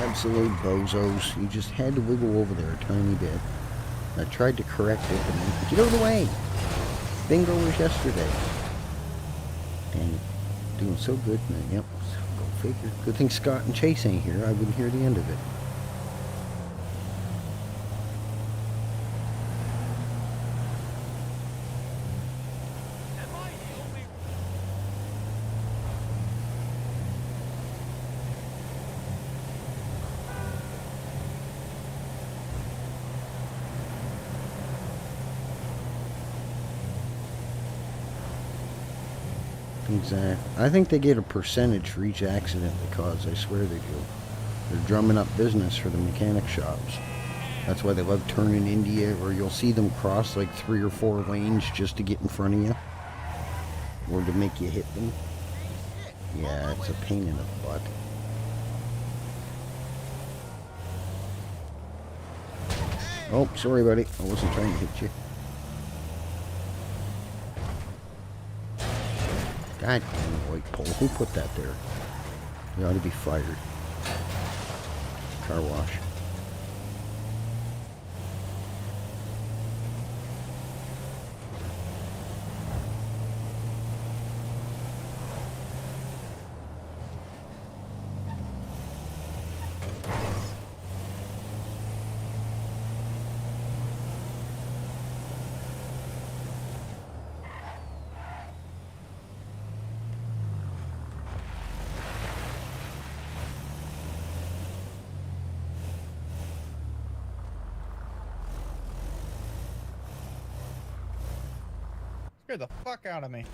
Absolute bozos. You just had to wiggle over there a tiny bit. I tried to correct it, but get out of the way. Bingo was yesterday. And doing so good, man. Yep. Go figure. Good thing Scott and Chase ain't here. I wouldn't hear the end of it. Exactly. I think they get a percentage for each accident they cause. I swear they do. They're drumming up business for the mechanic shops. That's why they love turning India, or you'll see them cross like 3 or 4 lanes just to get in front of you, or to make you hit them. Yeah, it's a pain in the butt. Oh, sorry, buddy. I wasn't trying to hit you. God damn white pole. Who put that there? You ought to be fired. Car wash. Scared the fuck out of me.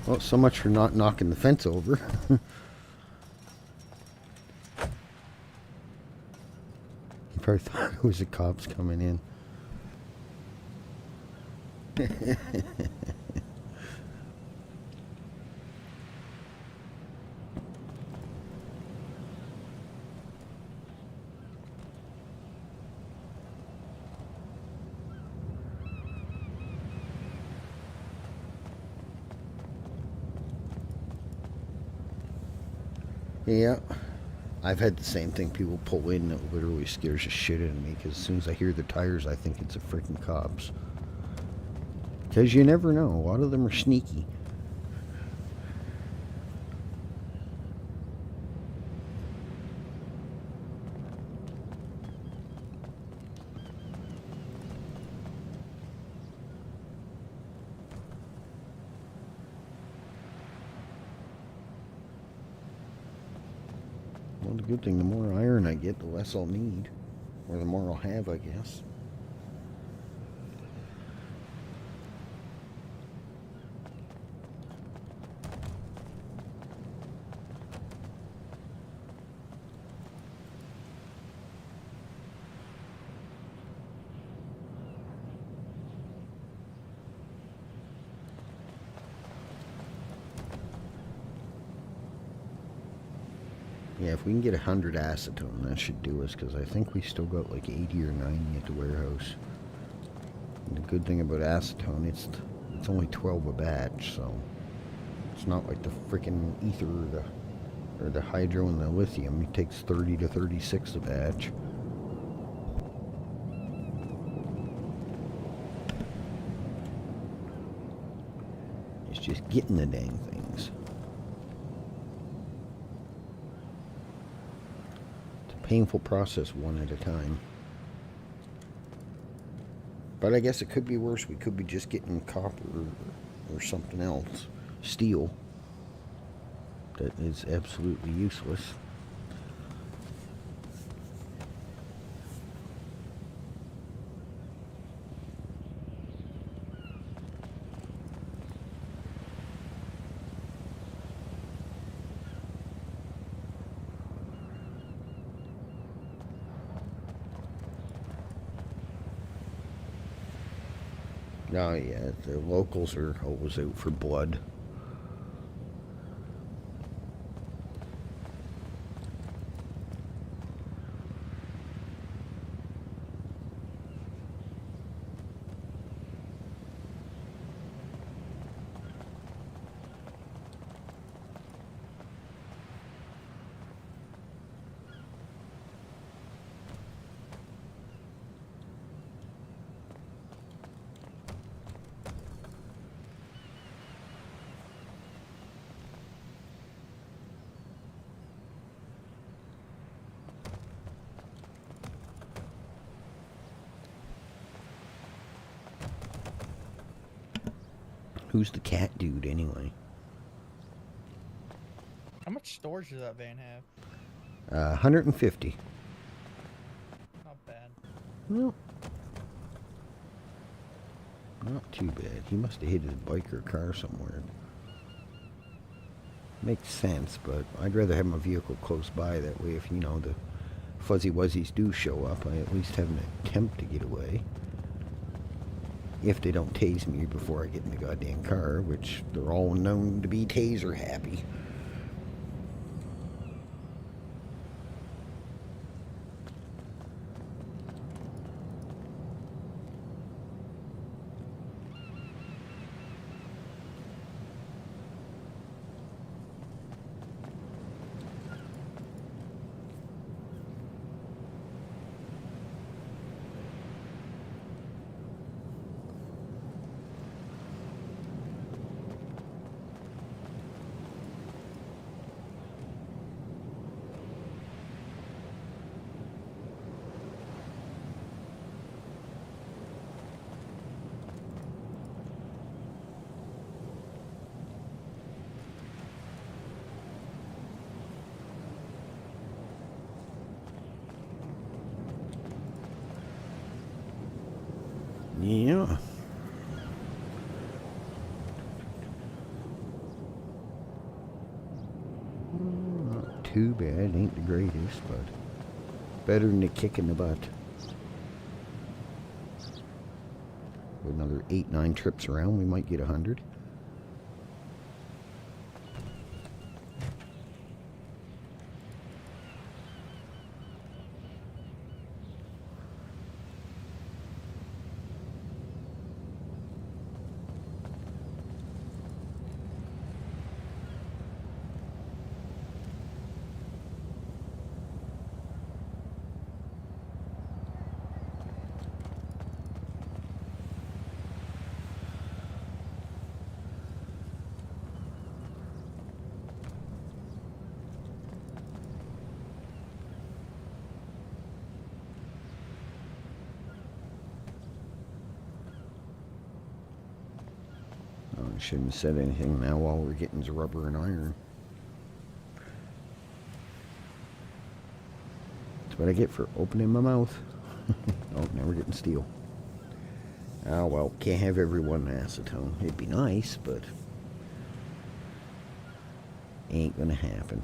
Well, so much for not knocking the fence over. You probably thought it was the cops coming in. Yeah, I've had the same thing. People pull in that literally scares the shit out of me, because as soon as I hear the tires, I think it's the freaking cops. Because you never know. A lot of them are sneaky. Well, the good thing, the more iron I get, the less I'll need. Or the more I'll have, I guess. Yeah, if we can get 100 acetone, that should do us, because I think we still got like 80 or 90 at the warehouse. And the good thing about acetone, it's only 12 a batch, so it's not like the freaking ether or the hydro and the lithium. It takes 30 to 36 a batch. It's just getting the dang things. Painful process, one at a time. But I guess it could be worse. We could be just getting copper or something else. Steel. That is absolutely useless. Oh yeah, the locals are always out for blood. Who's the cat dude anyway? How much storage does that van have? 150. Not bad. Well, Not too bad. He must have hit his bike or car somewhere. Makes sense, but I'd rather have my vehicle close by. That way, if, you know, the fuzzy wuzzies do show up, I at least have an attempt to get away. If they don't tase me before I get in the goddamn car, which they're all known to be taser happy. Yeah. Not too bad. Ain't the greatest, but better than the kick in the butt. With another 8-9 trips around, we might get 100. I shouldn't have said anything now while we're getting the rubber and iron. That's what I get for opening my mouth. Oh, now we're getting steel. Oh well, can't have everyone acetone. It'd be nice, but ain't gonna happen.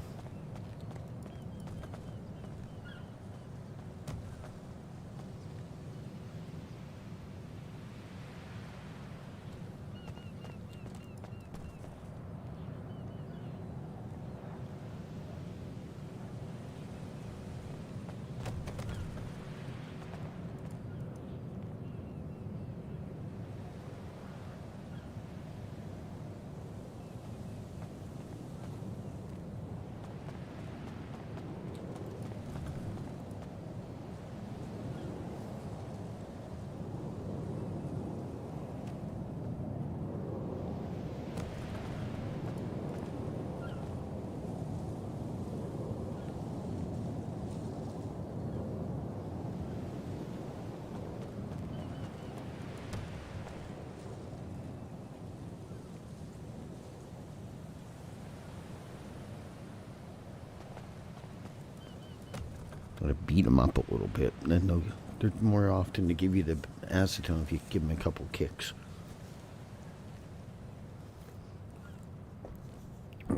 Gotta beat them up a little bit. And then they're more often to give you the acetone if you give them a couple kicks.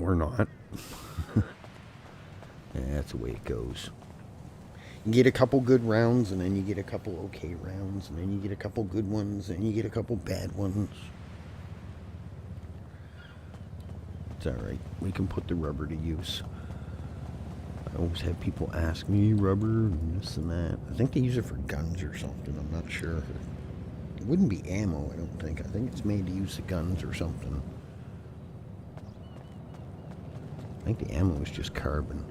Or not. Yeah, that's the way it goes. You get a couple good rounds, and then you get a couple okay rounds, and then you get a couple good ones, and you get a couple bad ones. It's alright. We can put the rubber to use. I always have people ask me rubber and this and that. I think they use it for guns or something. I'm not sure. It wouldn't be ammo, I don't think. I think it's made to use the guns or something. I think the ammo is just carbon.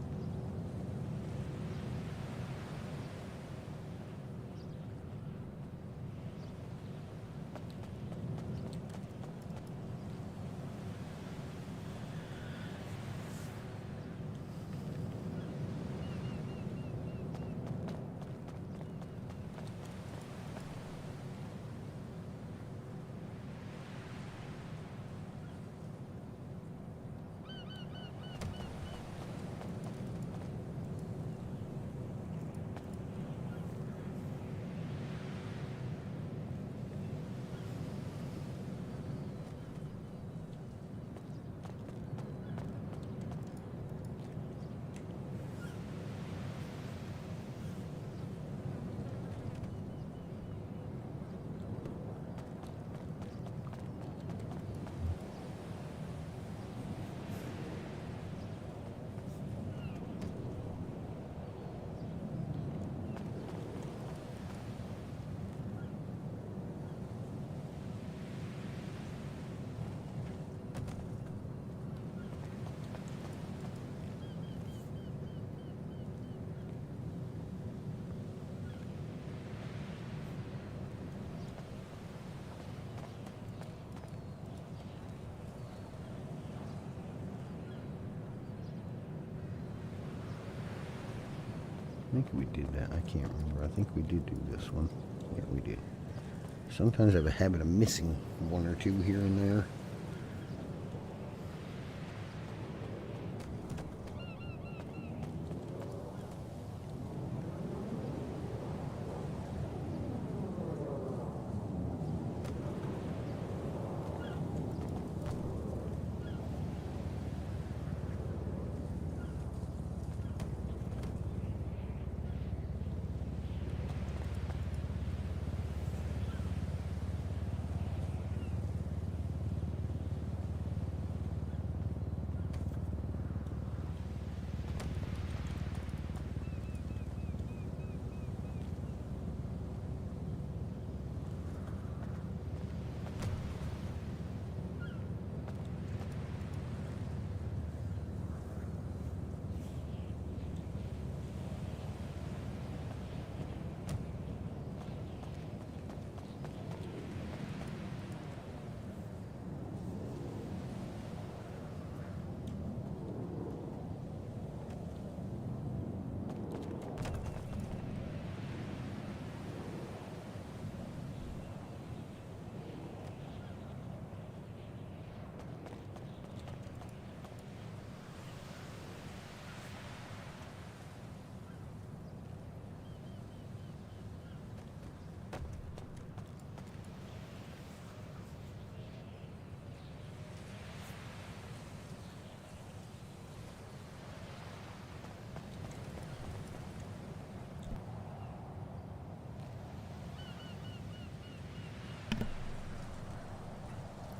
think we did that. I can't remember. I think we did do this one. Yeah, we did. Sometimes I have a habit of missing one or two here and there.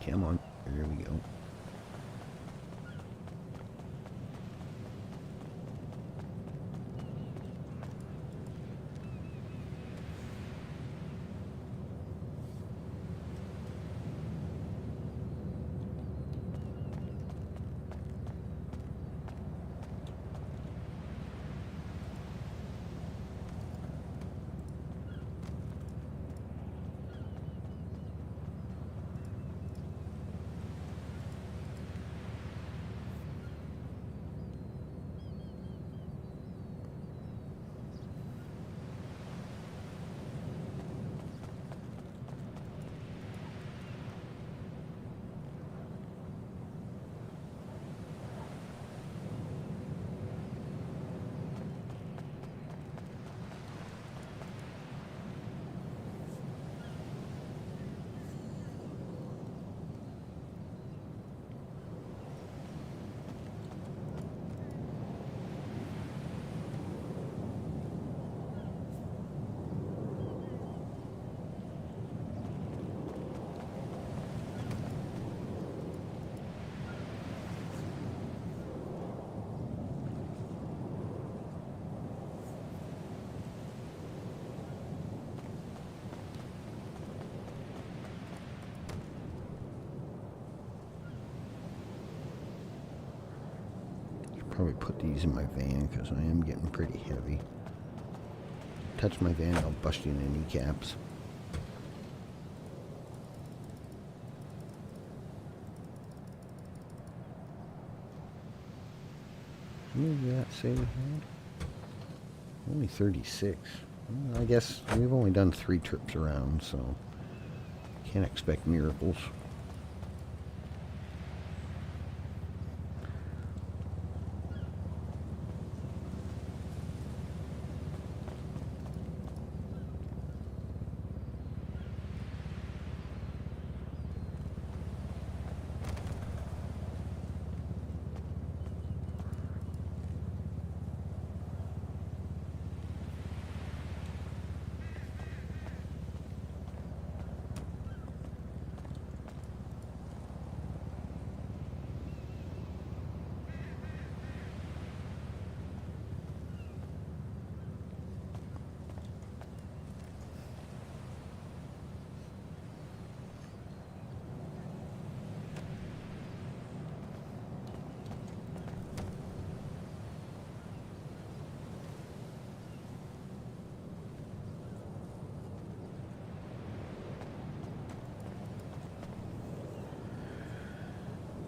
Come on. There we go. Probably put these in my van because I am getting pretty heavy. Touch my van, I'll bust you in the kneecaps. How many did that say we had? Only 36. Well, I guess we've only done 3 trips around, so can't expect miracles.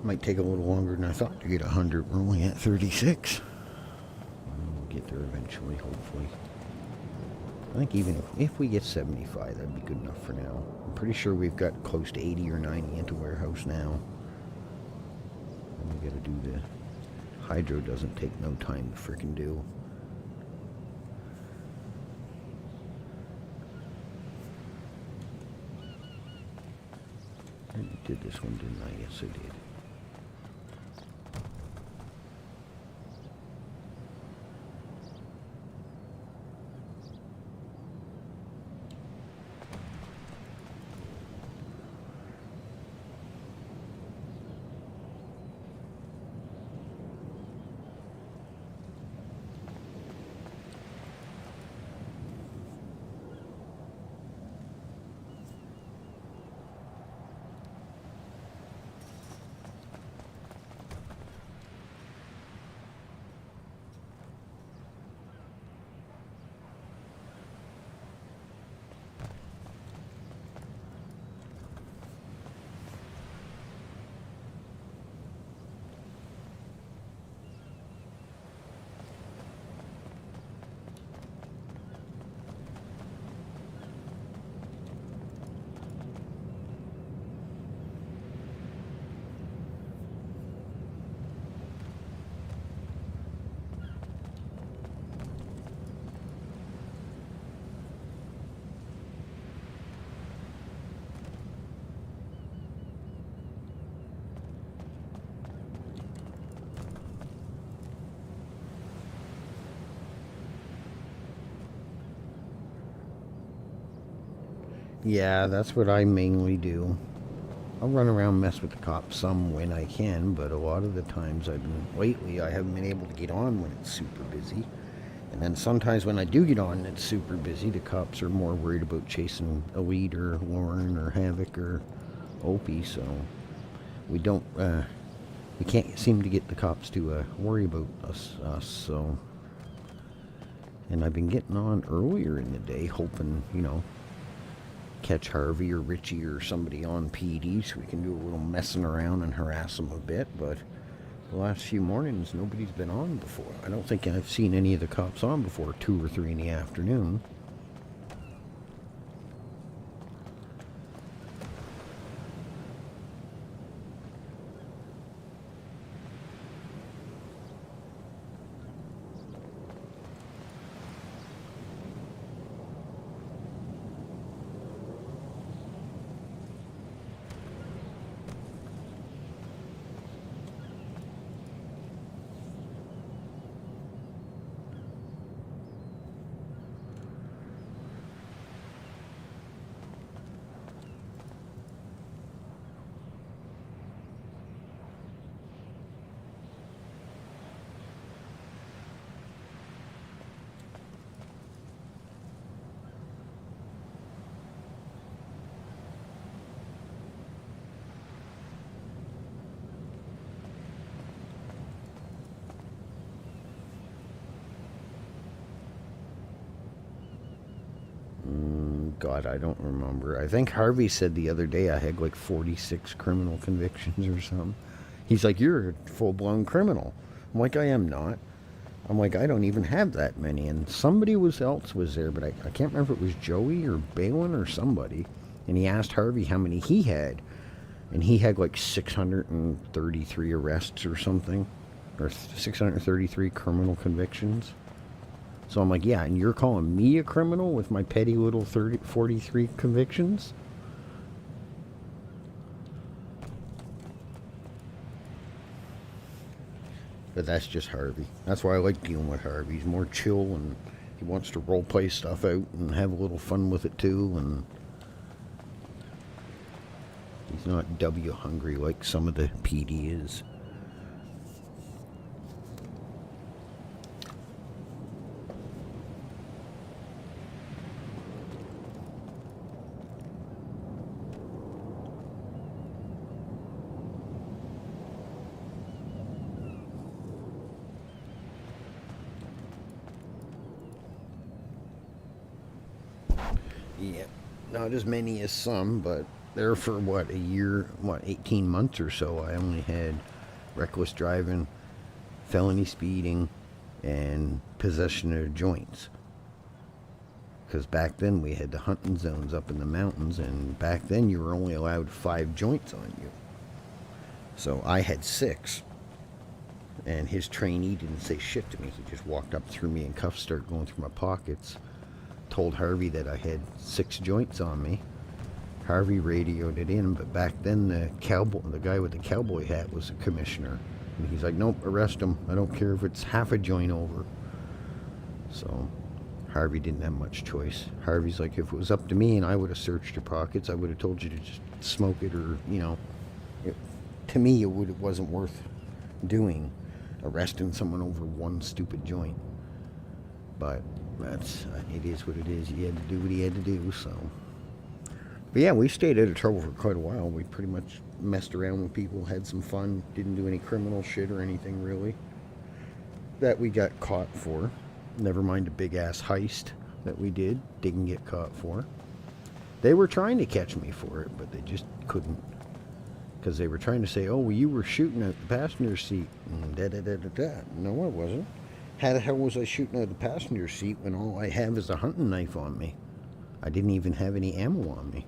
Might take a little longer than I thought to get 100. We're only at 36. We'll get there eventually, hopefully. I think even if we get 75, that'd be good enough for now. I'm pretty sure we've got close to 80 or 90 into warehouse now. And we gotta do the hydro, doesn't take no time to frickin' do. I did this one, didn't I? Yes, I did. Yeah, that's what I mainly do. I'll run around, mess with the cops some when I can, but a lot of the times lately I haven't been able to get on when it's super busy. And then sometimes when I do get on and it's super busy, the cops are more worried about chasing Elite or Lauren or Havoc or Opie, so we can't seem to get the cops to worry about us, so. And I've been getting on earlier in the day, hoping, you know, catch Harvey or Richie or somebody on PD so we can do a little messing around and harass them a bit, but the last few mornings nobody's been on before. I don't think I've seen any of the cops on before 2 or 3 in the afternoon. God, I don't remember. I think Harvey said the other day I had like 46 criminal convictions or something. He's like, you're a full-blown criminal. I'm like, I am not. I'm like, I don't even have that many. And somebody else was there, but I can't remember if it was Joey or Balin or somebody. And he asked Harvey how many he had. And he had like 633 arrests or something. Or 633 criminal convictions. So I'm like, yeah, and you're calling me a criminal with my petty little 43 convictions? But that's just Harvey. That's why I like dealing with Harvey. He's more chill and he wants to role play stuff out and have a little fun with it too. And he's not W hungry like some of the PD is. Yeah, not as many as some, but there for what, a year, 18 months or so, I only had reckless driving, felony speeding, and possession of joints. Because back then we had the hunting zones up in the mountains, and back then you were only allowed 5 joints on you. So I had 6. And his trainee didn't say shit to me. He just walked up, threw me in cuffs, started going through my pockets, told Harvey that I had 6 joints on me. Harvey radioed it in, but back then the guy with the cowboy hat was a commissioner. And he's like, nope, arrest him. I don't care if it's half a joint over. So Harvey didn't have much choice. Harvey's like, if it was up to me and I would have searched your pockets, I would have told you to just smoke it, or, you know, to me it wasn't worth doing, arresting someone over one stupid joint. But it is what it is. He had to do what he had to do, so. But yeah, we stayed out of trouble for quite a while. We pretty much messed around with people, had some fun, didn't do any criminal shit or anything really that we got caught for. Never mind a big ass heist that we didn't get caught for. They were trying to catch me for it, but they just couldn't. Because they were trying to say, oh, well, you were shooting at the passenger seat. And da-da-da-da-da. No, I wasn't. How the hell was I shooting at the passenger seat when all I have is a hunting knife on me? I didn't even have any ammo on me.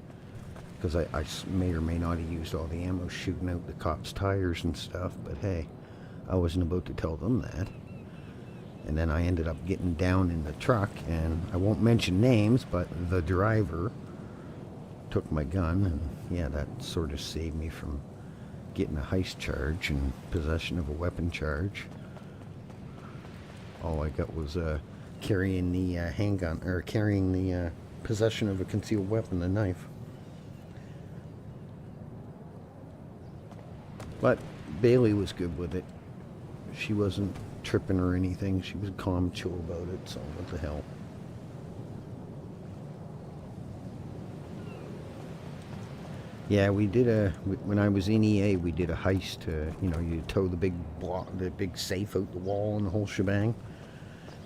Because I may or may not have used all the ammo shooting out the cops' tires and stuff. But hey, I wasn't about to tell them that. And then I ended up getting down in the truck, and I won't mention names, but the driver took my gun, and yeah, that sort of saved me from getting a heist charge and possession of a weapon charge. All I got was carrying the handgun, or carrying the possession of a concealed weapon, the knife. But Bailey was good with it. She wasn't tripping or anything. She was calm, chill about it, so what the hell. Yeah, we did when I was in EA, we did a heist. You know, you tow the big safe out the wall and the whole shebang.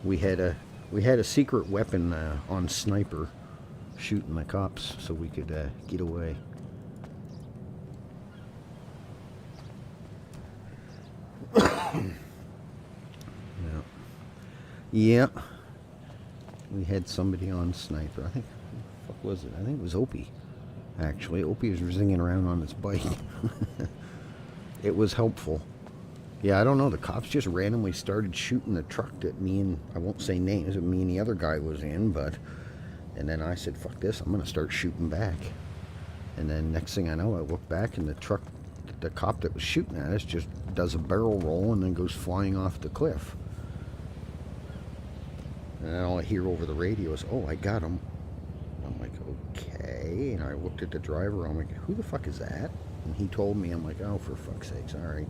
We had a secret weapon on sniper, shooting the cops so we could get away. Yeah. We had somebody on sniper. I think, what the fuck was it? I think it was Opie. Actually, Opie was zinging around on his bike. It was helpful. Yeah, I don't know. The cops just randomly started shooting the truck that me and, I won't say names, but me and the other guy was in, and then I said, fuck this, I'm going to start shooting back. And then next thing I know, I look back and the truck, the cop that was shooting at us just does a barrel roll and then goes flying off the cliff. And all I hear over the radio is, oh, I got him. I'm like, okay. And I looked at the driver. I'm like, who the fuck is that? And he told me. I'm like, oh, for fuck's sakes, all right.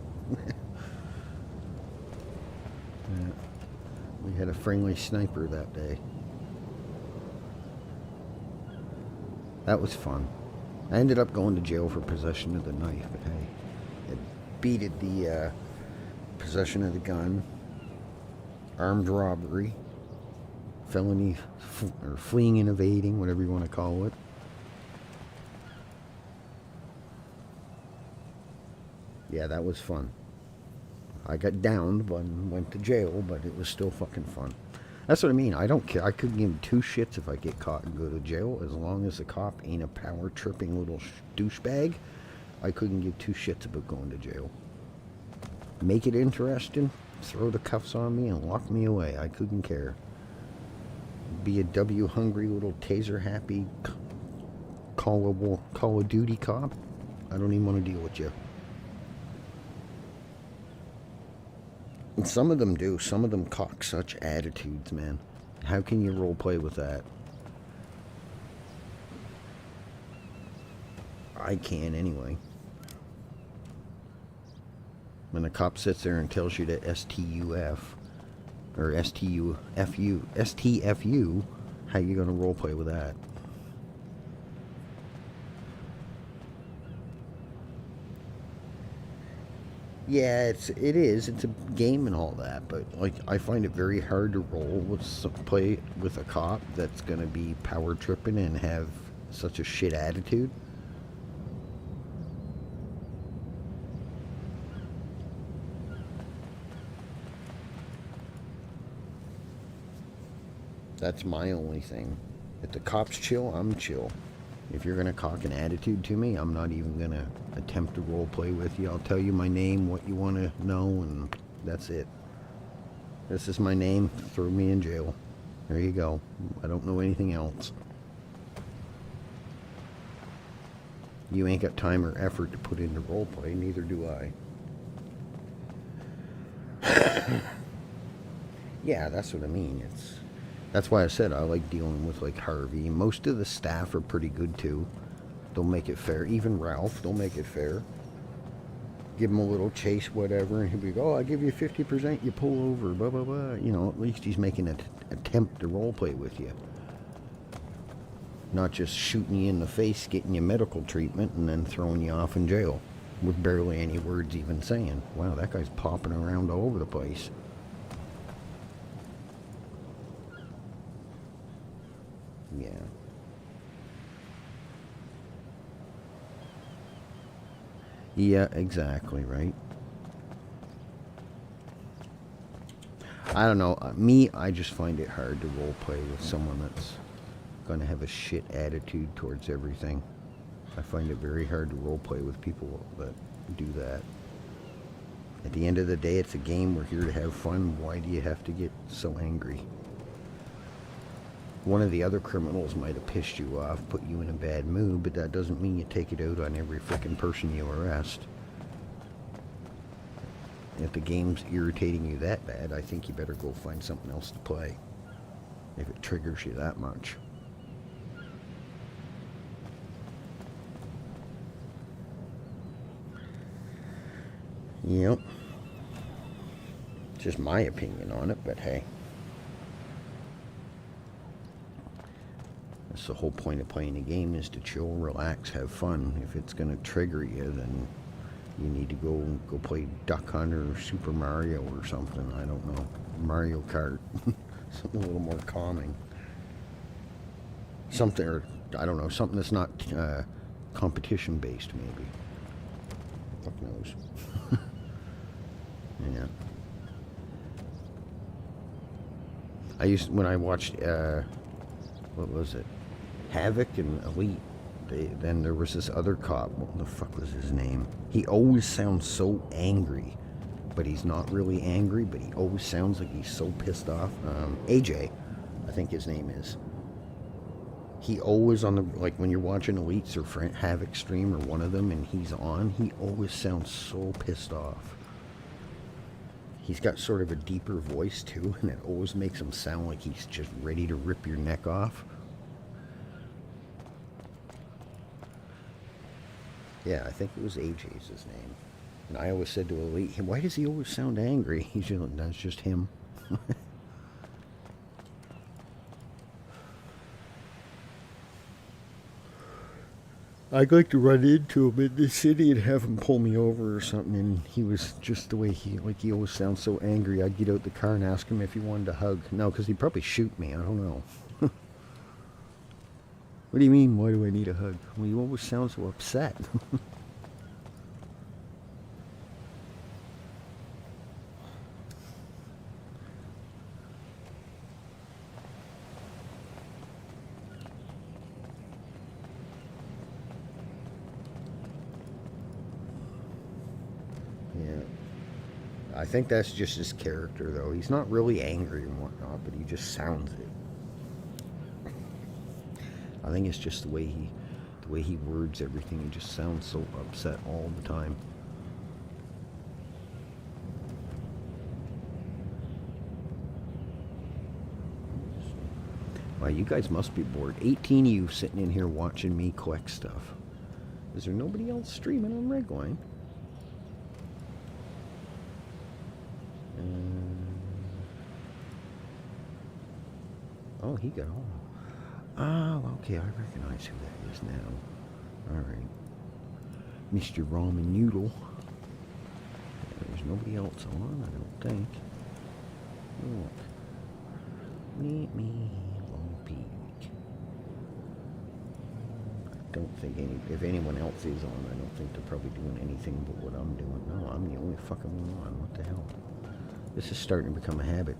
Yeah. We had a friendly sniper that day. That was fun. I ended up going to jail for possession of the knife, but hey, it beated the possession of the gun, armed robbery, felony, or fleeing and evading, whatever you want to call it. Yeah, that was fun. I got downed and went to jail, but it was still fucking fun. That's what I mean. I don't care. I couldn't give 2 shits if I get caught and go to jail, as long as the cop ain't a power-tripping little douchebag. I couldn't give 2 shits about going to jail. Make it interesting, throw the cuffs on me, and lock me away. I couldn't care. Be a W-hungry little taser-happy Call of Duty cop. I don't even want to deal with you. And some of them do. Some of them cock such attitudes, man. How can you roleplay with that? I can anyway. When the cop sits there and tells you to STUF, or STFU, how you gonna roleplay with that? Yeah, it is. It's a game and all that, but like I find it very hard to play with a cop that's gonna be power tripping and have such a shit attitude. That's my only thing. If the cops chill, I'm chill. If you're gonna cock an attitude to me, I'm not even gonna attempt to role play with you. I'll tell you my name, what you want to know, and that's it. This is my name. Throw me in jail. There you go. I don't know anything else. You ain't got time or effort to put into role play. Neither do I. Yeah, that's what I mean. That's why I said I like dealing with like Harvey. Most of the staff are pretty good too. They'll make it fair. Even Ralph, they'll make it fair. Give him a little chase, whatever, and he'll be, oh, I give you 50%, you pull over, blah, blah, blah. You know, at least he's making an attempt to role play with you. Not just shooting you in the face, getting you medical treatment, and then throwing you off in jail. With barely any words even saying. Wow, that guy's popping around all over the place. Yeah. Yeah, exactly, right? I don't know. Me, I just find it hard to role play with someone that's going to have a shit attitude towards everything. I find it very hard to role play with people that do that. At the end of the day, it's a game. We're here to have fun. Why do you have to get so angry? One of the other criminals might have pissed you off, put you in a bad mood, but that doesn't mean you take it out on every frickin' person you arrest. If the game's irritating you that bad, I think you better go find something else to play. If it triggers you that much. Yep. Just my opinion on it, but hey. That's the whole point of playing a game, is to chill, relax, have fun. If it's going to trigger you, then you need to go play Duck Hunt or Super Mario or something. I don't know. Mario Kart. Something a little more calming. Something, or I don't know, something that's not competition based, maybe. Fuck knows. Yeah. When I watched, what was it? Havoc and Elite. Then there was this other cop. What the fuck was his name? He always sounds so angry, but he's not really angry, but he always sounds like he's so pissed off. AJ, I think his name is. He always on the, like when you're watching Elites or Havoc stream or one of them and he's on, he always sounds so pissed off. He's got sort of a deeper voice too, and it always makes him sound like he's just ready to rip your neck off. Yeah, I think it was AJ's his name. And I always said to Elite, why does he always sound angry? He's just, that's just him. I'd like to run into him in the city and have him pull me over or something, and he was just the way he always sounds so angry. I'd get out the car and ask him if he wanted a hug. No, because he'd probably shoot me. I don't know. What do you mean, why do I need a hug? Well, you always sound so upset. Yeah. I think that's just his character, though. He's not really angry and whatnot, but he just sounds it. I think it's just the way he words everything. He just sounds so upset all the time. Wow, you guys must be bored. 18 of you sitting in here watching me collect stuff. Is there nobody else streaming on Redline? Oh, he got on. Oh, okay, I recognize who that is now. Alright. Mr. Ramen Noodle. There's nobody else on, I don't think. Look. Meet me, Long Peak. I don't think if anyone else is on, I don't think they're probably doing anything but what I'm doing. No, I'm the only fucking one on. What the hell? This is starting to become a habit.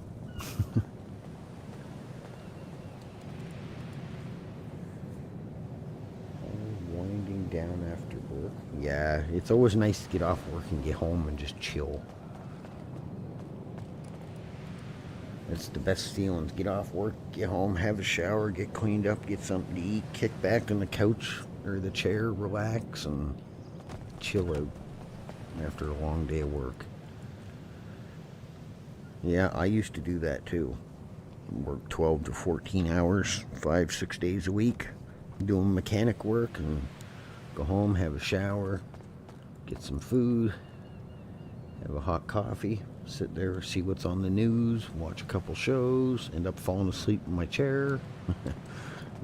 down after work. Yeah, it's always nice to get off work and get home and just chill. It's the best feelings. Get off work, get home, have a shower, get cleaned up, get something to eat, kick back on the couch or the chair, relax, and chill out after a long day of work. Yeah, I used to do that too. Work 12 to 14 hours, 5-6 days a week, doing mechanic work, and go home, have a shower, get some food, have a hot coffee, sit there, see what's on the news, watch a couple shows, end up falling asleep in my chair,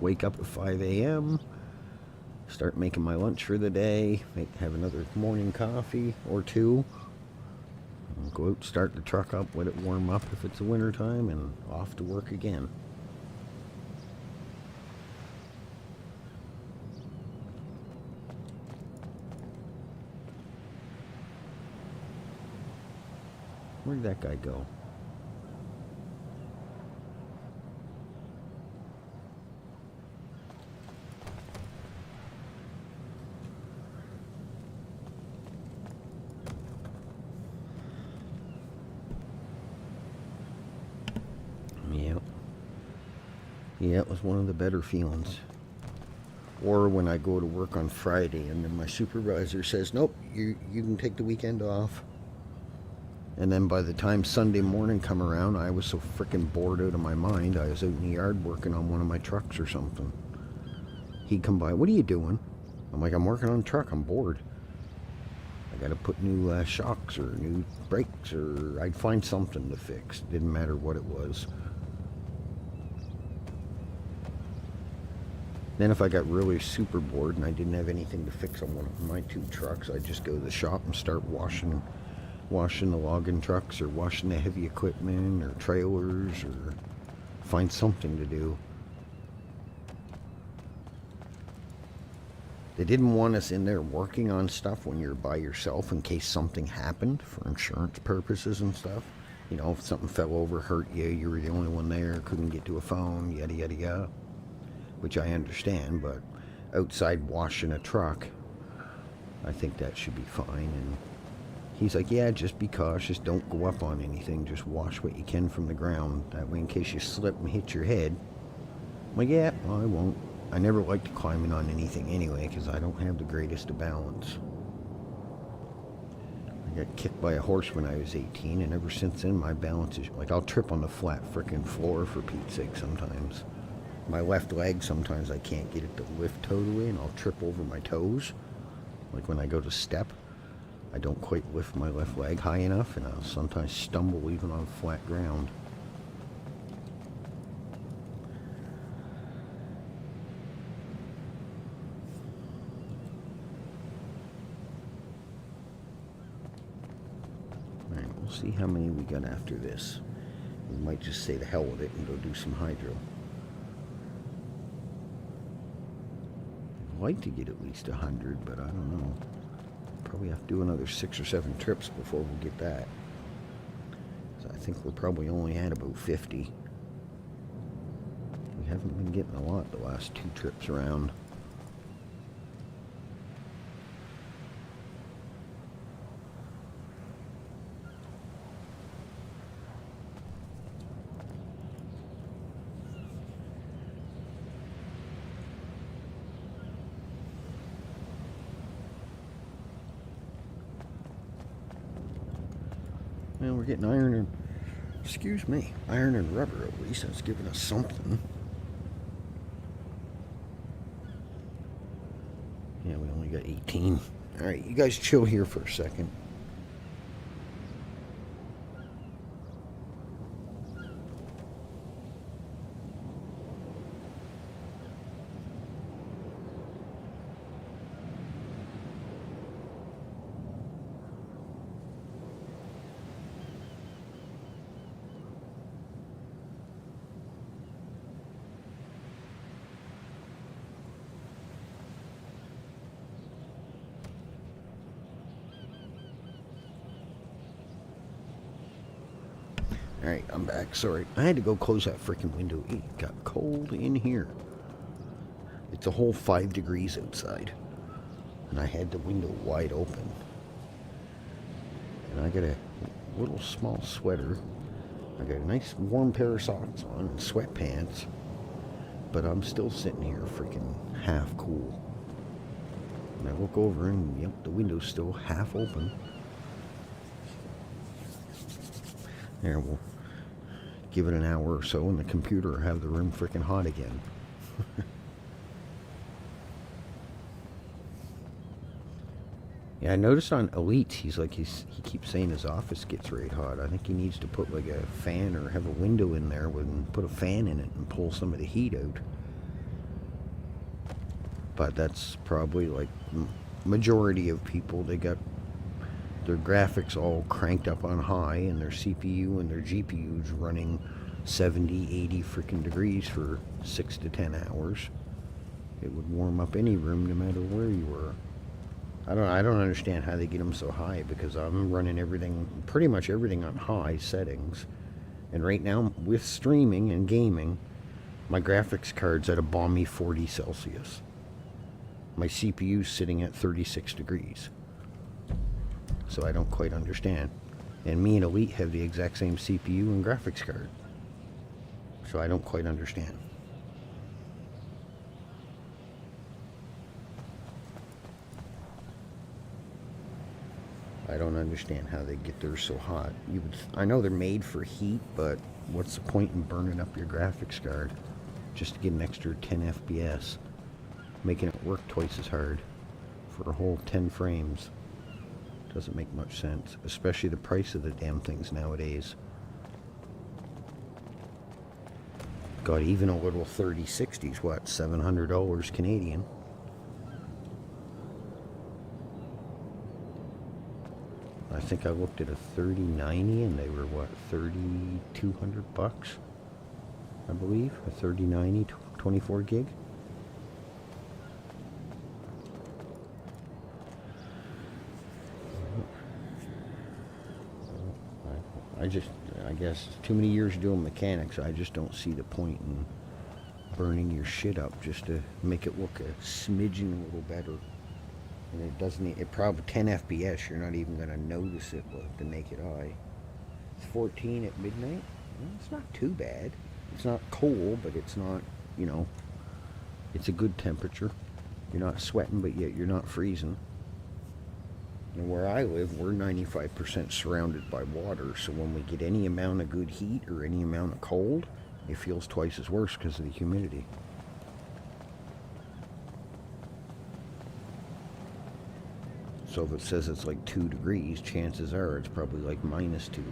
wake up at 5 a.m., start making my lunch for the day, have another morning coffee or two, go out, start the truck up, let it warm up if it's the winter time, and off to work again. Where'd that guy go? Yeah, it was one of the better feelings. Or when I go to work on Friday and then my supervisor says, nope, you can take the weekend off. And then by the time Sunday morning come around, I was so freaking bored out of my mind. I was out in the yard working on one of my trucks or something. He'd come by, what are you doing? I'm like, I'm working on a truck, I'm bored. I gotta put new shocks or new brakes, or I'd find something to fix. Didn't matter what it was. Then if I got really super bored and I didn't have anything to fix on one of my two trucks, I'd just go to the shop and start washing the logging trucks, or washing the heavy equipment or trailers, or find something to do. They didn't want us in there working on stuff when you're by yourself in case something happened for insurance purposes and stuff. You know, if something fell over, hurt you, you were the only one there, couldn't get to a phone, yada yada yada. Which I understand, but outside washing a truck, I think that should be fine. And he's like, yeah, just be cautious, don't go up on anything, just wash what you can from the ground, that way in case you slip and hit your head. I'm like, yeah, well, I won't. I never liked climbing on anything anyway, because I don't have the greatest of balance. I got kicked by a horse when I was 18, and ever since then my balance is, like, I'll trip on the flat frickin' floor for Pete's sake sometimes. My left leg, sometimes I can't get it to lift totally, and I'll trip over my toes. Like when I go to step, I don't quite lift my left leg high enough, and I'll sometimes stumble even on flat ground. Alright, we'll see how many we got after this. We might just say the hell with it and go do some hydro. I'd like to get at least 100, but I don't know. Probably have to do another 6 or 7 trips before we'll get that. So I think we're probably only at about 50. We haven't been getting a lot the last 2 trips around. Well, we're getting iron and, iron and rubber at least. That's giving us something. Yeah, we only got 18. Alright, you guys chill here for a second. Alright, I'm back. Sorry. I had to go close that freaking window. It got cold in here. It's a whole 5 degrees outside. and I had the window wide open. And I got a little small sweater. I got a nice warm pair of socks on and sweatpants. But I'm still sitting here freaking half cool. And I look over and yep, the window's still half open. There, we'll give it an hour or so and the computer will have the room freaking hot again. Yeah, I noticed on Elite, he keeps saying his office gets really hot. I think he needs to put like a fan or have a window in there and put a fan in it and pull some of the heat out. But that's probably like majority of people. They got their graphics all cranked up on high and their CPU and their GPUs running 70, 80 freaking degrees for 6 to 10 hours. It would warm up any room no matter where you were. I don't understand how they get them so high because I'm running everything, pretty much everything on high settings. And right now with streaming and gaming, my graphics card's at a balmy 40 Celsius. My CPU's sitting at 36 degrees. So I don't quite understand. And me and Elite have the exact same CPU and graphics card. So I don't quite understand. I don't understand how they get theirs so hot. I know they're made for heat, but what's the point in burning up your graphics card just to get an extra 10 FPS? Making it work twice as hard for a whole 10 frames. Doesn't make much sense, especially the price of the damn things nowadays. God, even a little 3060's what, $700 Canadian? I think I looked at a 3090 and they were what, 3,200 bucks, I believe, a 3090 24 gig. I guess too many years doing mechanics, I just don't see the point in burning your shit up just to make it look a smidgen a little better. And it doesn't, it probably 10 FPS, you're not even going to notice it with the naked eye. It's 14 at midnight. Well, it's not too bad. It's not cold, but it's not, you know, it's a good temperature. You're not sweating, but yet you're not freezing. And where I live, we're 95% surrounded by water, so when we get any amount of good heat or any amount of cold, it feels twice as worse because of the humidity. So if it says it's like 2 degrees, chances are it's probably like -2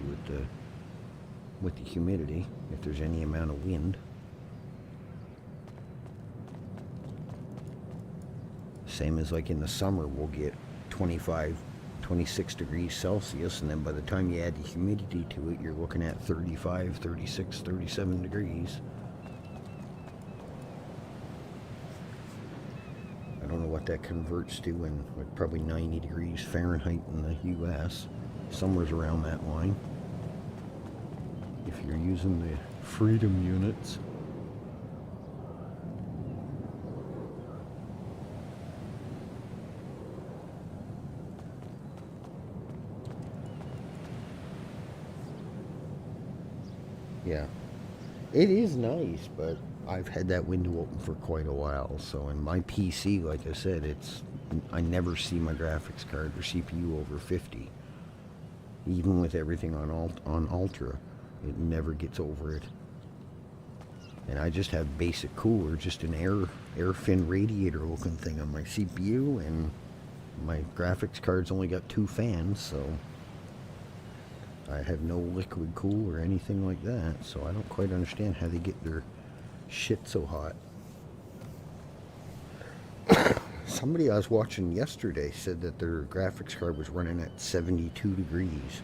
with the humidity, if there's any amount of wind. Same as like in the summer, we'll get 25, 26 degrees Celsius, and then by the time you add the humidity to it, you're looking at 35, 36, 37 degrees. I don't know what that converts to in like probably 90 degrees Fahrenheit in the US. Somewhere's around that line. If you're using the freedom units. Yeah. It is nice, but I've had that window open for quite a while, so in my PC, like I said, I never see my graphics card or CPU over 50. Even with everything on Ultra, it never gets over it. And I just have basic cooler, just an air fin radiator looking thing on my CPU, and my graphics card's only got 2 fans, so I have no liquid cool or anything like that, so I don't quite understand how they get their shit so hot. Somebody I was watching yesterday said that their graphics card was running at 72 degrees.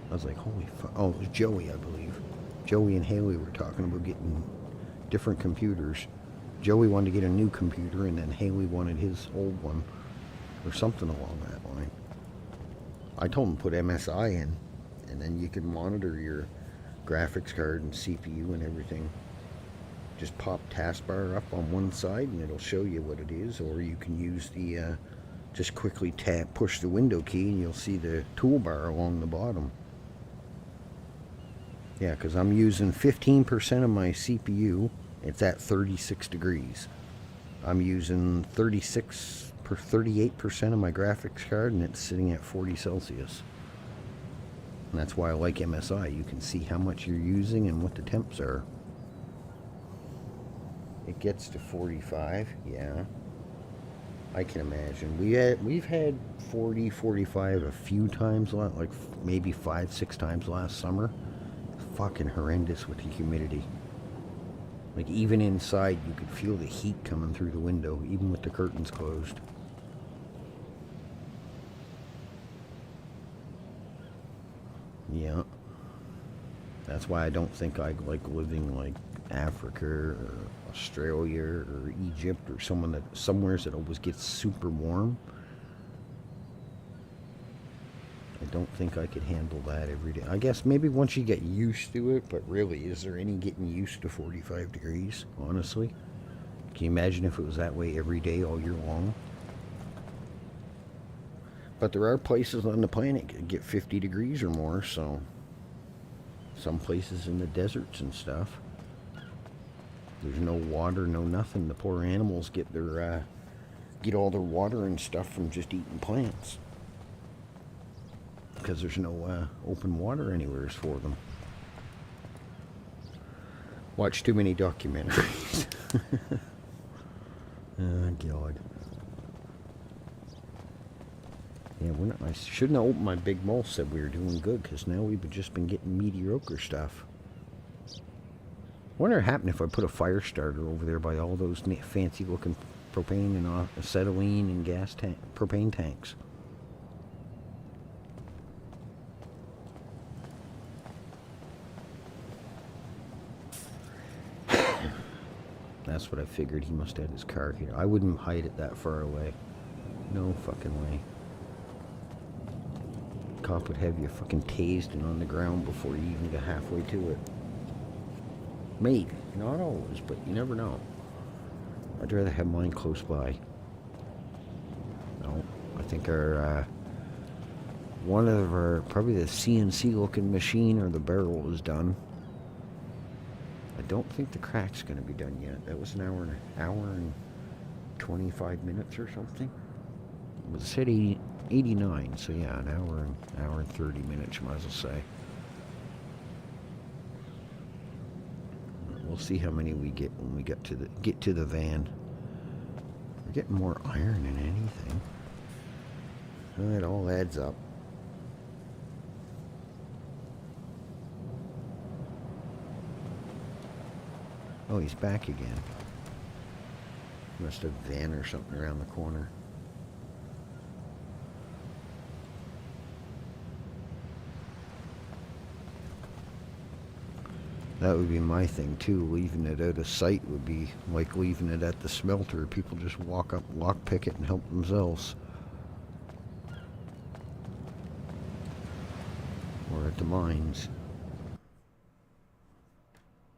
I was like, holy fuck. Oh, it was Joey, I believe. Joey and Haley were talking about getting different computers. Joey wanted to get a new computer, and then Haley wanted his old one, or something along that line. I told him to put MSI in, and then you can monitor your graphics card and CPU and everything. Just pop taskbar up on one side and it'll show you what it is, or you can use the Just quickly push the window key and you'll see the toolbar along the bottom. Yeah, because I'm using 15% of my CPU. It's at 36 degrees. I'm using 38% of my graphics card, and it's sitting at 40 Celsius. And that's why I like MSI. You can see how much you're using and what the temps are. It gets to 45, yeah. I can imagine. We've had 40, 45 a few times, like maybe 5, 6 times last summer. Fucking horrendous with the humidity. Like even inside, you could feel the heat coming through the window, even with the curtains closed. Yeah. That's why I don't think I like living like Africa or Australia or Egypt or somewhere that always gets super warm. I don't think I could handle that every day. I guess maybe once you get used to it, but really, is there any getting used to 45 degrees, honestly? Can you imagine if it was that way every day all year long? But there are places on the planet that get 50 degrees or more, so some places in the deserts and stuff. There's no water, no nothing. The poor animals get all their water and stuff from just eating plants. Because there's no open water anywhere for them. Watch too many documentaries. Oh, God. Yeah, I shouldn't have opened my big mouth, said we were doing good, because now we've just been getting mediocre stuff. Wonder what happened if I put a fire starter over there by all those fancy looking propane and acetylene and propane tanks. That's what I figured. He must have had his car here. I wouldn't hide it that far away. No fucking way. Cop would have you fucking tased and on the ground before you even get halfway to it. Maybe. Not always, but you never know. I'd rather have mine close by. No, I think probably the CNC looking machine or the barrel is done. I don't think the crack's going to be done yet. That was an hour and 25 minutes or something. It was said 89, so yeah, an hour and 30 minutes, you might as well say. We'll see how many we get when we get to the van. We're getting more iron than anything. It all adds up. Oh, he's back again. Must have a van or something around the corner. That would be my thing too. Leaving it out of sight would be like leaving it at the smelter. People just walk up, lockpick it, and help themselves. Or at the mines.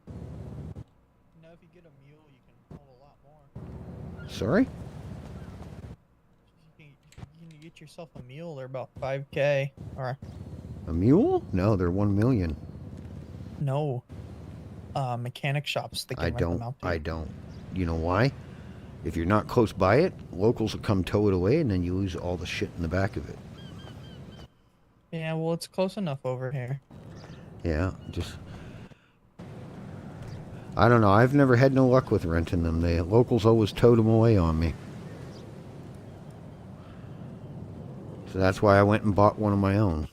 You know, if you get a mule, you can hold a lot more. Sorry? You can get yourself a mule. They're about 5K. Or A mule? No, they're 1 million. no. Mechanic shops. They can rent them out to you. I don't. You know why? If you're not close by it, locals will come tow it away, and then you lose all the shit in the back of it. Yeah, well, it's close enough over here. Yeah, I don't know. I've never had no luck with renting them. The locals always towed them away on me. So that's why I went and bought one of my own.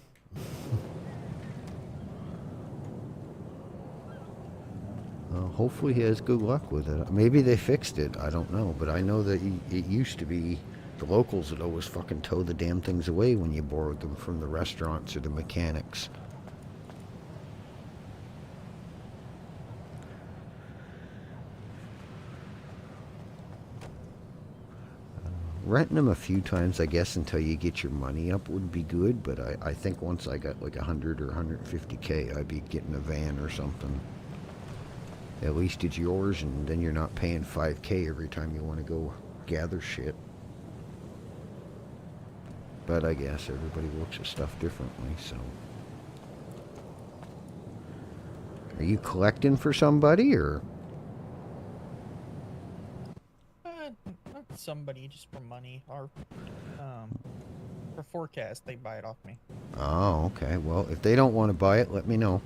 Hopefully he has good luck with it. Maybe they fixed it. I don't know. But I know that it used to be the locals that always fucking tow the damn things away when you borrowed them from the restaurants or the mechanics. Renting them a few times, I guess, until you get your money up would be good. But I think once I got like 100 or 150K, I'd be getting a van or something. At least it's yours, and then you're not paying 5K every time you want to go gather shit. But I guess everybody looks at stuff differently, so. Are you collecting for somebody, or? Not somebody, just for money or for forecast. They buy it off me. Oh, okay. Well, if they don't want to buy it, let me know.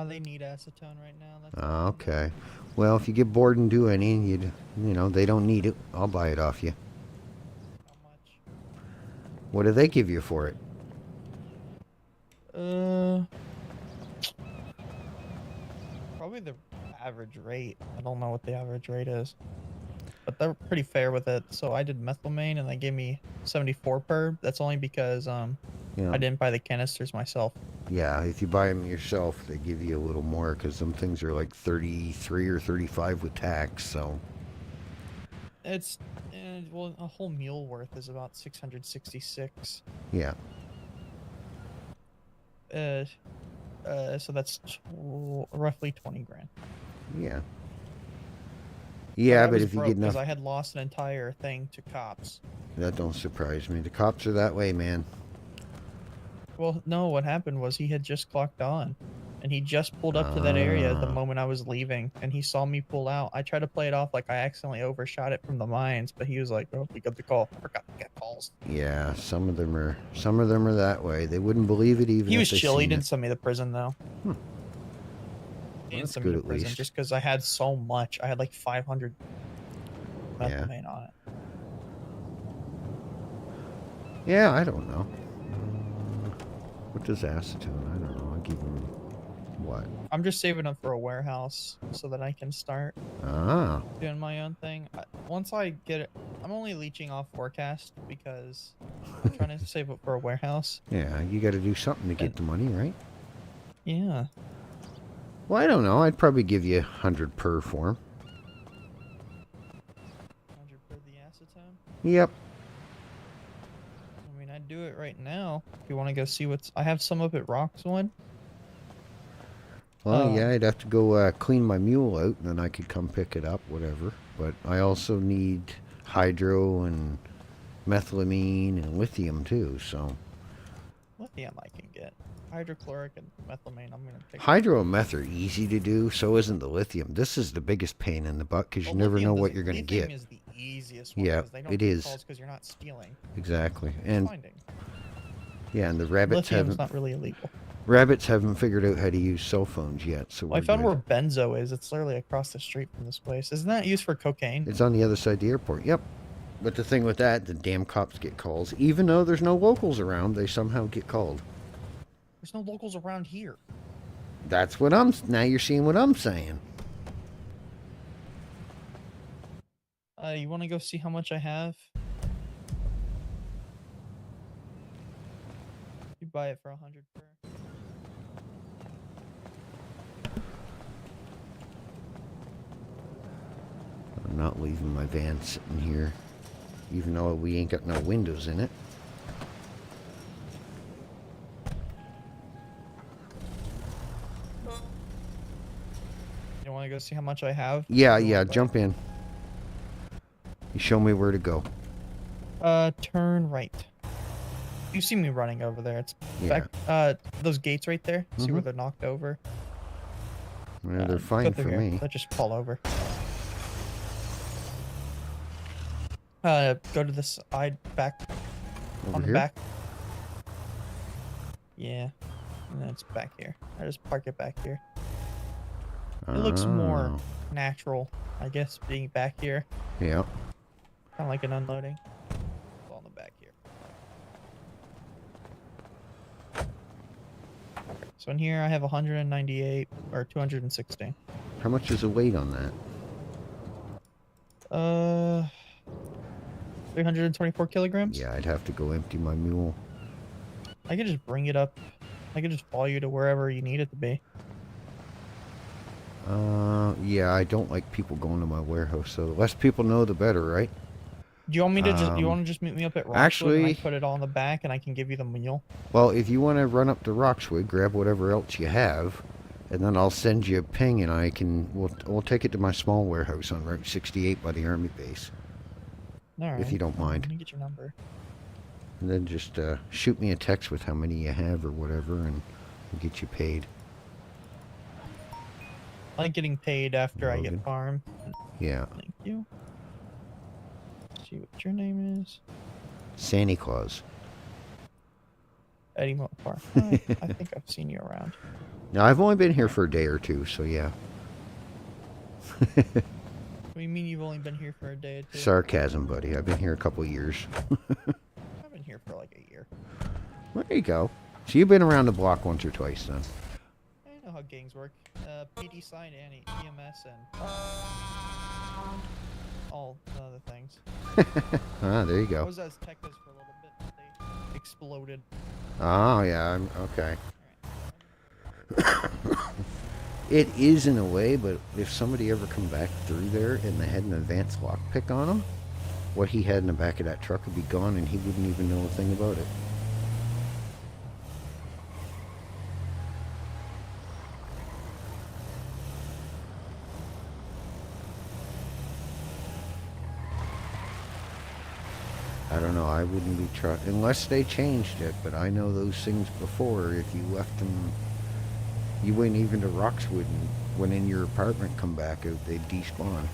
They need acetone right now. That's Okay. Well, if you get bored and do any, and you know, they don't need it, I'll buy it off you. how much. What do they give you for it? Probably the average rate. I don't know what the average rate is, but they're pretty fair with it. So I did methylamine, and they gave me 74 per. That's only because Yeah. I didn't buy the canisters myself. Yeah, if you buy them yourself, they give you a little more because some things are like 33 or 35 with tax. So. It's well, a whole mule worth is about 666. Yeah. So that's roughly 20 grand. Yeah. Yeah, I but was if you broke get enough, because I had lost an entire thing to cops. that don't surprise me. The cops are that way, man. Well, no, what happened was he had just clocked on, and he just pulled up to that area the Ah. moment I was leaving, and he saw me pull out. I tried to play it off like I accidentally overshot it from the mines, but he was like, "Oh, we got the call. I forgot to get calls." Yeah, some of them are that way. They wouldn't believe it even He if was they chill. He seen didn't it. send me to prison though. Hmm. He didn't That's send me good to at prison least. just because I had so much. I had like 500 Yeah. methylamine on it. Yeah, I don't know. What does acetone? I don't know. I give them what? I'm just saving up for a warehouse so that I can start Ah, doing my own thing. Once I get it, I'm only leeching off forecast because I'm trying to save up for a warehouse. yeah. You got to do something to get the money, right? Yeah. Well, I don't know. I'd probably give you 100 per for 'em. 100 for the acetone. Yep. I mean, I'd do it right now. If you want to go see what's, I have some up at Roxwood. Well, Oh. yeah, I'd have to go clean my mule out, and then I could come pick it up, whatever. But I also need hydro and methylamine and lithium too. So Lithium I can get. Hydrochloric and methylamine I'm gonna pick. hydro and meth are easy to do. So isn't the lithium. This is the biggest pain in the butt because you Well, never know what lithium you're going to lithium get. is the easiest one. Yeah, 'Cause they don't it get is. calls 'cause you're not stealing. Exactly. It's And finding. yeah, and the rabbits Lithium's haven't not really illegal. figured out how to use cell phones yet. So Well, I we're found good. where Benzo is. It's literally across the street from this place. Isn't that used for cocaine? It's on the other side of the airport. Yep. But the thing with that, the damn cops get calls. Even though there's no locals around, they somehow get called. There's no locals around here. That's what now you're seeing what I'm saying. You want to go see how much I have? You buy it for 100 per. I'm not leaving my van sitting here, even though we ain't got no windows in it. You want to go see how much I have? Yeah, You yeah, wanna buy- jump in. You show me where to go. Turn right. You see me running over there. It's Yeah. back. Those gates right there. See where Mhm. they're knocked over? Well, they're Go fine through for here. me. Let's just pull over. Go to the side, back, Over on the here? back. Yeah, and then it's back here. I just park it back here. It looks more Oh, natural, I guess, being back here. yeah. Kind of like an unloading. It's all in the back here. So in here I have 198 or 216. How much is the weight on that? 324 kilograms. Yeah, I'd have to go empty my mule. I could just bring it up. I could just follow you to wherever you need it to be. Yeah, I don't like people going to my warehouse, so the less people know, the better, right? Do you want me to just? You Um, want to just meet me up at Roxwood and I actually- put it all in the back and I can give you the mule? Well, if you want to run up to Roxwood, grab whatever else you have, and then I'll send you a ping, and we'll take it to my small warehouse on Route 68 by the Army base. All right. if you don't mind. Let me get your number. And then just shoot me a text with how many you have or whatever, and we'll get you paid. I like getting paid after I Logan. get farm. Yeah. Thank you. See what your name is. Santa Claus. Eddie Mopar. I think I've seen you around. Now, I've only been here for a day or two, so yeah. What do you mean you've only been here for a day or two? Sarcasm, buddy. I've been here a couple years. I've been here for like a year. Well, there you go. So you've been around the block once or twice, then. I know how gangs work. PD sign and EMS and all the other things. Ah, there you I go. was as Texas for a little bit, but they exploded. Oh, yeah, okay. It is in a way, but if somebody ever come back through there and they had an advanced lockpick on him, what he had in the back of that truck would be gone and he wouldn't even know a thing about it. I don't know, I wouldn't be unless they changed it, but I know those things before. If you left them, you went even to Roxwood and went in your apartment, come back out, they'd despawn.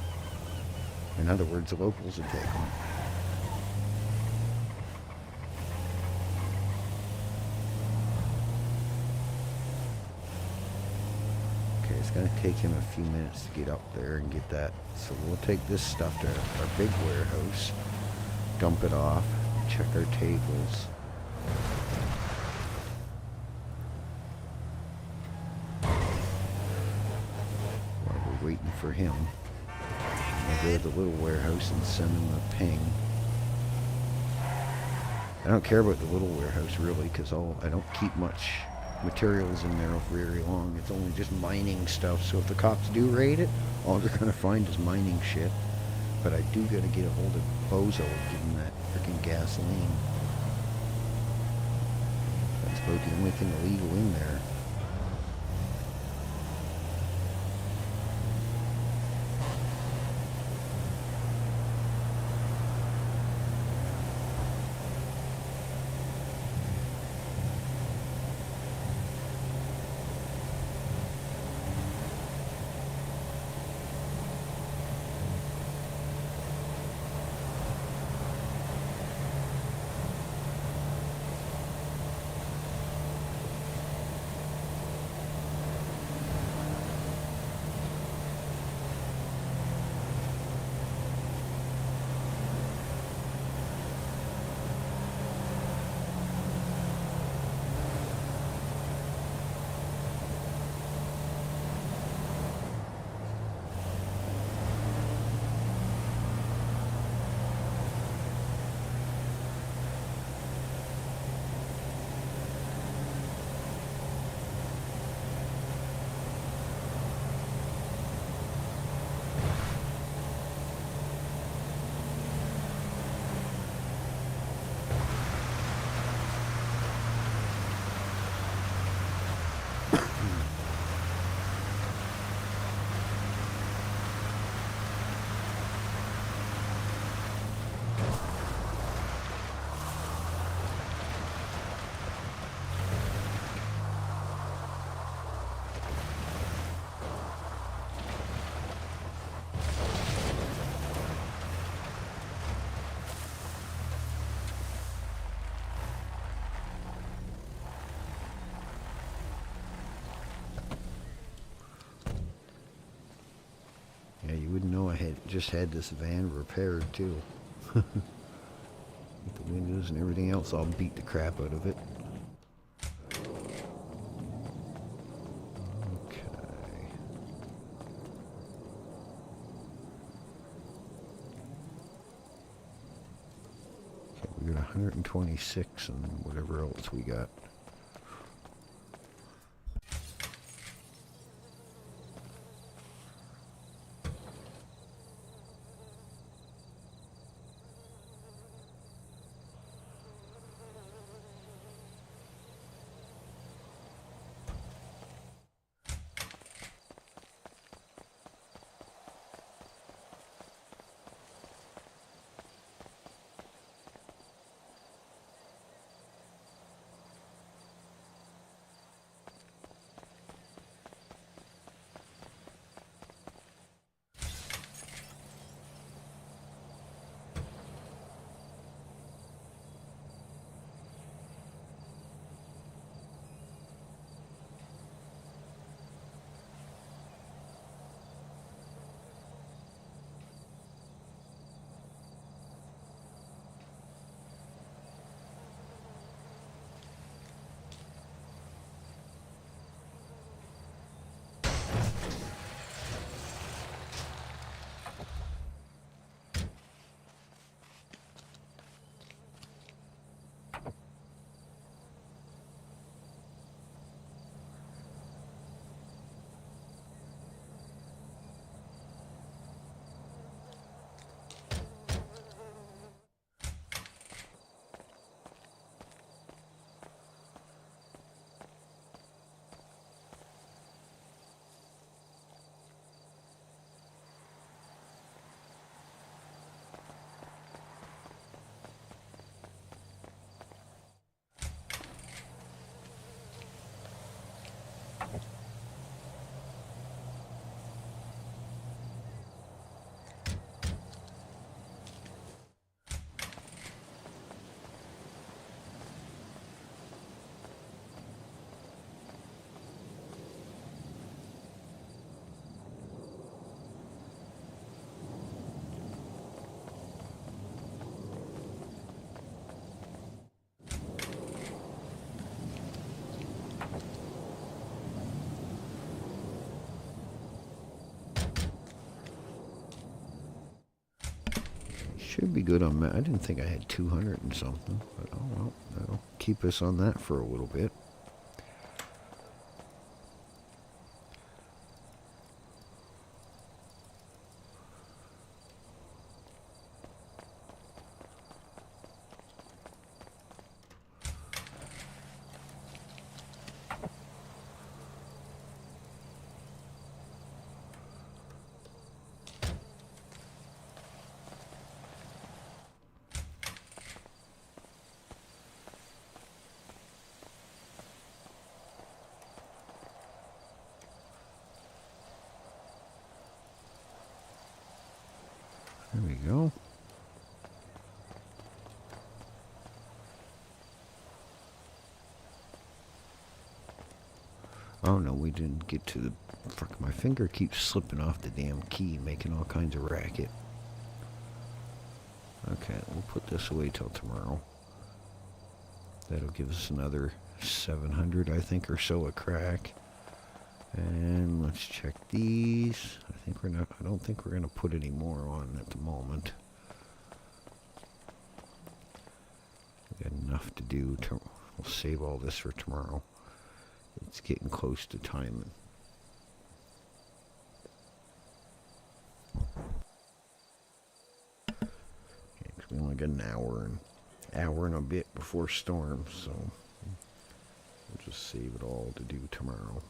In other words, the locals would take them. Okay, it's going to take him a few minutes to get up there and get that. So we'll take this stuff to our big warehouse, dump it off, check our tables. While we're waiting for him, I'll go to the little warehouse and send him a ping. I don't care about the little warehouse really, because I don't keep much materials in there very long. It's only just mining stuff, so if the cops do raid it, all they're going to find is mining shit. But I do got to get a hold of Bozo and give him that freaking gasoline. That's about the only thing illegal in there. Yeah, you wouldn't know I just had this van repaired too. With the windows and everything else, I'll beat the crap out of it. Okay. Okay, we got 126 and whatever else we got. Should be good on that. I didn't think I had 200 and something, but oh well, that'll keep us on that for a little bit. There we go. Oh no, we didn't get to the... Fuck, my finger keeps slipping off the damn key, making all kinds of racket. Okay, we'll put this away till tomorrow. That'll give us another 700, I think, or so a crack. And let's check these. I don't think we're gonna put any more on at the moment. We got enough to do. We'll save all this for tomorrow. It's getting close to time. Yeah, 'cause we only got an hour and a bit before storm, so we'll just save it all to do tomorrow.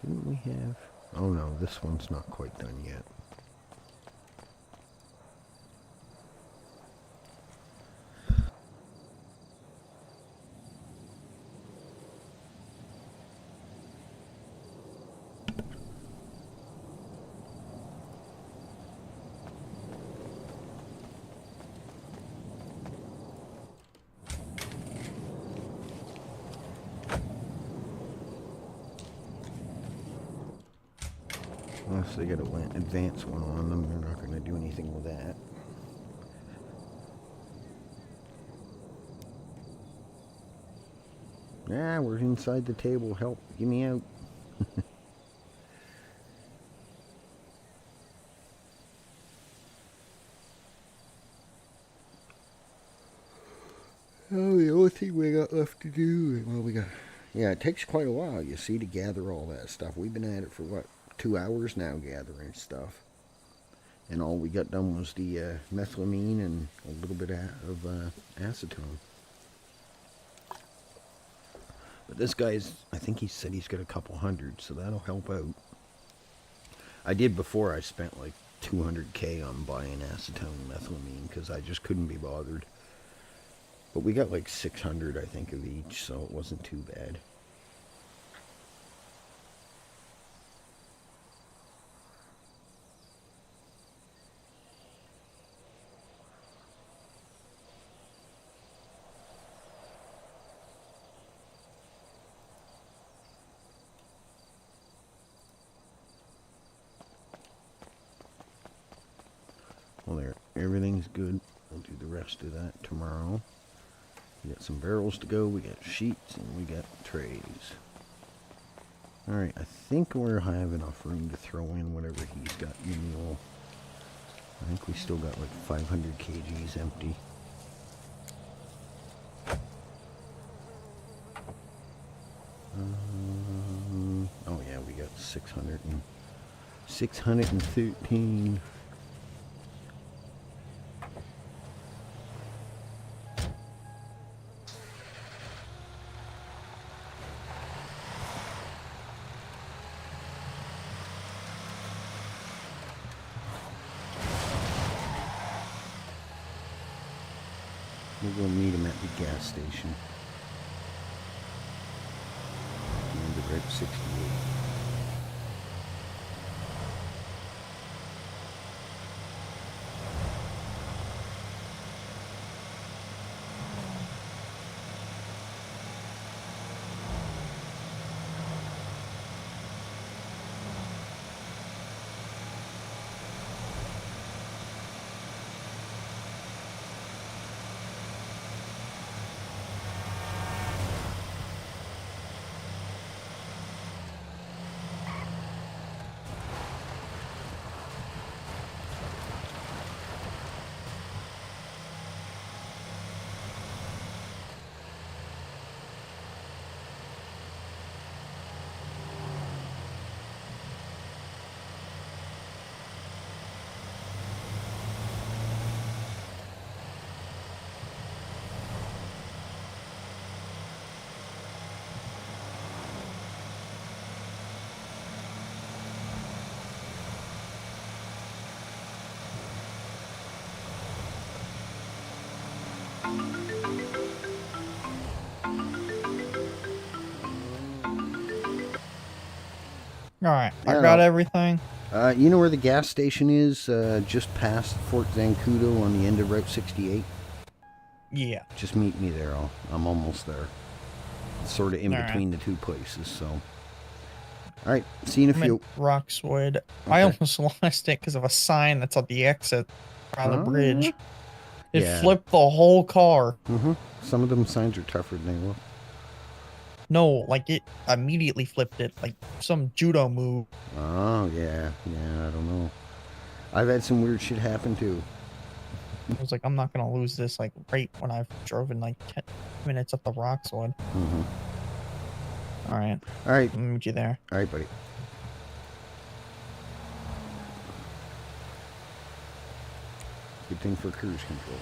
Didn't we have... Oh no, this one's not quite done yet. Unless they got an advanced one on them, they're not going to do anything with that. Ah, we're inside the table. Help, get me out. Oh, the only thing we got left to do, well, we got... Yeah, it takes quite a while, you see, to gather all that stuff. We've been at it for, what, 2 hours now gathering stuff. And all we got done was the methylamine and a little bit of acetone. But this guy's, I think he said he's got a couple hundred, so that'll help out. I did before, I spent like 200K on buying acetone and methylamine because I just couldn't be bothered. But we got like 600, I think, of each, so it wasn't too bad. Well, there, everything's good. We'll do the rest of that tomorrow. We got some barrels to go, we got sheets, and we got trays. Alright, I think we'll have enough room to throw in whatever he's got in the mule. I think we still got like 500 kgs empty. Oh yeah, we got 613. We'll go meet him at the gas station. And the red 68. All right, I Yeah, got no. everything. You know where the gas station is? Just past Fort Zancudo on the end of Route 68? Yeah. Just meet me there. I'm almost there. Sort of in All right. between the two places, so. Alright, see you in a I'm at few. Roxwood. I Okay. almost lost it because of a sign that's at the exit around the bridge. It Yeah. flipped the whole car. Mm-hmm. Some of them signs are tougher than they look. No, like it immediately flipped it, like some judo move. Oh, yeah. Yeah, I don't know. I've had some weird shit happen, too. I was like, I'm not gonna lose this like right when I've driven like 10 minutes up the Roxwood. Mm-hmm. All right, Alright. I'll meet you there. Alright, buddy. Good thing for cruise control.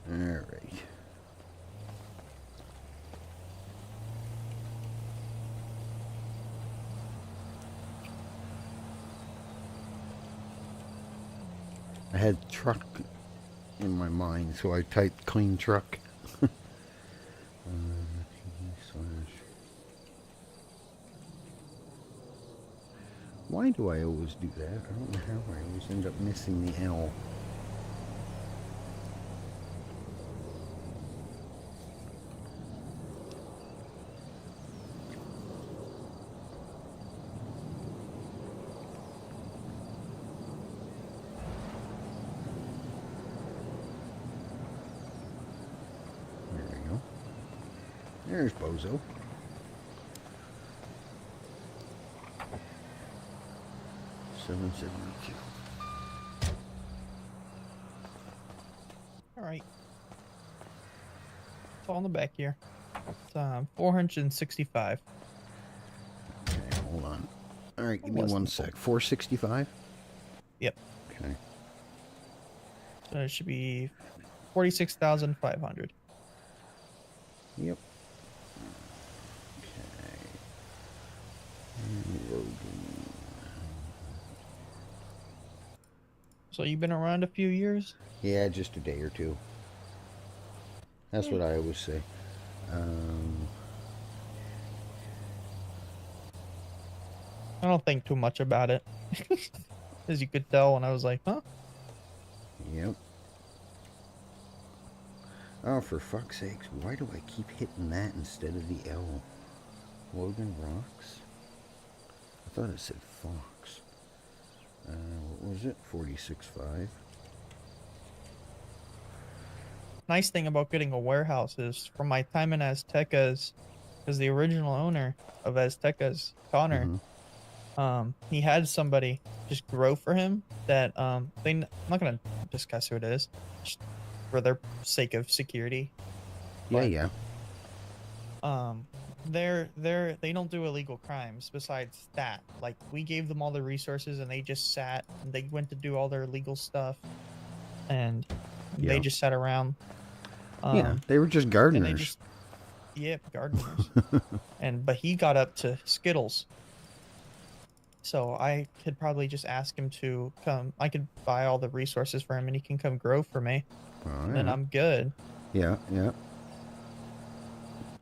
Alright. I had truck in my mind, so I typed clean truck. Why do I always do that? I don't know how I always end up missing the L. There we go. There's Bozo. $7.72. All right, it's all in the back here. It's 465. Okay, hold on. Alright, give me Less one than full. sec. 465? Yep. Okay. So it should be 46,500. Yep. Okay. And Logan. So you've been around a few years? Yeah, just a day or two. That's what I always say. I don't think too much about it. As you could tell when I was like, huh? Yep. Oh, for fuck's sakes, why do I keep hitting that instead of the L? Logan Rocks? I thought it said Fox. What was it? 46.5. Nice thing about getting a warehouse is from my time in Aztecas, because the original owner of Aztecas, Connor, he had somebody just grow for him that I'm not gonna discuss who it is, just for their sake of security. Yeah, But, yeah. they don't do illegal crimes besides that. Like, we gave them all the resources and they just sat and they went to do all their illegal stuff and Yeah. they just sat around. Yeah, they were just And gardeners. they just, yep, gardeners. But he got up to Skittles. So I could probably just ask him to come. I could buy all the resources for him and he can come grow for me. Oh, And then yeah. I'm good. Yeah, yeah.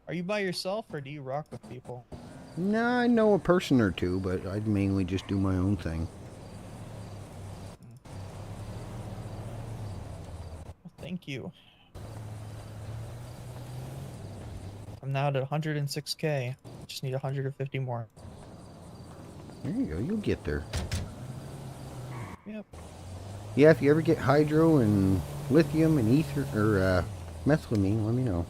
Are you by yourself or do you rock with people? No, I know a person or two, but I mainly just do my own thing. Well, thank you. I'm now at 106k. Just need 150 more. There you go. You'll get there. Yep. Yeah, if you ever get hydro and lithium and ether or methylamine, let me know.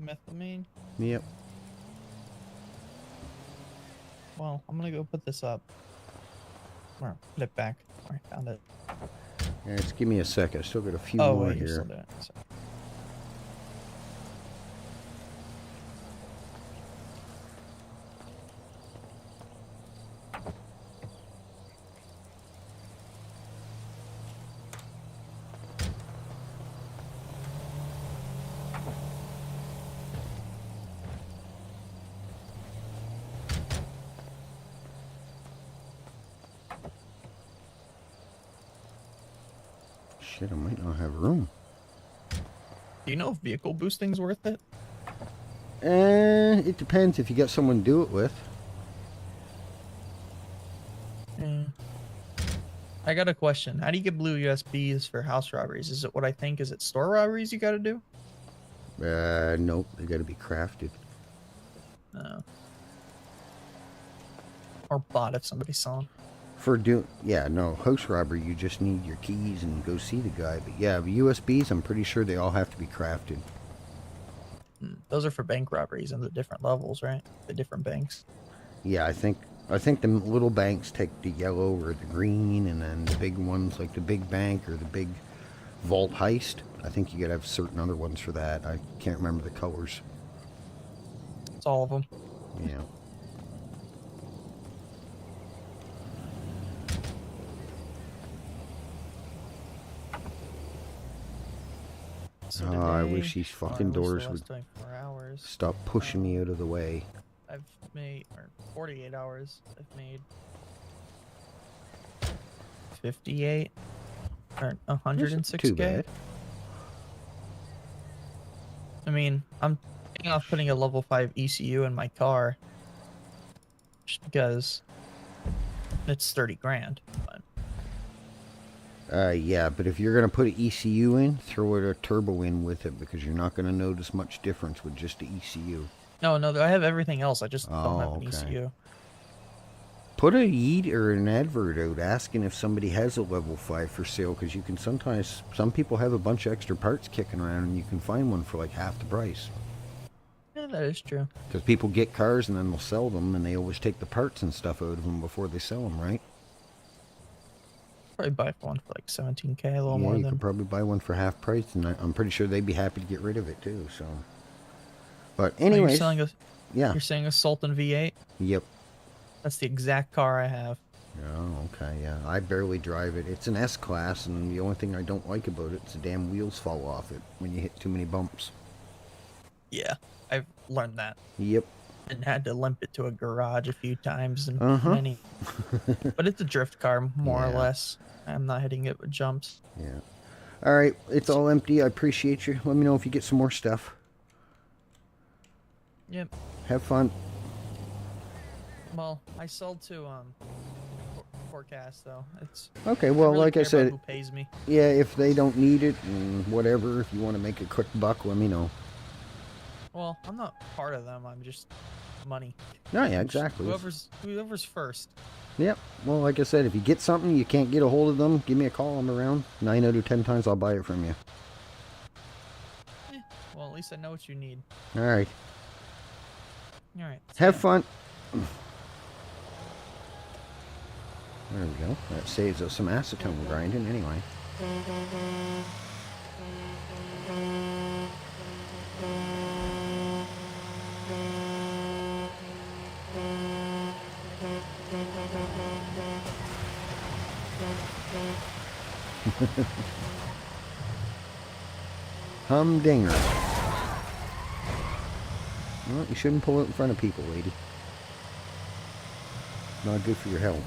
Methylamine. Yep. Well, I'm gonna go put this up. Or put it back. Alright, found it. Yeah, just give me a sec. I still got a few Oh more wait, you're here. still doing it. Sorry. Shit, I might not have room. Do you know if vehicle boosting's worth it? It depends if you got someone to do it with. Yeah. I got a question. How do you get blue USBs for house robberies? Is it what I think? Is it store robberies you gotta do? Nope. They got to be crafted. No. Or bought if somebody's selling. Yeah, no, house robbery, you just need your keys and go see the guy. But yeah, USBs, I'm pretty sure they all have to be crafted. Those are for bank robberies and the different levels, right? The different banks. Yeah, I think the little banks take the yellow or the green, and then the big ones like the big bank or the big vault heist. I think you gotta have certain other ones for that. I can't remember the colors. It's all of them. Yeah. So Oh, I today- wish these or fucking at least the doors last would 24 hours. stop pushing me out of the way. I've made, or 48 hours, I've made 58 or 106k. Too bad. I mean, I'm thinking of putting a level 5 ECU in my car just because it's 30 grand. But Yeah, but if you're gonna put an ECU in, throw it a turbo in with it because you're not gonna notice much difference with just the ECU. no, I have everything else. I just don't have Oh, an okay. ECU. Put a yeet or an advert out asking if somebody has a level 5 for sale, because you can sometimes, some people have a bunch of extra parts kicking around and you can find one for like half the price. Yeah, that is true. Because people get cars and then they'll sell them, and they always take the parts and stuff out of them before they sell them, right? Probably buy one for like 17k, a little Yeah, more you than. could probably buy one for half price, and I'm pretty sure they'd be happy to get rid of it too. So, but Oh, you're anyways, selling a, yeah, You're saying a Sultan V8? yep. That's the exact car I have. Oh, okay, yeah. I barely drive it. It's an S-Class, and the only thing I don't like about it is the damn wheels fall off it when you hit too many bumps. Yeah, I've learned that. Yep. And had to limp it to a garage a few times and Uh-huh. many. But it's a drift car, more or Yeah. less. I'm not hitting it with jumps. Yeah. All right, it's all empty. I appreciate you. Let me know if you get some more stuff. Yep. Have fun. Well, I sold to Forecast though. It's Okay, well, really like I care about said, who pays me. yeah, if they don't need it and whatever, if you want to make a quick buck, let me know. Well, I'm not part of them. I'm just money. No, yeah, exactly. Whoever's first. Yep. Well, like I said, if you get something, you can't get a hold of them, give me a call. I'm around. 9 out of 10 times I'll buy it from you. Well, at least I know what you need. All right. All right. Have fun. There we go. That saves us some acetone grinding anyway. Humdinger. Well, you shouldn't pull it in front of people, lady. Not good for your health.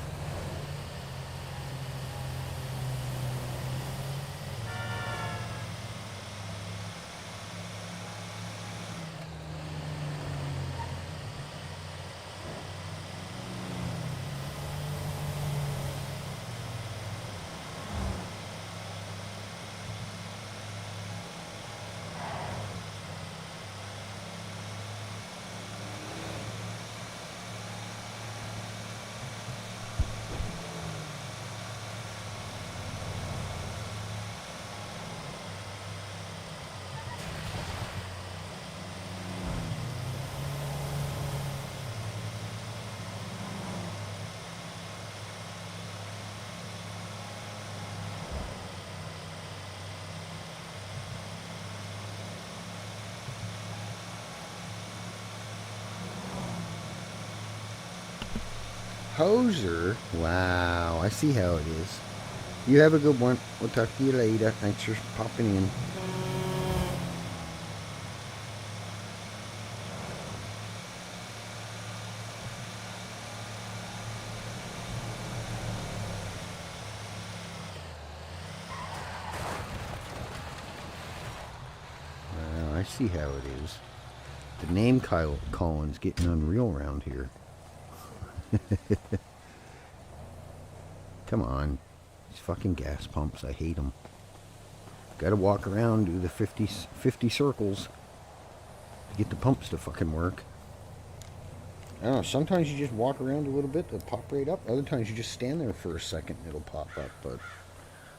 Hoser? Wow, I see how it is. You have a good one. We'll talk to you later. Thanks for popping in. Wow, I see how it is. The name calling's getting unreal around here. Come on. These fucking gas pumps, I hate them. Gotta walk around, do the 50 circles to get the pumps to fucking work. I don't know, sometimes you just walk around a little bit, they'll pop right up. Other times you just stand there for a second and it'll pop up, but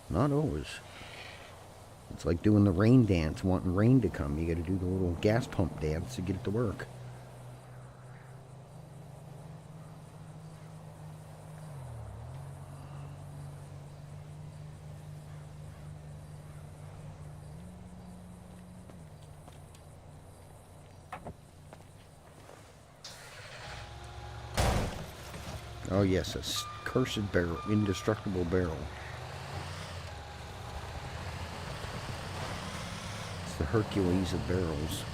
not always. It's like doing the rain dance, wanting rain to come. You gotta do the little gas pump dance to get it to work. Oh yes, a cursed barrel, indestructible barrel. It's the Hercules of barrels.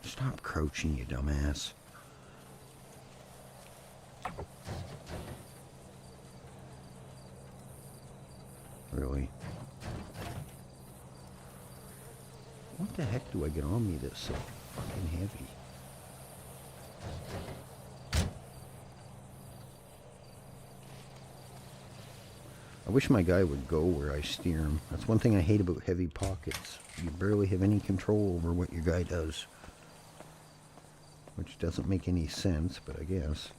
Stop crouching, you dumbass. Really? What the heck do I get on me that's so fucking heavy? I wish my guy would go where I steer him. That's one thing I hate about heavy pockets. You barely have any control over what your guy does. Which doesn't make any sense, but I guess.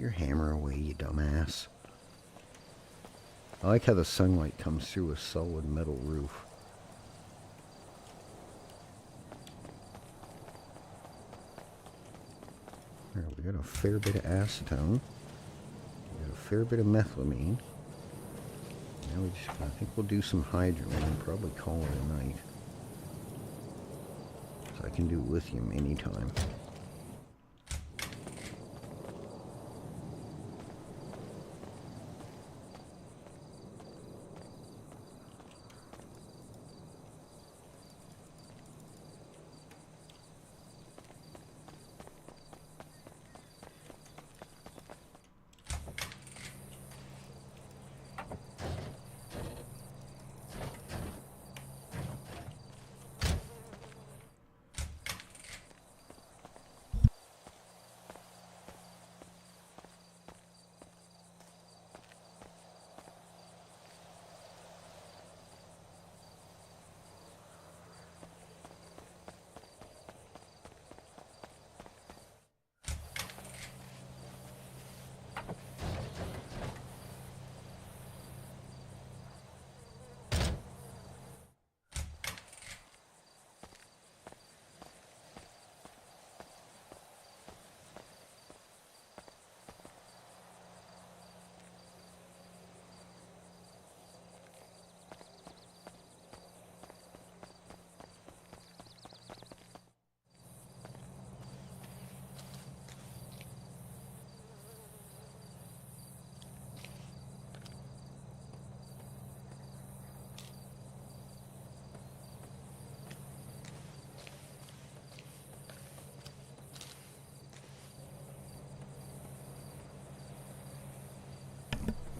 your hammer away, you dumbass. I like how the sunlight comes through a solid metal roof. There, we got a fair bit of acetone. We got a fair bit of methylamine. Now we just, I think we'll do some hydrogen and probably call it a night. So I can do lithium anytime.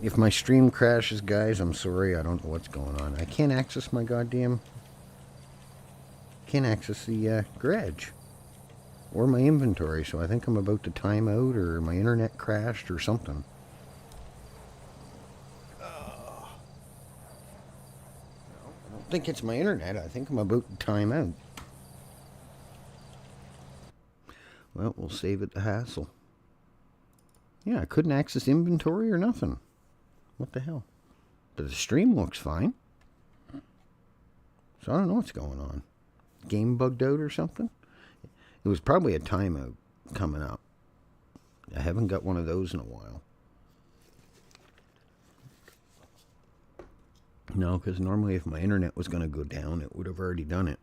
If my stream crashes, guys, I'm sorry. I don't know what's going on. I can't access my goddamn... Can't access the garage. Or my inventory, so I think I'm about to time out, or my internet crashed, or something. I don't think it's my internet. I think I'm about to time out. Well, we'll save it the hassle. Yeah, I couldn't access inventory or nothing. What the hell? But the stream looks fine. So I don't know what's going on. Game bugged out or something? It was probably a timeout coming up. I haven't got one of those in a while. No, because normally if my internet was going to go down, it would have already done it.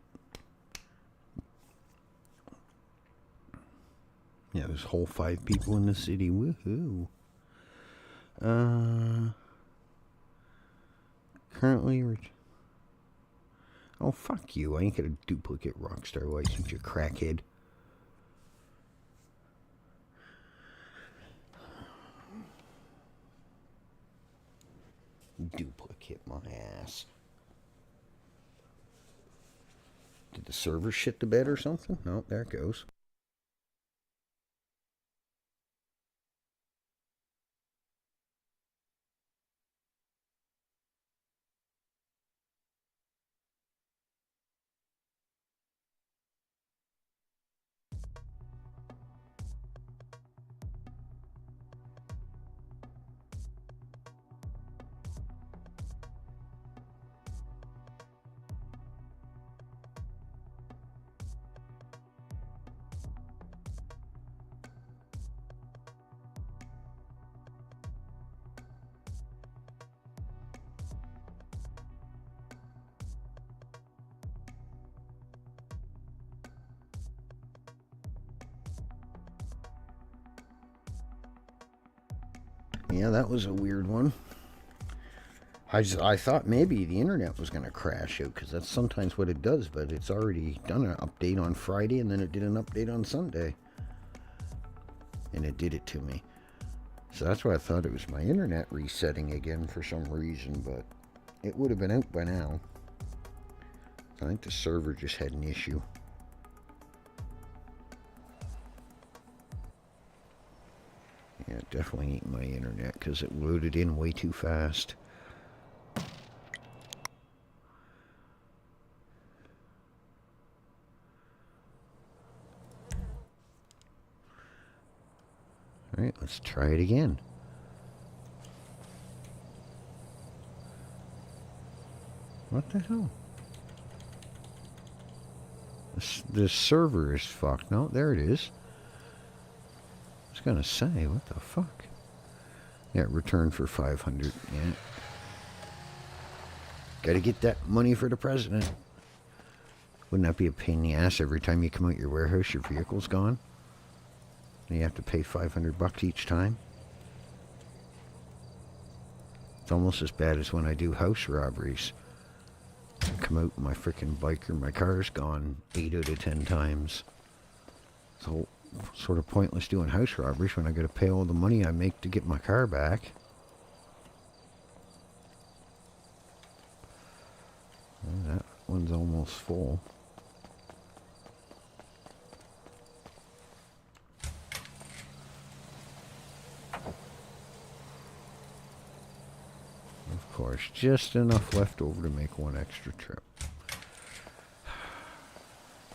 Yeah, there's whole 5 people in the city. Woohoo. Currently... Oh, fuck you. I ain't got a duplicate Rockstar license, you crackhead. Duplicate my ass. Did the server shit the bed or something? No, there it goes. Yeah, that was a weird one. I thought maybe the internet was going to crash out, because that's sometimes what it does, but it's already done an update on Friday, and then it did an update on Sunday. And it did it to me. So that's why I thought it was my internet resetting again for some reason, but it would have been out by now. I think the server just had an issue. Yeah, it definitely ain't my internet, because it loaded in way too fast. Alright, let's try it again. What the hell? This server is fucked. No, there it is. I was gonna say, what the fuck? Yeah, return for 500. Yeah. Gotta get that money for the president. Wouldn't that be a pain in the ass every time you come out your warehouse, your vehicle's gone? And you have to pay 500 bucks each time? It's almost as bad as when I do house robberies. I come out my frickin' bike or my car's gone 8 out of 10 times. So, sort of pointless doing house robberies when I gotta pay all the money I make to get my car back. Well, that one's almost full. Of course, just enough left over to make one extra trip.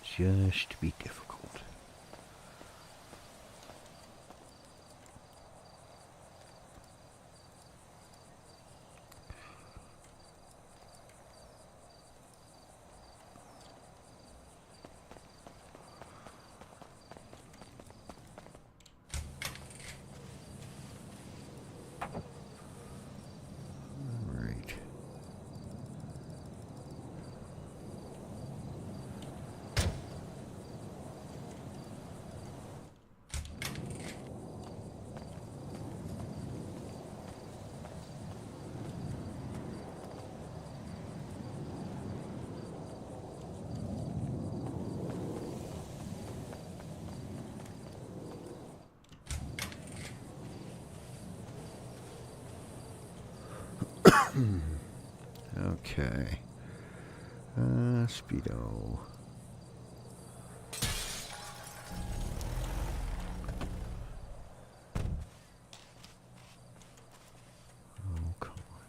Just to be difficult. Right. Okay. Speedo. Oh, come on.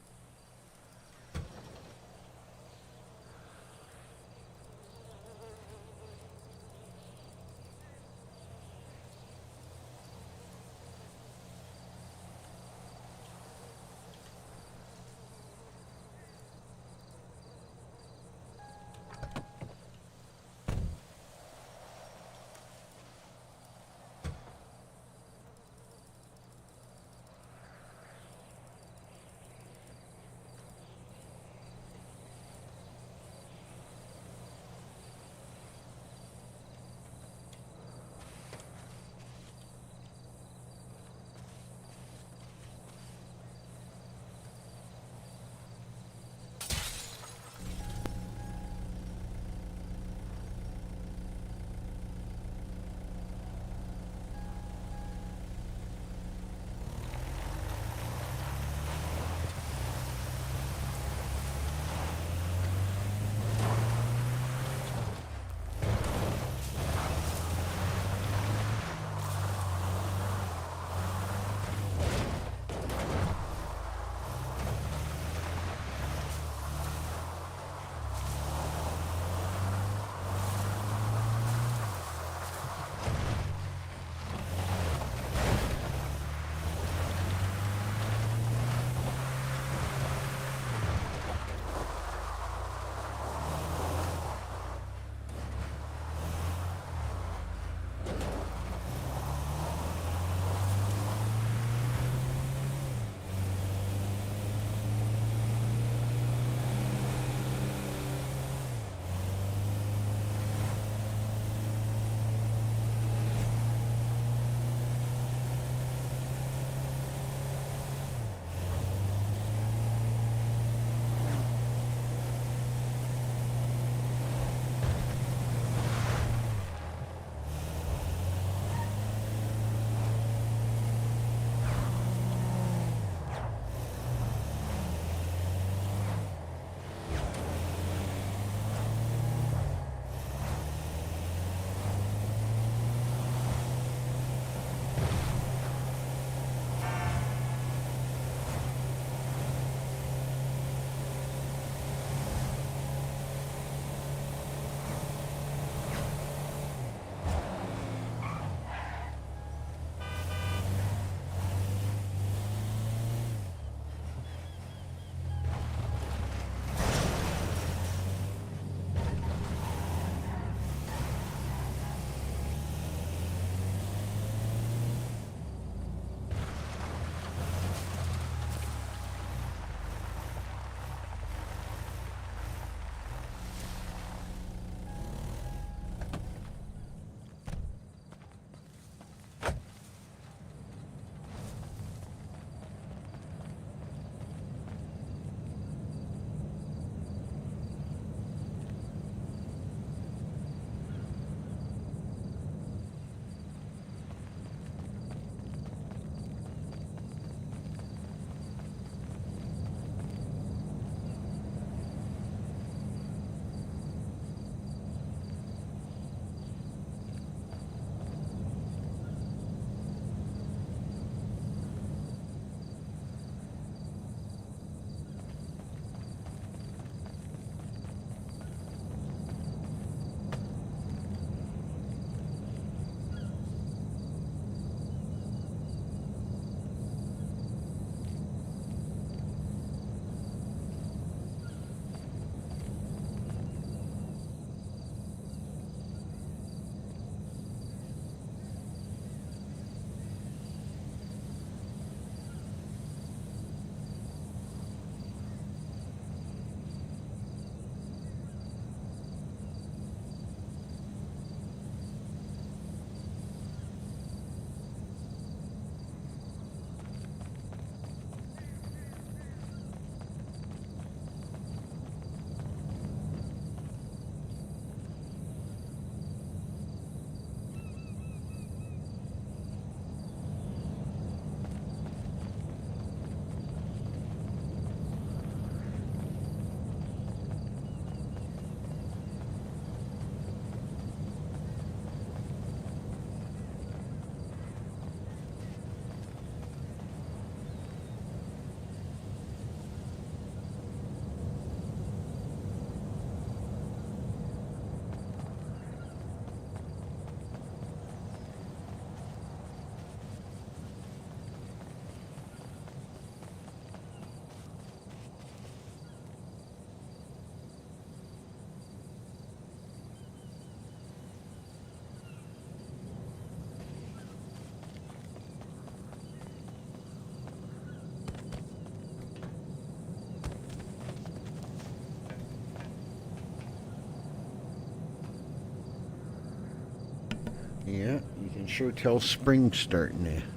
Yeah, you can sure tell spring's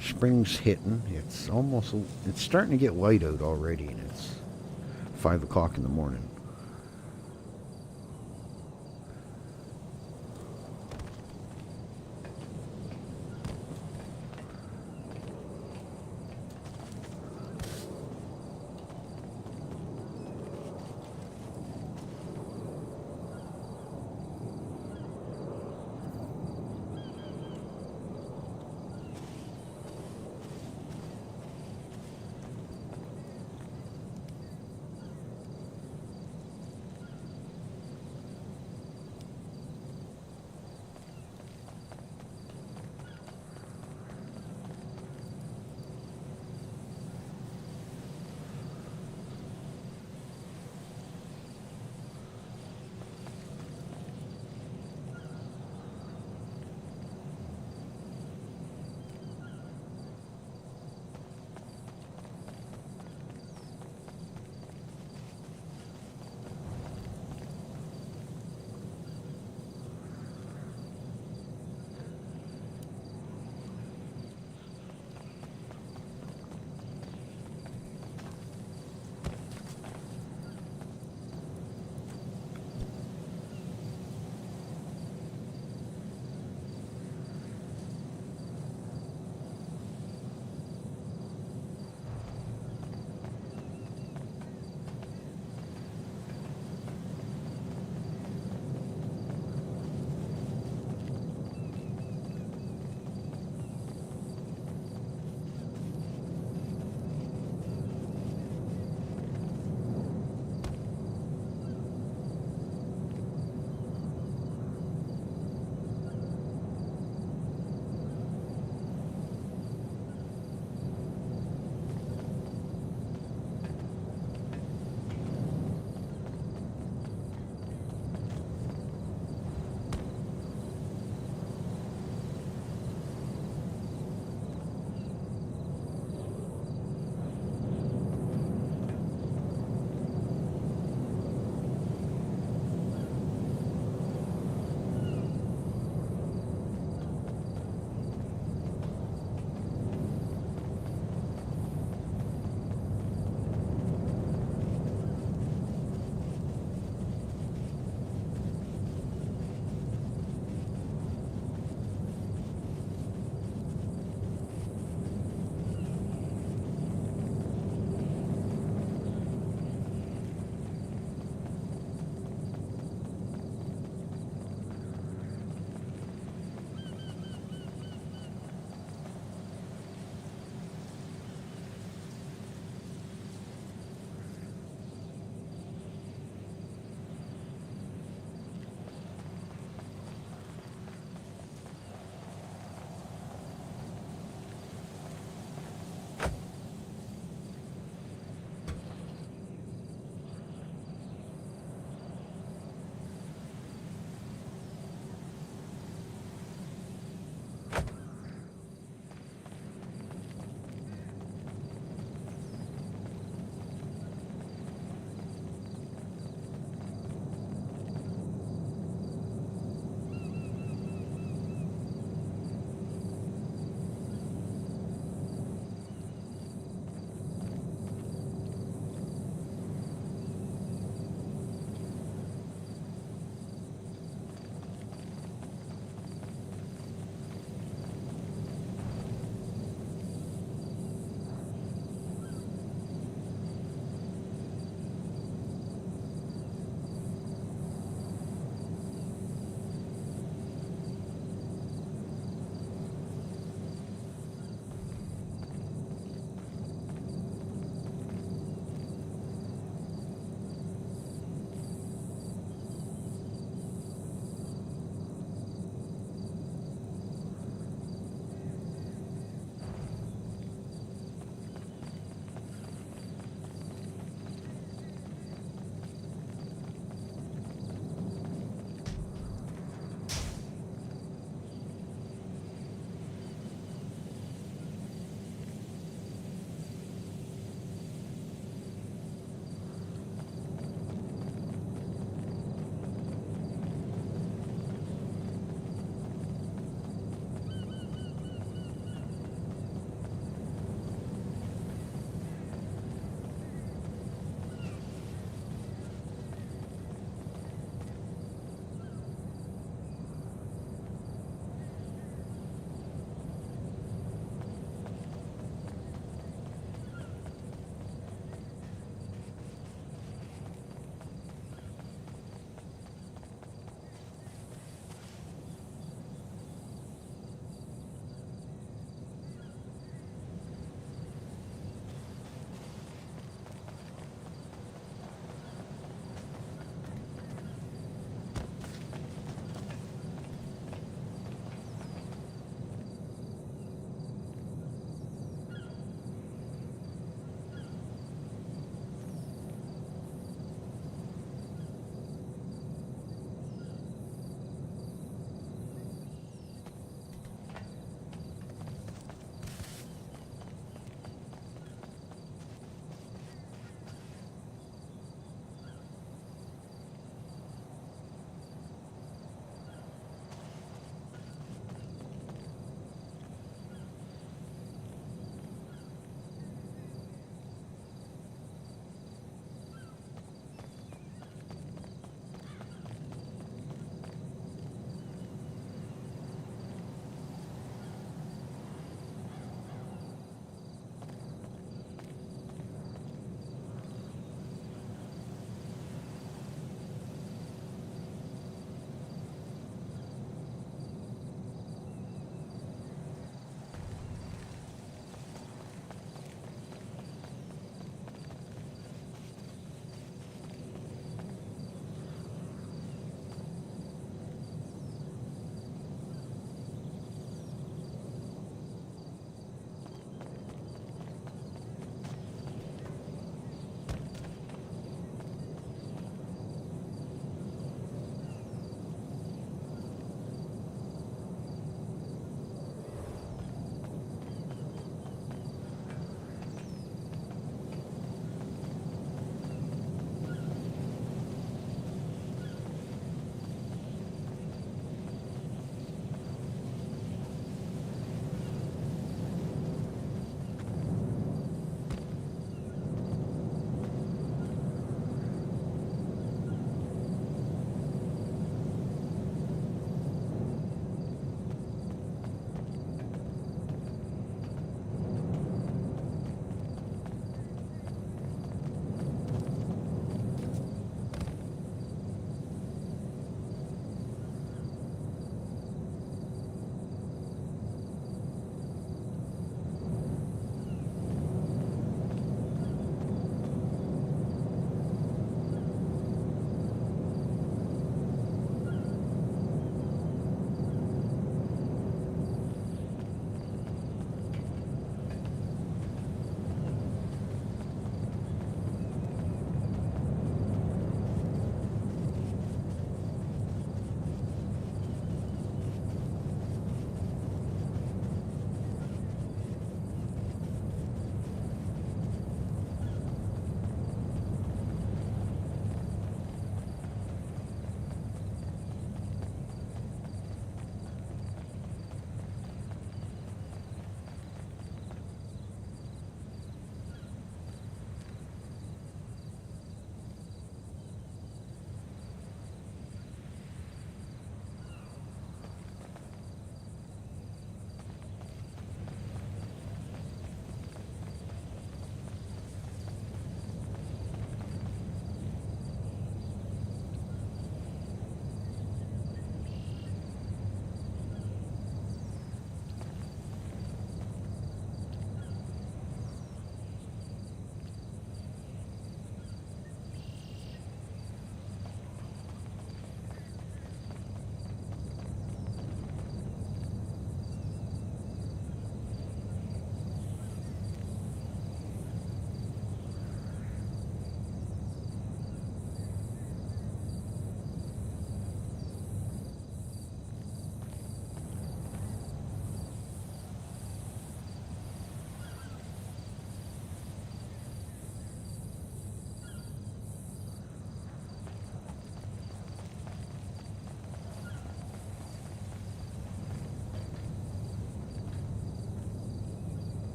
spring's hitting. It's starting to get light out already, and it's 5 o'clock in the morning.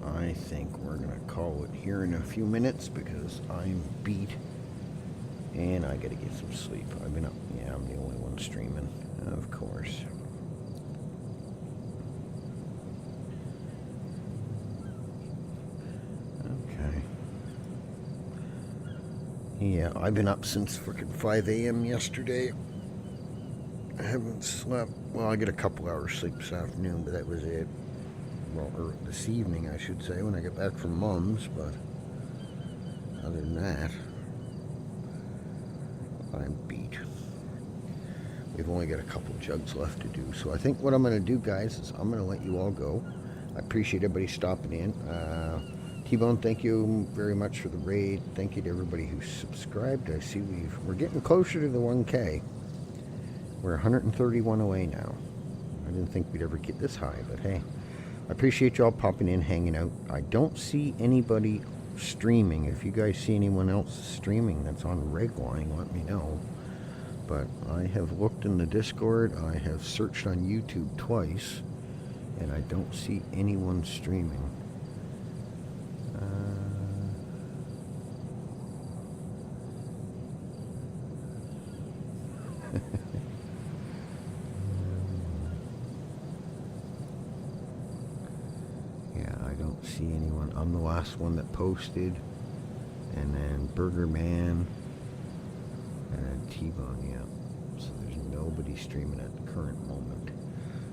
I think we're going to call it here in a few minutes because I'm beat and I got to get some sleep. I've been up. Yeah, I'm the only one streaming, of course. Okay. Yeah, I've been up since freaking 5 a.m. yesterday. I haven't slept. Well, I get a couple hours sleep this afternoon, but that was it. Well, or this evening, I should say, when I get back from Mom's, but other than that, I'm beat. We've only got a couple jugs left to do, so I think what I'm going to do, guys, is I'm going to let you all go. I appreciate everybody stopping in. T-Bone, thank you very much for the raid. Thank you to everybody who subscribed. I see we're getting closer to the 1K. We're 131 away now. I didn't think we'd ever get this high, but hey. I appreciate y'all popping in, hanging out. I don't see anybody streaming. If you guys see anyone else streaming that's on Redline, let me know. But I have looked in the Discord. I have searched on YouTube twice, and I don't see anyone streaming. Yeah, I don't see anyone. I'm the last one that posted, and then Burger Man, and then T-Bone. Yeah, so there's nobody streaming at the current moment.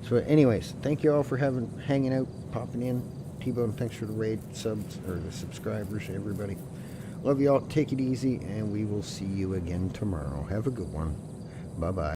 So, anyways, thank you all for hanging out, popping in. T-Bone, thanks for the raid subs or the subscribers, everybody. Love you all. Take it easy, and we will see you again tomorrow. Have a good one. Bye bye.